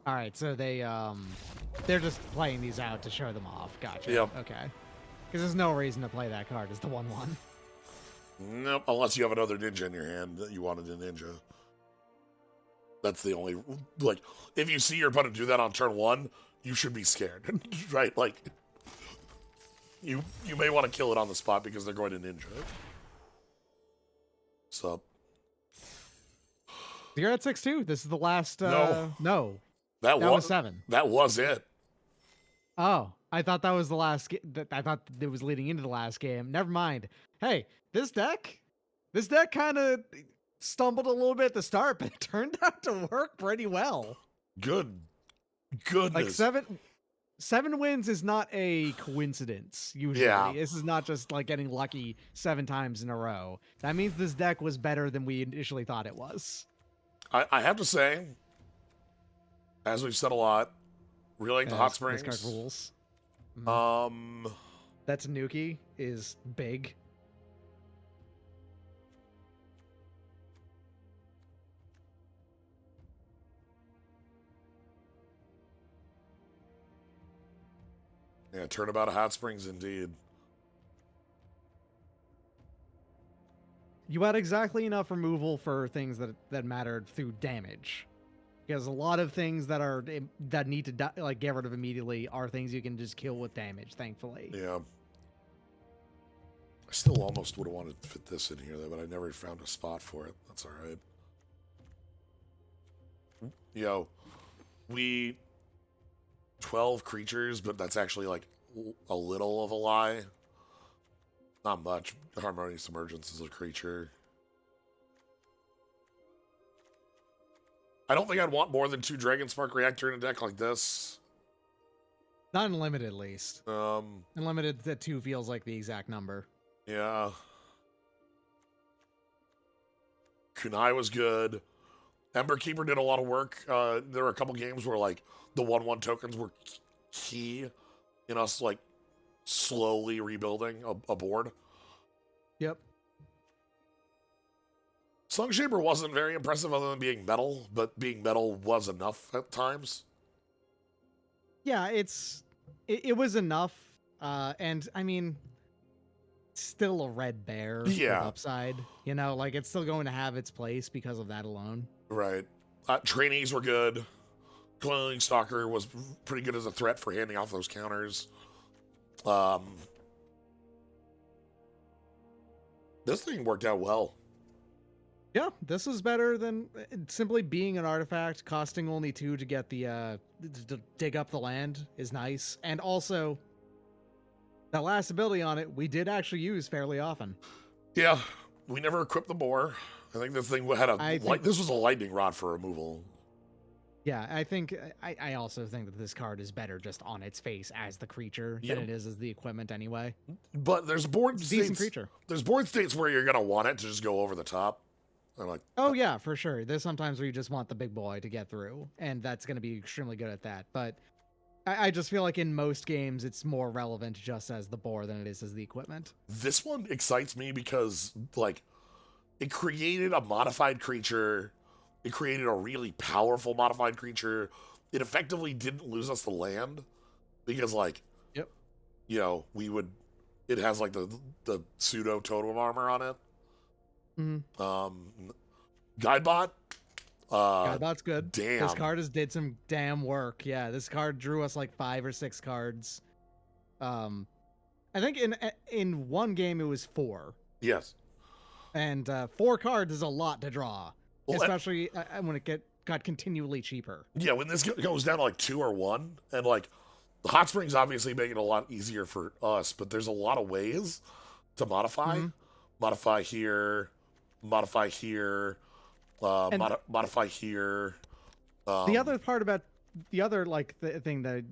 Alright, so they're just playing these out to show them off. Gotcha. Yep. Okay. Because there's no reason to play that card as the 1/1. Nope, unless you have another ninja in your hand that you wanted a ninja. That's the only, like, if you see your opponent do that on turn 1, you should be scared, right? Like, you may want to kill it on the spot because they're going to ninja. So. You're at 6-2. This is the last. No. That was 7. That was it. Oh, I thought that was the last. I thought it was leading into the last game. Never mind. Hey, this deck kind of stumbled a little bit at the start, but it turned out to work pretty well. Goodness. Like 7 wins is not a coincidence. Usually, Yeah. This is not just like getting lucky 7 times in a row. That means this deck was better than we initially thought it was. I have to say, as we've said a lot, really like the hot springs. This card rules. That Tanuki is big. Yeah, turnabout of hot springs indeed. You had exactly enough removal for things that mattered through damage, because a lot of things that need to get rid of immediately are things you can just kill with damage. Thankfully, Yeah. I still almost would have wanted to fit this in here, though, but I never found a spot for it. That's all right. Yo, 12 creatures, but that's actually like a little of a lie. Not much. Harmonious Emergence is a creature. I don't think I'd want more than 2 Dragon Spark Reactor in a deck like this. not unlimited, at least. Unlimited to 2 feels like the exact number. Yeah. Kunai was good. Ember Keeper did a lot of work. There were a couple games where like the 1/1 tokens were key in us like slowly rebuilding a board. Yep. Song Shaper wasn't very impressive other than being metal, but being metal was enough at times. Yeah, it was enough. And I mean, still a red bear with upside. You know, like it's still going to have its place because of that alone. Right. Trainees were good. Cloning Stalker was pretty good as a threat for handing off those counters. This thing worked out well. Yeah, this is better than simply being an artifact, costing only 2 to get the to dig up the land is nice. And also, that last ability on it, we did actually use fairly often. Yeah, we never equipped the boar. I think this thing had this was a lightning rod for removal. Yeah, I also think that this card is better just on its face as the creature than it is as the equipment anyway. But there's board states. Decent creature. There's board states where you're gonna want it to just go over the top. I'm like, oh yeah, for sure. There's sometimes where you just want the big boy to get through, and that's gonna be extremely good at that. But I just feel like in most games it's more relevant just as the boar than it is as the equipment. This one excites me because like it created a modified creature. It created a really powerful modified creature. It effectively didn't lose us the land because, like, yep, you know, it has like the pseudo totem armor on it. Mm-hmm. Guidebot. Guidebot's good. Damn. This card did some damn work. Yeah, this card drew us like 5 or 6 cards. I think in one game it was 4. Yes. And 4 cards is a lot to draw. Well, especially when it got continually cheaper. Yeah, when this goes down to like 2 or 1, and like The hot springs obviously make it a lot easier for us, but there's a lot of ways to modify. Modify here, modify here, And modify here. the other part about the other the thing that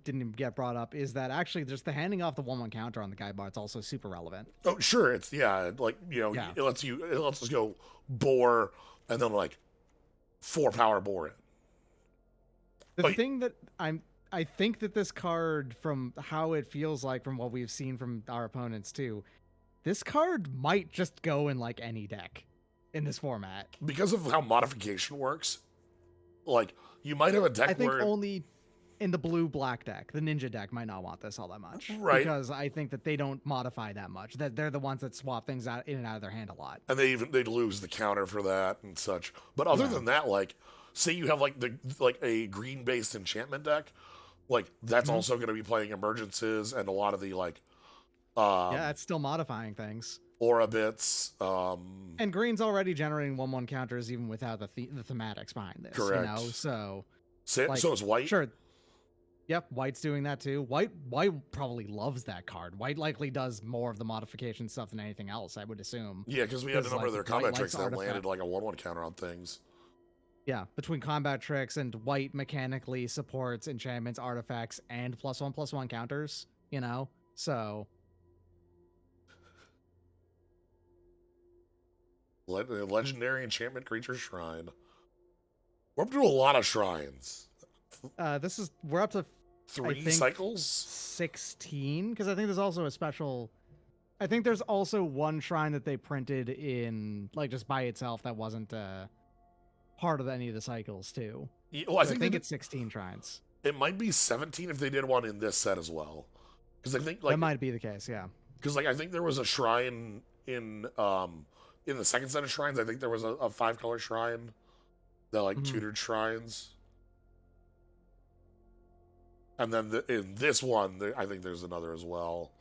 didn't get brought up is that actually just the handing off the 1/1 counter on the guy bar, it's also super relevant. Oh, sure, it's like Yeah. it lets us go bore and then like 4 power bore it. The thing that I think that this card, from how it feels like from what we've seen from our opponents too, this card might just go in like any deck in this format. Because of how modification works, like you might have a deck I think where only in the blue-black deck, the ninja deck might not want this all that much. Right. Because I think that they don't modify that much. That they're the ones that swap things out in and out of their hand a lot. and they'd lose the counter for that and such. But other than that, like say you have like a green based enchantment deck, like that's also going to be playing emergences and a lot of the like Yeah, it's still modifying things. aura bits. And green's already generating 1/1 counters even without the thematics behind this. Correct. You know, so So is white. Sure. Yep, white's doing that too. White probably loves that card. White likely does more of the modification stuff than anything else, I would assume. Yeah, because we had a number of their combat white tricks likes that landed like a 1/1 counter on things. Yeah, between combat tricks and white mechanically supports enchantments, artifacts, and +1/+1 counters, you know? So Legendary enchantment creature shrine. We're up to a lot of shrines. we're up to 3 think cycles? 16, because I think there's also a special. I think there's also one shrine that they printed in like just by itself that wasn't part of any of the cycles too. Yeah, well, I think it's 16 shrines. it might be 17 if they did one in this set as well. Because I think like That might be the case, yeah. because like I think there was a shrine in the second set of shrines. I think there was a 5-color shrine, the like tutored shrines. And then in this one, I think there's another as well.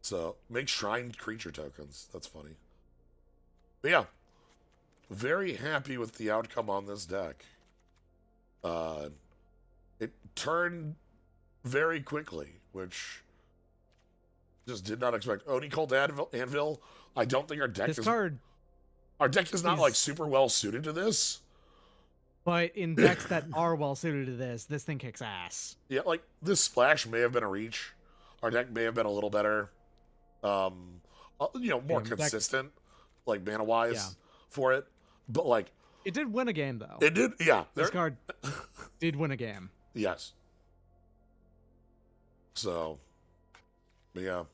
So, make shrine creature tokens. That's funny. But yeah, very happy with the outcome on this deck. It turned very quickly, which just did not expect. Oni Cold Anvil. I don't think our deck our deck is not like super well suited to this. But in decks that are well suited to this thing kicks ass. Yeah, like this splash may have been a reach. Our deck may have been a little better, more consistent, like mana wise for it. But like, it did win a game though. it did, yeah. This card did win a game. Yes. So, but yeah.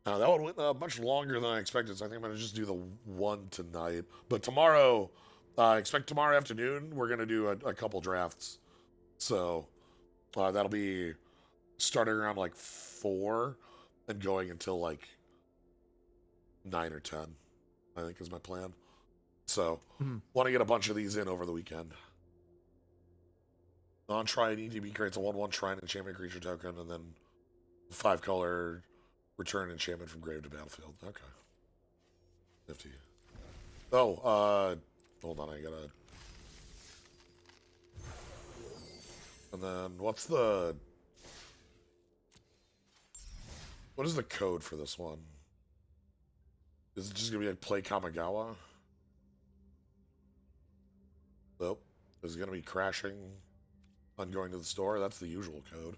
That one went much longer than I expected, so I think I'm going to just do the one tonight. But tomorrow, expect tomorrow afternoon, we're going to do a couple drafts. So, that'll be starting around like 4 and going until like 9 or 10, I think is my plan. So, want to get a bunch of these in over the weekend. Non-shrine ETB creates a 1/1 shrine enchantment creature token, and then 5-color return enchantment from grave to battlefield. Okay. 50. Oh, hold on, I gotta... And then, what is the code for this one? Is it just gonna be like play Kamigawa? Nope. Is it gonna be crashing on going to the store? That's the usual code.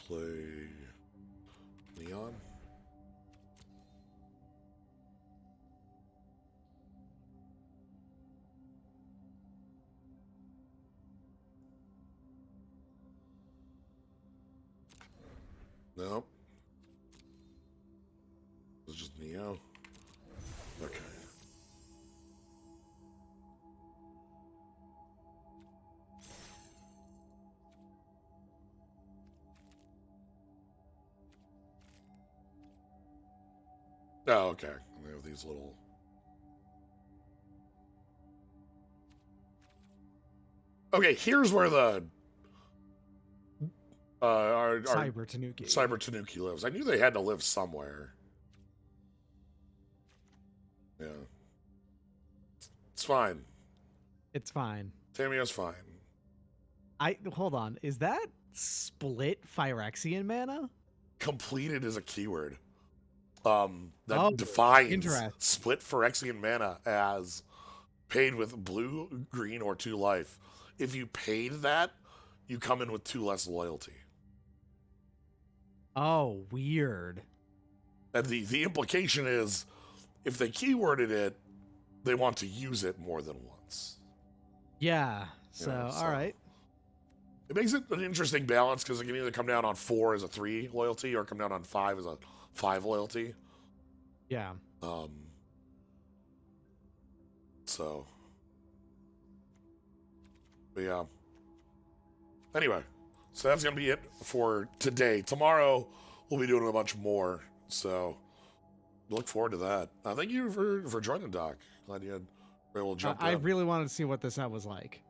Play Neon. Nope. It's just Neo. Okay. Oh, okay. They have these little... Okay, here's where our Cyber Tanuki. Cyber Tanuki lives. I knew they had to live somewhere. Yeah. It's fine. It's fine. Tamiya's fine. Hold on. Is that split Phyrexian mana? Completed is a keyword. That Oh, defines interesting. split Phyrexian mana as paid with blue, green, or 2 life. If you paid that, you come in with 2 less loyalty. Oh, weird. And the implication is, if they keyworded it, they want to use it more than once. Yeah. So, Yeah, so- all right. It makes it an interesting balance because it can either come down on 4 as a 3 loyalty or come down on 5 as a 5 loyalty. Yeah. So, but yeah. Anyway, so that's gonna be it for today. Tomorrow we'll be doing a bunch more. So look forward to that. Thank you for joining, Doc. Glad you were able to jump I in. really wanted to see what this set was like.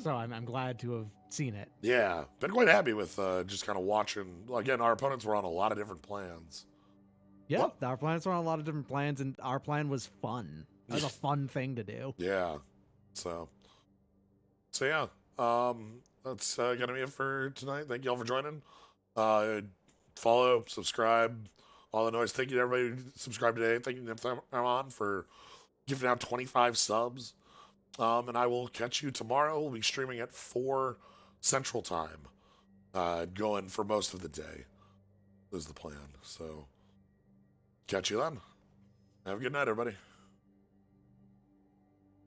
So I'm glad to have seen it. Yeah, been quite happy with just kind of watching. Again, our opponents were on a lot of different plans. Yeah, What? our plans were on a lot of different plans, and our plan was fun. That was a fun thing to do. Yeah, so yeah, that's gonna be it for tonight. Thank you all for joining. Follow, subscribe, all the noise. Thank you to everybody who subscribed today. Thank you to Nipthon for giving out 25 subs. And I will catch you tomorrow. We'll be streaming at 4 Central Time, going for most of the day. Is the plan. So, catch you then. Have a good night, everybody.